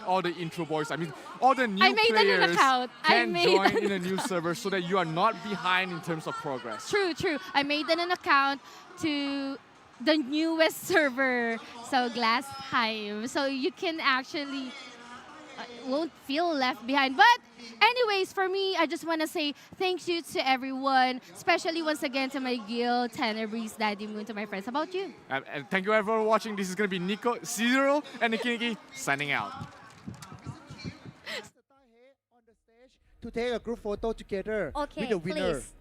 all the intro boys, I mean, all the new players can join in a new server so that you are not behind in terms of progress. True. I made an account to the newest server, so Glass Hive. So you can actually won't feel left behind. But anyways, for me, I just want to say thank you to everyone, especially once again to my guild, Tanner, Breeze, Daddy Moon, to my friends. How about you? And thank you everyone for watching. This is going to be Nico, Zero, and Nikki signing out. to take a group photo together Okay, with the winner. please.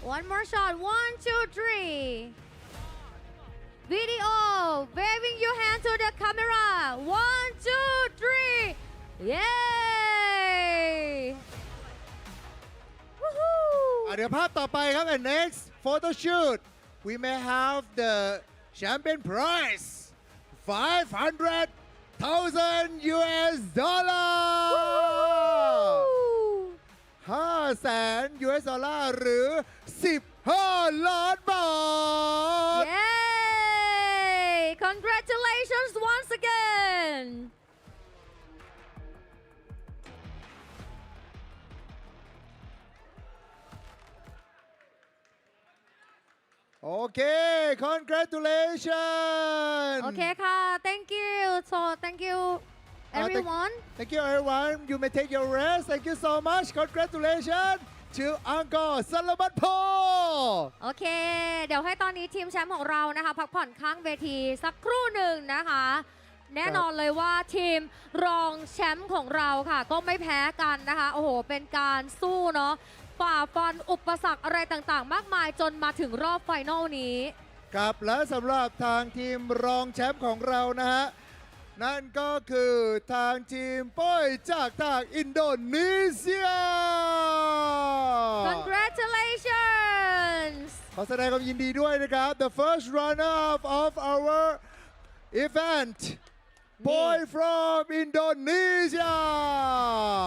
One more shot. 1, 2, 3. Video. Waving your hand to the camera. 1, 2, 3. Yay! Woohoo! เดี๋ยวภาพต่อไปครับ and next photo shoot we may have the champion prize 500,000 US dollar 500,000 US dollar หรือ 15 ล้านบาท Yay! Congratulations once again. โอเค congratulations โอเคค่ะ thank you so thank you everyone Thank you everyone you may take your rest thank you so much congratulations to ENCORE สลบัตโพ โอเค เดี๋ยวให้ตอนนี้ทีมแชมป์ของเรานะคะพักผ่อนข้างเวทีสักครู่หนึ่งนะคะ แน่นอนเลยว่าทีมรองแชมป์ของเราค่ะ ก็ไม่แพ้กันนะคะ โอ้โห เป็นการสู้เนาะฝ่าฟันอุปสรรคอะไรต่างๆ มากมายจนมาถึงรอบไฟนอลนี้ ครับและสำหรับทางทีมรองแชมป์ของเรานะฮะ นั่นก็คือทางทีมป้อยจากทางอินโดนีเซีย Congratulations ขอแสดงความยินดีด้วยนะครับ The first runner up of our event boy from Indonesia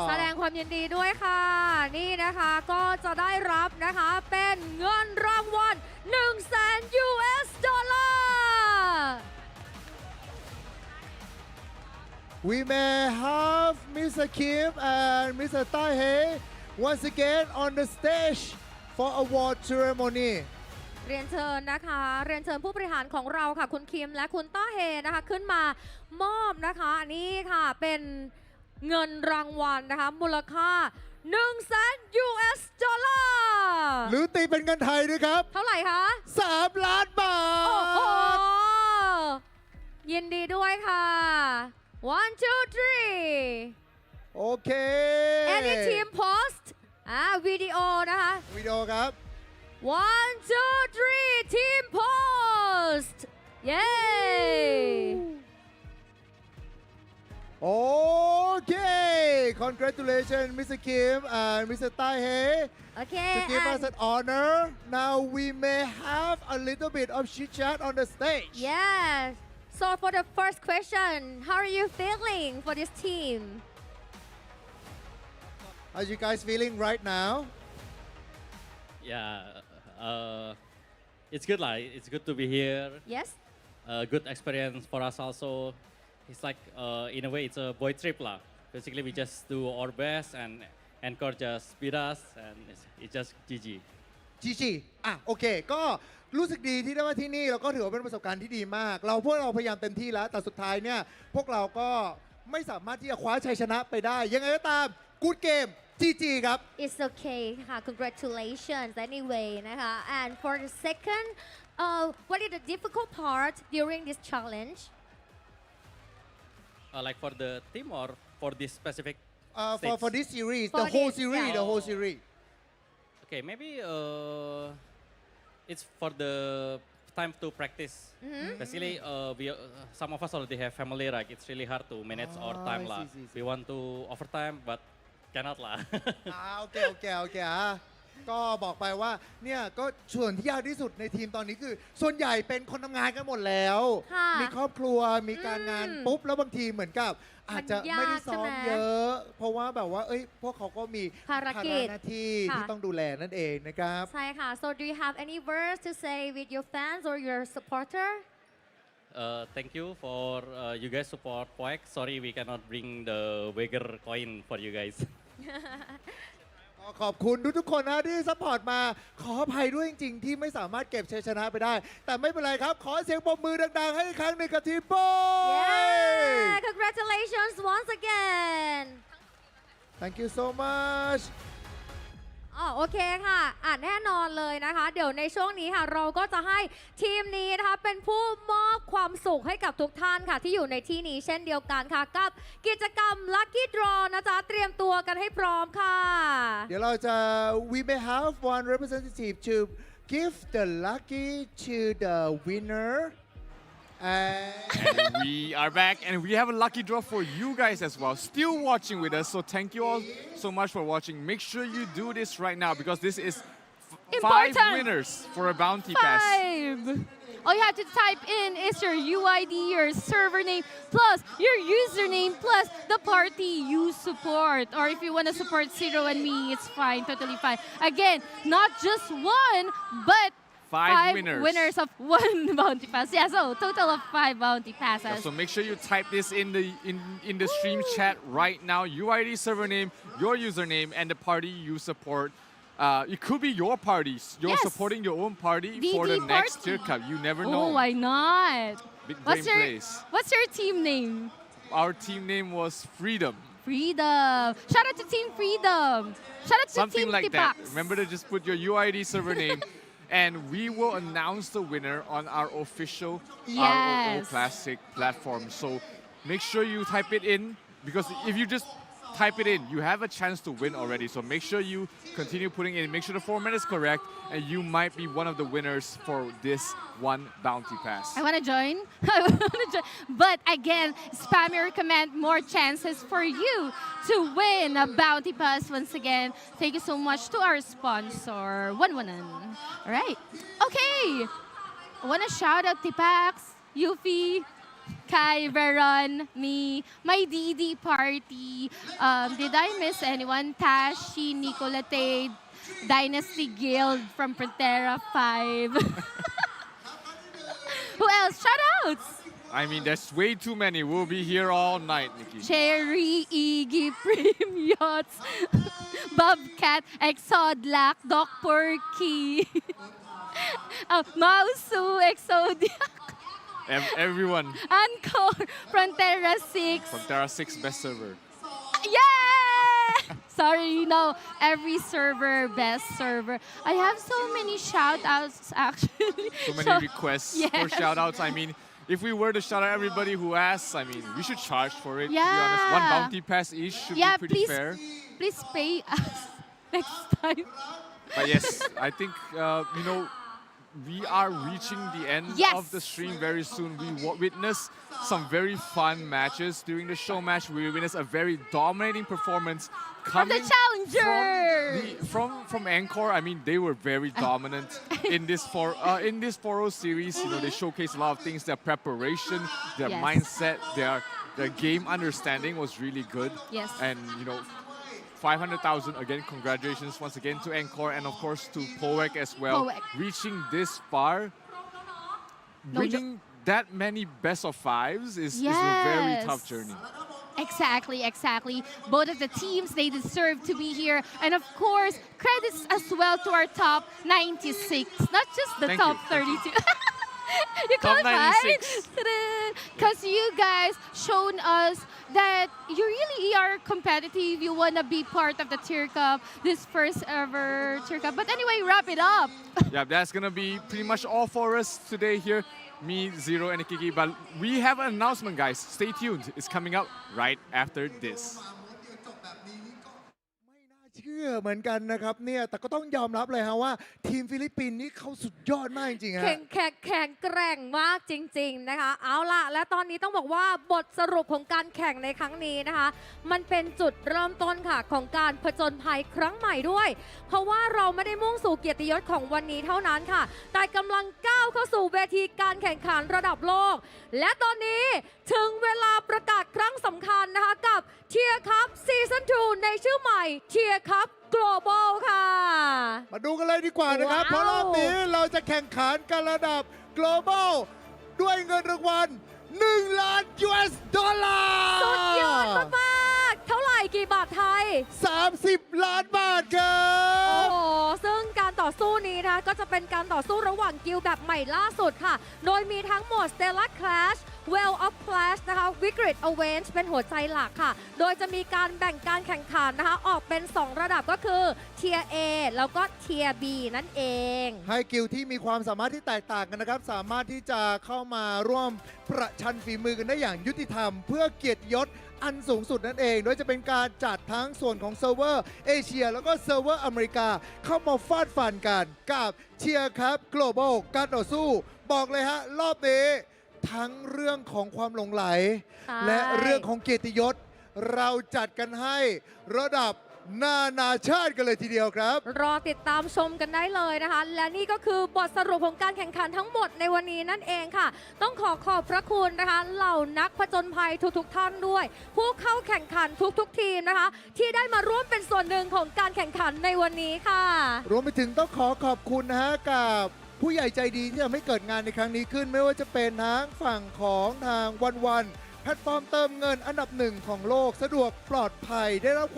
แสดงความยินดีด้วยค่ะ นี่นะคะก็จะได้รับนะคะเป็นเงินรางวัล 100,000 US ดอลลาร์ We may have Mr. Kim and Mr. Tae once again on the stage for award ceremony. เรียนเชิญนะคะ เรียนเชิญผู้บริหารของเราค่ะ คุณคิมและคุณต้าเฮนะคะ ขึ้นมามอบนะคะอันนี้ค่ะเป็นเงินรางวัลนะคะ มูลค่า 100,000 US ดอลลาร์ หรือตีเป็นเงินไทยนะครับ เท่าไหร่คะ 3 ล้านบา โอ้โห ท ยินดีด้วยค่ะ 1, 2, 3 โอเค Any team post วิดีโอนะคะ วิดีโอครับ 1, 2, 3 team post เย้ โอเค congratulations Mr. Kim and Mr. Tae Okay to give us and an honor now we may have a little bit of chit chat on the stage yes so for the first question how are you feeling for this team how you guys feeling right now Yeah, it's good. Like it's good to be here. yes Good experience for us also. It's like in a way it's a boy trip lah. Basically we just do our best and ENCORE just beat us and it's just GG. GG โอเค ก็รู้สึกดีที่ได้ว่าที่นี่เราก็ถือว่าเป็นประสบการณ์ที่ดีมาก พวกเราพยายามเต็มที่แล้ว แต่สุดท้ายเนี่ย พวกเราก็ไม่สามารถที่จะคว้าชัยชนะไปได้ ยังไงก็ตาม Good game GG ครับ it's okay ค่ะ congratulations anyway นะคะ and for the second what is the difficult part during this challenge Like for the team or for this specific for this series For the whole this, series yeah. the whole series Okay, maybe it's for the time to practice. Basically, we some of us already have family, right? It's really hard to manage our time I lah. see. We want to overtime, but cannot lah. โอเคก็บอกไปว่าเนี่ยก็ส่วนที่ยากที่สุดในทีมตอนนี้คือ ส่วนใหญ่เป็นคนทำงานกันหมดแล้ว ค่ะ มีครอบครัวมีการงานปุ๊บแล้วบางทีเหมือนกับ อาจจะไม่ได้ซ้อมเยอะ เพราะว่าแบบว่าพวกเขาก็มี ภารกิจ หน้าที่ ค่ะ ที่ต้องดูแลนั่นเองนะครับ ใช่ค่ะ so do you have any words to say with your fans or your supporter Thank you for you guys support poek. Sorry we cannot bring the bigger coin for you guys. ก ขอบคุณทุกๆคนนะที่ซัพพอร์ตมาขออภัยด้วยจริงๆ ที่ไม่สามารถเก็บชัยชนะไปได้ แต่ไม่เป็นไรครับ ขอเสียงปรบมือดังๆ ให้อีกครั้งหนึ่งกับทีมโป้ Yeah congratulations once again Thank you so much โอเคค่ะแน่นอนเลยนะคะ เดี๋ยวในช่วงนี้ค่ะเราก็จะให้ทีมนี้นะคะเป็นผู้มอบความสุขให้กับทุกท่านค่ะที่อยู่ในที่นี้เช่นเดียวกันค่ะกับกิจกรรม Lucky Draw นะจ๊ะเตรียมตัวกันให้พร้อมค่ะ เดี๋ยวเราจะ we may have one representative to give the lucky to the winner And we are back, and we have a lucky draw for you guys as well. Still watching with us, so thank you all so much for watching. Make sure you do this right now because this is 5 winners for a bounty pass. 5. All you have to type in is your UID, your server name, plus your username, plus the party you support. Or if you want to support Zero and me, it's fine, totally fine. Again, not just one, but 5 winners of 1 bounty pass. Yeah, so total of 5 bounty passes. Yeah, so make sure you type this in the stream chat right now. UID, server name, your username, and the party you support. It could be your party. You're supporting your own party for the next Tyr Cup. You never know. Oh, why not? Big brain plays. What's your team name? Our team name was Freedom. Freedom. Shout out to Team Freedom. Shout out to Something Team like Tipax. that. Remember to just put your UID server name. And we will announce the winner on our official ROO Classic platform. So make sure you type it in, because if you just type it in, you have a chance to win already. So make sure you continue putting it in. Make sure the format is correct, and you might be one of the winners for this 1 bounty pass. I want to join. But again, spam your command, more chances for you to win a bounty pass once again. Thank you so much to our sponsor, Wanwanan. All right. Okay. I want to shout out Tipax, Yuffie, Kai, Veron, me, my DD party. Did I miss anyone? Tashi, Nicolate, Dynasty Guild from Frontera 5. Who else? Shoutouts! I mean, there's way too many. We'll be here all night, Nikki. Cherry, Iggy, Prim Yachts, Bobcat, Exodlac, Doc Porky, Mausu, Exodiac. Everyone. ENCORE, Frontera 6. Frontera 6 best server. Yeah! Sorry, every server, best server. I have so many shout-outs, actually. So many requests for shout-outs. I mean, if we were to shout out everybody who asks, I mean, we should charge for it. To be honest, 1 bounty pass each should be pretty fair. Please pay us next time. But yes, I think, we are reaching the end of the stream very soon. We witnessed some very fun matches. During the show match, we witnessed a very dominating performance coming from the challenger. From ENCORE. I mean, they were very dominant in this 4-0 series. They showcase a lot of things. Their preparation, their mindset, their game understanding was really good. Yes. And 500,000 again. Congratulations once again to ENCORE, and of course to poek as well. Reaching this far, winning that many best of 5s is a very tough journey. Exactly. Both of the teams, they deserve to be here. And of course, credits as well to our top 96, not just the top 32. You qualified? Because you guys shown us that you really are competitive. You want to be part of the Tyr Cup, this first ever Tyr Cup. But anyway, wrap it up. Yeah, that's going to be pretty much all for us today here. Me, Zero, and Kiki. But we have an announcement, guys. Stay tuned. It's coming up right after this. เชื่อเหมือนกันนะครับเนี่ยแต่ก็ต้องยอมรับเลยฮะว่าทีมฟิลิปปินส์นี่เขาสุดยอดมากจริงๆฮะแข็งแกร่งมากจริงๆนะคะเอาล่ะและตอนนี้ต้องบอกว่าบทสรุปของการแข่งในครั้งนี้นะคะมันเป็นจุดเริ่มต้นค่ะของการผจญภัยครั้งใหม่ด้วยเพราะว่าเราไม่ได้มุ่งสู่เกียรติยศของวันนี้เท่านั้นค่ะแต่กำลังก้าวเข้าสู่เวทีการแข่งขันระดับโลกและตอนนี้ถึงเวลาประกาศครั้งสำคัญนะคะกับ Tyr Cup Season 2 ในชื่อใหม่ Tyr Cup Global ค่ะ มาดูกันเลยดีกว่านะครับเพราะรอบนี้เราจะแข่งขันกันระดับ Global ด้วยเงินรางวัล$1 ล้าน สุดยอดมากๆเท่าไหร่ กี่บาทไทย 30 ล้านบาทครั โอ้ บ โห ซึ่งการต่อสู้นี้นะคะก็จะเป็นการต่อสู้ระหว่างกิลด์แบบใหม่ล่าสุดค่ะ โดยมีทั้งหมด Stellar Clash Well of Clash นะคะวิกฤต Avenge เป็นหัวใจหลักค่ะ โดยจะมีการแบ่งการแข่งขันนะคะออกเป็น 2 ระดับก็คือ Tier A แล้วก็ Tier B นั่นเอง ให้กิลด์ที่มีความสามารถที่แตกต่างกันนะครับ สามารถที่จะเข้ามาร่วมประชันฝีมือกันได้อย่างยุติธรรม เพื่อเกียรติยศอันสูงสุดนั่นเอง โดยจะเป็นการจัดทั้งส่วนของเซิร์ฟเวอร์เอเชียแล้วก็เซิร์ฟเวอร์อเมริกาเข้ามาฟาดฟันกันกับเชียร์ครับ global การต่อสู้ บอกเลยฮะ รอบนี้ทั้งเรื่องของความหลงไหล ใช่ และเรื่องของเกียรติยศ เราจัดกันให้ระดับนานาชาติกันเลยทีเดียวครับ รอติดตามชมกันได้เลยนะคะ และนี่ก็คือบทสรุปของการแข่งขันทั้งหมดในวันนี้นั่นเองค่ะ ต้องขอบพระคุณนะคะเหล่านักผจญภัยทุกๆท่านด้วย ผู้เข้าแข่งขันทุกๆทีมนะคะ ที่ได้มาร่วมเป็นส่วนหนึ่งของการแข่งขันในวันนี้ค่ะ รวมไปถึงต้องขอบคุณนะฮะกับผู้ใหญ่ใจดีที่ทำให้เกิดงานในครั้งนี้ขึ้น ไม่ว่าจะเป็นทั้งฝั่งของทางวันแพลตฟอร์มเติมเงินอันดับหนึ่งของโลกสะดวกปลอดภัย ได้รับ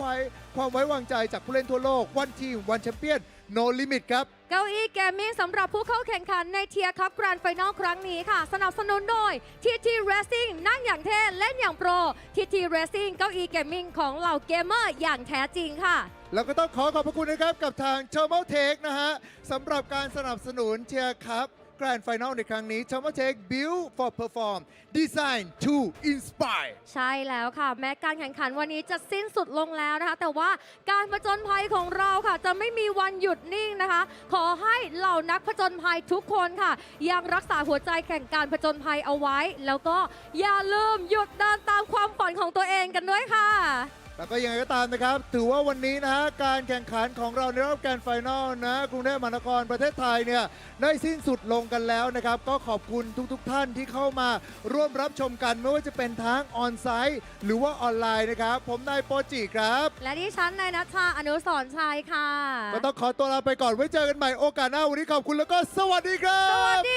ความไว้วางใจจากผู้เล่นทั่วโลกวันทีมวันแชมเปี้ยน No Limit ครับ เก้าอี้เกมมิ่งสำหรับผู้เข้าแข่งขันในเทียร์คัพแกรนด์ไฟนอลครั้งนี้ค่ะ สนับสนุนโดย TT Racing นั่งอย่างเท่เล่นอย่างโปร TT Racing เก้าอี้เกมมิ่งของเหล่าเกมเมอร์อย่างแท้จริงค่ะ แล้วก็ต้องขอบพระคุณนะครับกับทาง Thermal Take นะฮะสำหรับการสนับสนุนเทียร์คัพแกรนด์ไฟนอลในครั้งนี้ Thermal Take Build for Perform Design to Inspire ใช่แล้วค่ะ แม้การแข่งขันวันนี้จะสิ้นสุดลงแล้วนะคะ แต่ว่าการผจญภัยของเราค่ะ จะไม่มีวันหยุดนิ่งนะคะ ขอให้เหล่านักผจญภัยทุกคนค่ะ ยังรักษาหัวใจแข่งการผจญภัยเอาไว้ แล้วก็อย่าลืมหยุดเดินตามความฝันของตัวเองกันด้วยค่ะ แล้วก็ยังไงก็ตามนะครับ ถือว่าวันนี้นะฮะการแข่งขันของเราในรอบแกรนด์ไฟนอลนะกรุงเทพมหานครประเทศไทยเนี่ยได้สิ้นสุดลงกันแล้วนะครับ ก็ขอบคุณทุกท่านที่เข้ามาร่วมรับชมกัน ไม่ว่าจะเป็นทั้งออนไซต์หรือว่าออนไลน์นะครับ ผมนายโปจิครับ และดิฉันนายณัชชาอนุสรณ์ชัยค่ะ ก็ต้องขอตัวลาไปก่อนไว้เจอกันใหม่โอกาสหน้าวันนี้ขอบคุณแล้วก็สวัสดีครับ สวัสดี